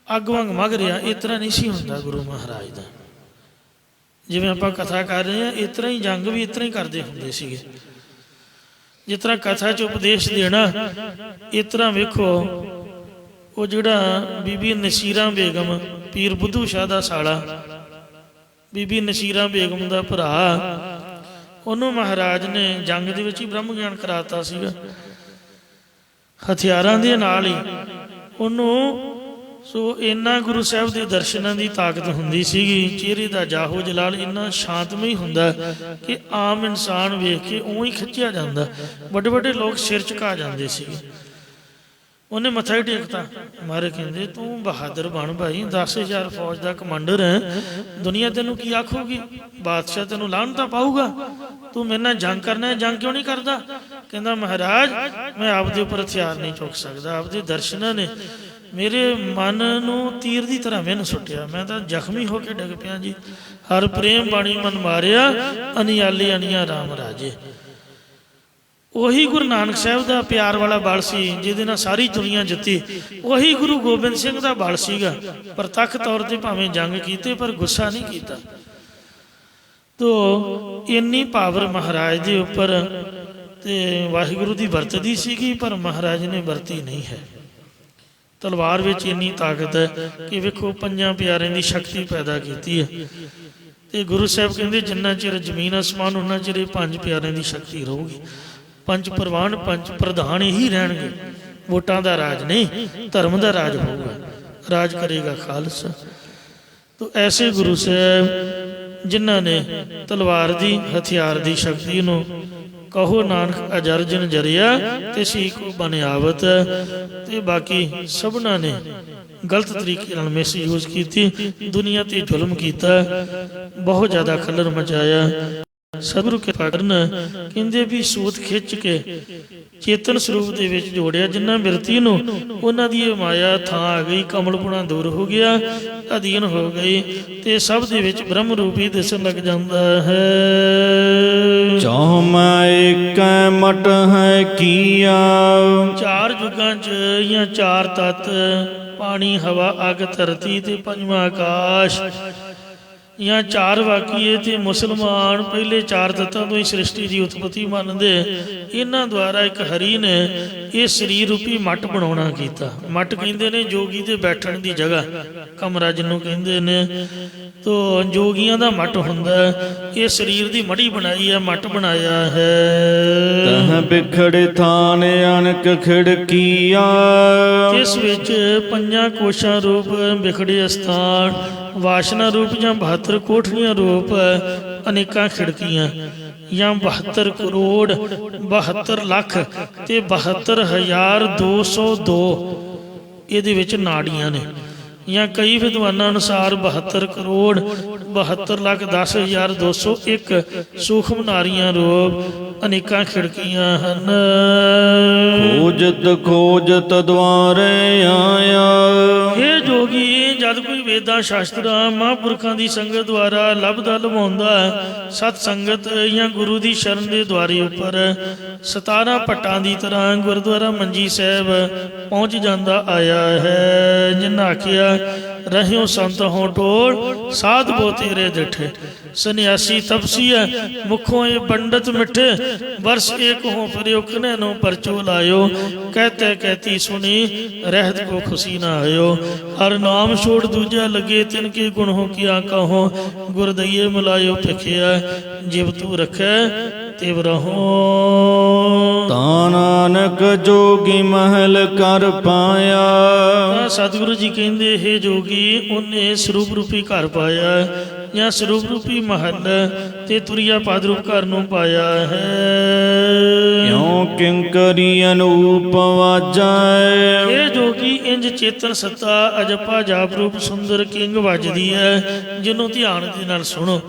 ਅੱਗ ਵਾਂਗ ਮਗ ਰਿਹਾ। ਇਸ ਤਰ੍ਹਾਂ ਨਹੀਂ ਸੀ ਹੁੰਦਾ ਗੁਰੂ ਮਹਾਰਾਜ ਦਾ। ਜਿਵੇਂ ਆਪਾਂ ਕਥਾ ਕਰ ਰਹੇ ਹਾਂ, ਇਸ ਤਰ੍ਹਾਂ ਹੀ ਜੰਗ ਵੀ ਇਸ ਤਰ੍ਹਾਂ ਹੀ ਕਰਦੇ ਹੁੰਦੇ ਸੀਗੇ। ਜਿਸ ਤਰ੍ਹਾਂ ਕਥਾ 'ਚ ਉਪਦੇਸ਼ ਦੇਣਾ, ਇਸ ਤਰ੍ਹਾਂ ਵੇਖੋ ਉਹ ਜਿਹੜਾ ਬੀਬੀ ਨਸੀਰਾਂ ਬੇਗਮ, ਪੀਰ ਬੁੱਧੂ ਸ਼ਾਹ ਦਾ ਸਾਲਾ, ਬੀਬੀ ਨਸੀਰਾਂ ਬੇਗਮ ਦਾ ਭਰਾ, ਉਹਨੂੰ ਮਹਾਰਾਜ ਨੇ ਜੰਗ ਦੇ ਵਿੱਚ ਹੀ ਬ੍ਰਹਮ ਗਿਆਨ ਕਰਾਤਾ ਸੀਗਾ। ਹਥਿਆਰਾਂ ਦੇ ਨਾਲ ਹੀ ਉਹਨੂੰ। ਸੋ ਇੰਨਾ ਗੁਰੂ ਸਾਹਿਬ ਦੇ ਦਰਸ਼ਨਾਂ ਦੀ ਤਾਕਤ ਹੁੰਦੀ ਸੀਗੀ। ਚਿਹਰੇ ਦਾ ਜਾਹੋ ਜਲਾਲ ਇੰਨਾ ਸ਼ਾਂਤਮਈ ਹੁੰਦਾ ਕਿ ਆਮ ਇਨਸਾਨ ਵੇਖ ਕੇ ਉਂ ਹੀ ਖਿੱਚਿਆ ਜਾਂਦਾ। ਵੱਡੇ ਵੱਡੇ ਲੋਕ ਸਿਰ ਝੁਕਾ ਜਾਂਦੇ ਸੀਗੇ। ਉਹਨੇ ਮੱਥਾ ਹੀ ਟੇਕਤਾ। ਮਾਰੇ ਕਹਿੰਦੇ ਤੂੰ ਬਹਾਦਰ ਬਣ ਭਾਈ, 10,000 ਫੌਜ ਦਾ ਕਮਾਂਡਰ ਹੈ, ਦੁਨੀਆ ਤੈਨੂੰ ਕੀ ਆਖੂਗੀ, ਬਾਦਸ਼ਾਹ ਤੈਨੂੰ ਲਾਹਨਤਾਂ ਪਾਊਗਾ, ਤੂੰ ਮੇਰੇ ਨਾਲ ਜੰਗ ਕਰਨਾ ਹੈ, ਜੰਗ ਕਿਉਂ ਨਹੀਂ ਕਰਦਾ? ਕਹਿੰਦਾ ਮਹਾਰਾਜ ਮੈਂ ਆਪਦੇ ਉੱਪਰ ਹਥਿਆਰ ਨਹੀਂ ਚੁੱਕ ਸਕਦਾ। ਆਪਦੇ ਦਰਸ਼ਨਾਂ ਨੇ ਮੇਰੇ ਮਨ ਨੂੰ ਤੀਰ ਦੀ ਤਰ੍ਹਾਂ ਵਿੰਨ ਸੁੱਟਿਆ, ਮੈਂ ਤਾਂ ਜ਼ਖਮੀ ਹੋ ਕੇ ਡਿੱਗ ਪਿਆ ਜੀ। ਹਰ ਪ੍ਰੇਮ ਬਾਣੀ ਮਨ ਮਾਰਿਆ, ਅਨਿਆਲੇ ਅਣੀਆਂ ਰਾਮ ਰਾਜੇ। ਉਹੀ ਗੁਰੂ ਨਾਨਕ ਸਾਹਿਬ ਦਾ ਪਿਆਰ ਵਾਲਾ ਬਲ ਸੀ ਜਿਹਦੇ ਨਾਲ ਸਾਰੀ ਦੁਨੀਆ ਜਿੱਤੀ। ਉਹੀ ਗੁਰੂ ਗੋਬਿੰਦ ਸਿੰਘ ਦਾ ਬਲ ਸੀਗਾ। ਪ੍ਰਤੱਖ ਤੌਰ ਤੇ ਭਾਵੇਂ ਜੰਗ ਕੀਤੇ ਪਰ ਗੁੱਸਾ ਨਹੀਂ ਕੀਤਾ। ਤੋ ਇੰਨੀ ਪਾਵਰ ਮਹਾਰਾਜ ਦੇ ਉੱਪਰ ਤੇ ਵਾਹਿਗੁਰੂ ਦੀ ਵਰਤਦੀ ਸੀਗੀ, ਪਰ ਮਹਾਰਾਜ ਨੇ ਵਰਤੀ ਨਹੀਂ ਹੈ। ਤਲਵਾਰ ਵਿੱਚ ਇੰਨੀ ਤਾਕਤ ਹੈ ਕਿ ਵੇਖੋ ਪੰਜਾਂ ਪਿਆਰਿਆਂ ਦੀ ਸ਼ਕਤੀ ਪੈਦਾ ਕੀਤੀ ਹੈ। ਤੇ ਗੁਰੂ ਸਾਹਿਬ ਕਹਿੰਦੇ ਜਿੰਨਾ ਚਿਰ ਜ਼ਮੀਨ ਅਸਮਾਨ ਉਹਨਾਂ ਚਿਰ ਇਹ ਪੰਜ ਪਿਆਰਿਆਂ ਦੀ ਸ਼ਕਤੀ ਰਹੂਗੀ। ਪੰਜ ਪ੍ਰਵਾਨ, ਪੰਜ ਪ੍ਰਧਾਨ ਇਹੀ ਰਹਿਣਗੇ। ਵੋਟਾਂ ਦਾ ਰਾਜ ਨਹੀਂ, ਧਰਮ ਦਾ ਰਾਜ ਹੋਊਗਾ। ਰਾਜ ਕਰੇਗਾ ਖਾਲਸਾ। ਤੋ ਐਸੇ ਗੁਰੂ ਸਾਹਿਬ ਜਿਨ੍ਹਾਂ ਨੇ ਤਲਵਾਰ ਦੀ, ਹਥਿਆਰ ਦੀ ਸ਼ਕਤੀ ਨੂੰ ਕਹੋ ਨਾਨਕ ਅਜਰ ਜਿਨ ਜਰਿਆ ਤੇ ਸੀ ਕੋ ਬਨਿਆਵਤ। ਤੇ ਬਾਕੀ ਸਭਨਾਂ ਨੇ ਗਲਤ ਤਰੀਕੇ ਨਾਲ ਮਿਸਯੂਜ਼ ਕੀਤੀ, ਦੁਨੀਆ ਤੇ ਜ਼ੁਲਮ ਕੀਤਾ, ਬਹੁਤ ਜ਼ਿਆਦਾ ਖੱਲਰ ਮਚਾਇਆ। ਸਤਿਗੁਰੂ ਕਿਰਪਾ ਕਰਨ ਕਹਿੰਦੇ ਵੀ ਸੂਤ ਖਿੱਚ ਕੇ ਚੇਤਨ ਸਰੂਪ ਦੇ ਵਿੱਚ ਜੋੜਿਆ ਜਿਨ੍ਹਾਂ ਬਿਰਤੀ ਨੂੰ, ਉਹਨਾਂ ਦੀ ਇਹ ਮਾਇਆ ਥਾਂ ਆ ਗਈ, ਕਮਲਪੁਣਾ ਦੂਰ ਹੋ ਗਿਆ, ਅਧੀਨ ਹੋ ਗਈ ਤੇ ਸਭ ਦੇ ਵਿੱਚ ਬ੍ਰਹਮ ਰੂਪ ਹੀ ਦਿਸਣ ਲੱਗ ਜਾਂਦਾ ਹੈ। ਚਹੁ ਮੈਂ ਏਕੈ ਮਟ ਹੈ ਕੀਆ। ਚਾਰ ਯੁੱਗਾਂ 'ਚ ਜਾਂ ਚਾਰ ਤੱਤ, ਪਾਣੀ, ਹਵਾ, ਅੱਗ, ਧਰਤੀ ਤੇ ਪੰਜਵਾਂ ਆਕਾਸ਼, ਜਾਂ ਚਾਰ ਵਾਕੀਏ ਤੇ ਮੁਸਲਮਾਨ ਪਹਿਲੇ ਚਾਰ ਤੱਤਾਂ ਤੋਂ ਹੀ ਸ੍ਰਿਸ਼ਟੀ ਦੀ ਉਤਪਤੀ ਮੰਨਦੇ। ਇਹਨਾਂ ਦੁਆਰਾ ਇੱਕ ਹਰੀ ਨੇ ਇਹ ਸਰੀਰ ਰੂਪੀ ਮੱਟ ਬਣਾਉਣਾ ਕੀਤਾ। ਮੱਟ ਕਹਿੰਦੇ ਨੇ ਜੋਗੀ ਦੇ ਬੈਠਣ ਦੀ ਜਗ੍ਹਾ, ਕਮਰਾ ਜਿਹਨੂੰ ਕਹਿੰਦੇ ਨੇ। ਤੋ ਜੋਗੀਆਂ ਦਾ ਮੱਟ ਹੁੰਦਾ। ਇਹ ਸਰੀਰ ਦੀ ਮੜੀ ਬਣਾਈ ਹੈ, ਮੱਟ ਬਣਾਇਆ ਹੈ। ਤਹ ਬਿਖੜੇ ਥਾਨ ਅਨਕ ਖਿੜਕੀਆਂ। ਇਸ ਵਿੱਚ ਪੰਜਾਂ ਕੋਸ਼ਾਂ ਰੂਪ ਬਿਖੜੇ ਅਸਥਾਨ, ਵਾਸ਼ਨਾ ਰੂਪ ਜਾਂ 72 ਕੋਠੜੀਆਂ ਰੂਪ ਅਨੇਕਾਂ ਖਿੜਕੀਆਂ, ਜਾਂ 72 ਕਰੋੜ 72 ਲੱਖ ਤੇ 72,202 ਇਹਦੇ ਵਿੱਚ ਨਾੜੀਆਂ ਨੇ। ਜਾਂ ਕਈ ਵਿਦਵਾਨਾਂ ਅਨੁਸਾਰ 72 ਕਰੋੜ 72 ਲੱਖ 10,201 ਸੂਖਮ ਨਾਰੀਆਂ ਰੂਪ ਅਨੇਕਾਂ ਖਿੜਕੀਆਂ ਹਨ। ਖੋਜਤ ਖੋਜਤ ਦੁਆਰੇ ਆਇਆ। ਇਹ ਜੋਗੀ ਜਦ ਕੋਈ ਵੇਦਾਂ ਸ਼ਾਸਤਰਾਂ ਮਹਾਂਪੁਰਖਾਂ ਦੀ ਸੰਗਤ ਦੁਆਰਾ ਲੱਭਦਾ ਲਵਾਉਂਦਾ ਸਤ ਸੰਗਤ ਜਾਂ ਗੁਰੂ ਦੀ ਸ਼ਰਨ ਦੇ ਦੁਆਰੇ ਉੱਪਰ 17 ਭੱਟਾਂ ਦੀ ਤਰ੍ਹਾਂ ਗੁਰਦੁਆਰਾ ਮੰਜੀ ਸਾਹਿਬ ਪਹੁੰਚ ਜਾਂਦਾ ਆਇਆ ਹੈ। ਜਿਨ੍ਹਾਂ ਆਖਿਆ ਰਹਿਓ ਸੰਤ ਹੋ ਟੋਲ, ਸਾਧ ਬੋ ਤੇਰੇ ਡਿਠੇ, ਸੰਨਿਆਸੀ ਤਪਸੀਆ ਮੁਖੋਂ ਇਹ ਪੰਡਤ ਮਿੱਠੇ, ਵਰਸ ਏਕ ਹੋ ਫਿਰਿਓ ਕਿਨੇ ਨੂੰ ਪਰਚੋ ਲਾਇਓ, ਕਹਤੇ ਕਹਿਤੀ ਸੁਣੀ ਰਹਿਤ ਕੋ ਖੁਸ਼ੀ ਨਾ ਆਇਓ। ਹਰ ਨਾਮ ਛੋੜ ਦੂਜਾ ਲੱਗੇ ਤਿਨ ਕੇ ਗੁਣ ਹੋ ਕਿਆ ਕਹੋ, ਗੁਰਦਈਏ ਮਿਲਾਇਓ ਭਿਖਿਆ, ਜਿਵ ਤੂੰ ਰਖੈ ਤਿਵ ਰਹੋ। ਤਾਨਾ ਨਾਨਕ ਜੋਗੀ ਮਹਿਲ ਕਰ ਪਾਇਆ। ਤਾਂ ਸਤਿਗੁਰੂ ਜੀ ਕਹਿੰਦੇ ਇਹ ਜੋਗੀ ਉਹਨੇ ਸਰੂਪ ਰੂਪੀ ਘਰ ਪਾਇਆ ਜਾਂ ਸਰੂਪ ਰੂਪੀ ਮਹੱਲ ਤੇ ਤੁਰਿਆ ਪਦ ਰੂਪ ਘਰ ਨੂੰ ਪਾਇਆ ਹੈ। ਕਿਉ ਕਿੰਕਰੀ ਅਨੂਪ ਵਾਜੈ। ਇਹ ਜੋਗੀ ਇੰਜ ਚੇਤਨ ਸੱਤਾ ਅਜਪਾ ਜਾਪ ਰੂਪ ਸੁੰਦਰ ਕਿੰਗ ਵੱਜਦੀ ਹੈ, ਜਿਹਨੂੰ ਧਿਆਨ ਦੇ ਨਾਲ ਸੁਣੋ।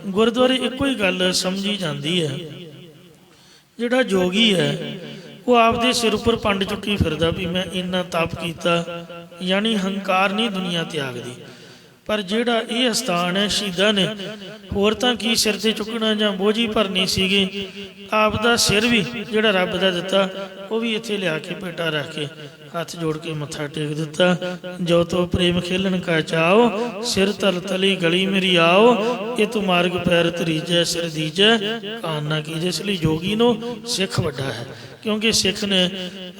ਗੁਰਦੁਆਰੇ ਇੱਕੋ ਹੀ ਗੱਲ ਸਮਝੀ ਜਾਂਦੀ ਹੈ, ਜਿਹੜਾ ਜੋਗੀ ਹੈ ਉਹ ਆਪਦੇ ਸਿਰ ਉੱਪਰ ਪੰਡ ਚੁੱਕੀ ਫਿਰਦਾ ਵੀ ਮੈਂ ਇੰਨਾ ਤਪ ਕੀਤਾ, ਯਾਨੀ ਹੰਕਾਰ ਨਹੀਂ ਦੁਨੀਆ ਤਿਆਗਦੀ। ਪਰ ਜਿਹੜਾ ਇਹ ਅਸਥਾਨ ਹੈ ਸ਼ਹੀਦਾਂ ਨੇ ਹੋਰ ਤਾਂ ਕੀ ਸਿਰ ਤੇ ਚੁੱਕਣਾ ਜਾਂ ਬੋਝੀ ਭਰਨੀ ਸੀਗੀ, ਆਪ ਦਾ ਸਿਰ ਵੀ ਜਿਹੜਾ ਰੱਬ ਦਾ ਦਿੱਤਾ ਉਹ ਵੀ ਇੱਥੇ ਲਿਆ ਕੇ ਭੇਟਾ ਰੱਖ ਕੇ ਹੱਥ ਜੋੜ ਕੇ ਮੱਥਾ ਟੇਕ ਦਿੱਤਾ। ਜੋ ਤੋ ਪ੍ਰੇਮ ਖੇਲਣ ਕਾ ਚਾਓ, ਸਿਰ ਤਲ ਤਲੀ ਗਲੀ ਮੇਰੀ ਆਓ, ਇਹ ਤੂੰ ਮਾਰਗ ਪੈਰ ਤਰੀਜੈ ਸਿਰ ਦੀਜੈ ਕਾਨ ਨਾ ਕੀਜੈ। ਇਸ ਲਈ ਜੋਗੀ ਨੂੰ ਸਿੱਖ ਵੱਡਾ ਹੈ, ਕਿਉਂਕਿ ਸਿੱਖ ਨੇ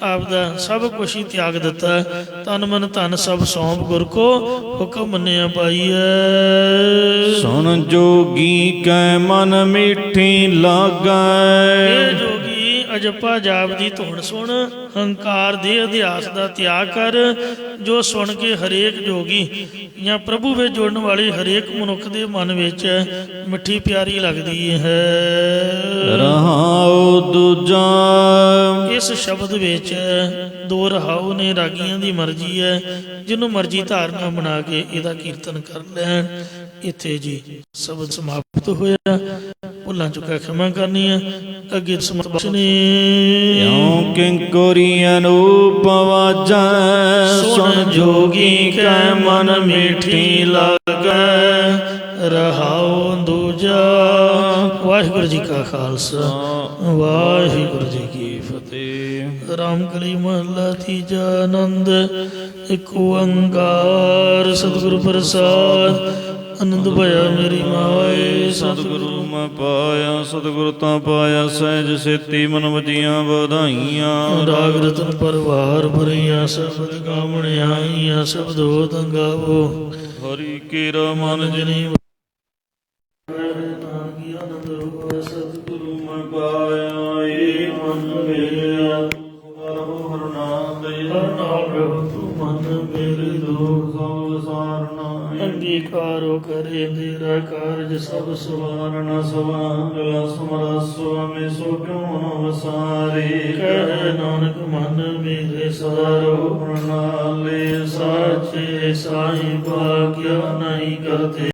ਆਪ ਦਾ ਸਭ ਕੁਛ ਹੀ ਤਿਆਗ ਦਿੱਤਾ। ਤਨ ਮਨ ਧਨ ਸਭ ਸੌਂਪ ਗੁਰ ਕੋ, ਹੁਕਮ ਮੰਨਿਆ ਪਾਈਐ। ਸੁਣ ਜੋਗੀ ਕੈ ਮਨ ਮੀਠੀ ਲਾਗੈ। ਇਹ ਜੋਗੀ ਅਜੱਪਾ ਜਾਪ ਦੀ ਧੁਨ ਸੁਣ, ਹੰਕਾਰ ਦੇ ਅਧਿਆਸ ਦਾ ਤਿਆਗ ਕਰ। ਜੋ ਸੁਣ ਕੇ ਹਰੇਕ ਜੋਗੀ ਜਾਂ ਪ੍ਰਭੂ ਵਿੱਚ ਜੁੜਨ ਵਾਲੇ ਹਰੇਕ ਮਨੁੱਖ ਦੇ ਮਨ ਵਿੱਚ ਮਿੱਠੀ ਪਿਆਰੀ ਲੱਗਦੀ ਹੈ। ਰਹਾਉ ਦੂਜਾ। ਇਸ ਸ਼ਬਦ ਵਿੱਚ ਦੋ ਰਹਾਉ ਨੇ, ਰਾਗੀਆਂ ਦੀ ਮਰਜ਼ੀ ਹੈ, ਜਿਹਨੂੰ ਮਰਜ਼ੀ ਧਾਰਨਾ ਬਣਾ ਕੇ ਇਹਦਾ ਕੀਰਤਨ ਕਰ ਲੈਣ। ਇੱਥੇ ਜੀ ਸ਼ਬਦ ਸਮਾਪਤ ਹੋਇਆ। ਭੁੱਲਾਂ ਚੁੱਕਾ ਖਿਮਾ ਕਰਨੀ ਹੈ। ਅੱਗੇ ਸਮਾਪਤ ਨੇ। ਕਿਉ ਕਿੰਕਰੀ ਅਨੂਪ ਵਾਜੈ। ਸੁਣ ਜੋਗੀ ਕੈ ਮਨ ਮੀਠੀ ਲਾਗੈ, ਰਹਾਉ ਦੂਜਾ। ਵਾਹਿਗੁਰੂ ਜੀ ਕਾ ਖਾਲਸਾ, ਵਾਹਿਗੁਰੂ ਜੀ ਕੀ ਫਤਿਹ। ਰਾਮ ਕਲੀ ਮਹੱਲਾ ਤੀਜਾ। ਆਨੰਦ ਇੱਕ ਓੰਕਾਰ ਸਤਿਗੁਰੂ ਪ੍ਰਸਾਦ। ਆਨੰਦ ਭਇਆ ਮੇਰੀ ਮਾਏ, ਸਤਿਗੁਰੂ ਮੈਂ ਪਾਇਆ, ਸਤਿਗੁਰੂ ਤਾਂ ਪਾਇਆ। ਸਹਿਜ ਸੇਤੀ ਮਨ ਵਜੀਆਂ ਵਧਾਈਆਂ। ਰਾਗ ਰਤਨ ਪਰਵਾਰ ਭਰੀਆਂ, ਸ਼ਬਦ ਗਾਵਣ ਆਈਆਂ। ਸ਼ਬਦੋ ਤੰਗਾਵੋ ਹਰੀ ਕੇਰਾ ਮਨ ਜਨੀ। ਸਤਿਗੁਰੂ ਮੈਂ ਪਾਇਆ, ਏ ਮਨ ਮੇਰਾ ਹਰ ਨਾਮ ਦੇ ਤੂੰ ਮਨ ਮੇਰੇ ਦੁਖ ਸਭ ਸਾਰਨਾ। ਅੰਗੀਕਾਰੋ ਕਰੇ ਤੇਰਾ ਕਾਰਜ ਸਭ ਸਵਾਰਨਾ ਸਵਾਂਗਲਾ ਸਮਰਾ ਸੁਆਮੀ ਸੋ ਕਿਉ ਨ ਵਸਾਰੇ। ਕਹਿ ਨਾਨਕ ਮਨ ਮੇਰੇ ਸਾਰੋ ਪ੍ਰਣਾਲੇ ਸਾਚੇ ਸਾਈਂ ਭਾਗਿਆ ਨਹੀਂ ਕਰਤੇ।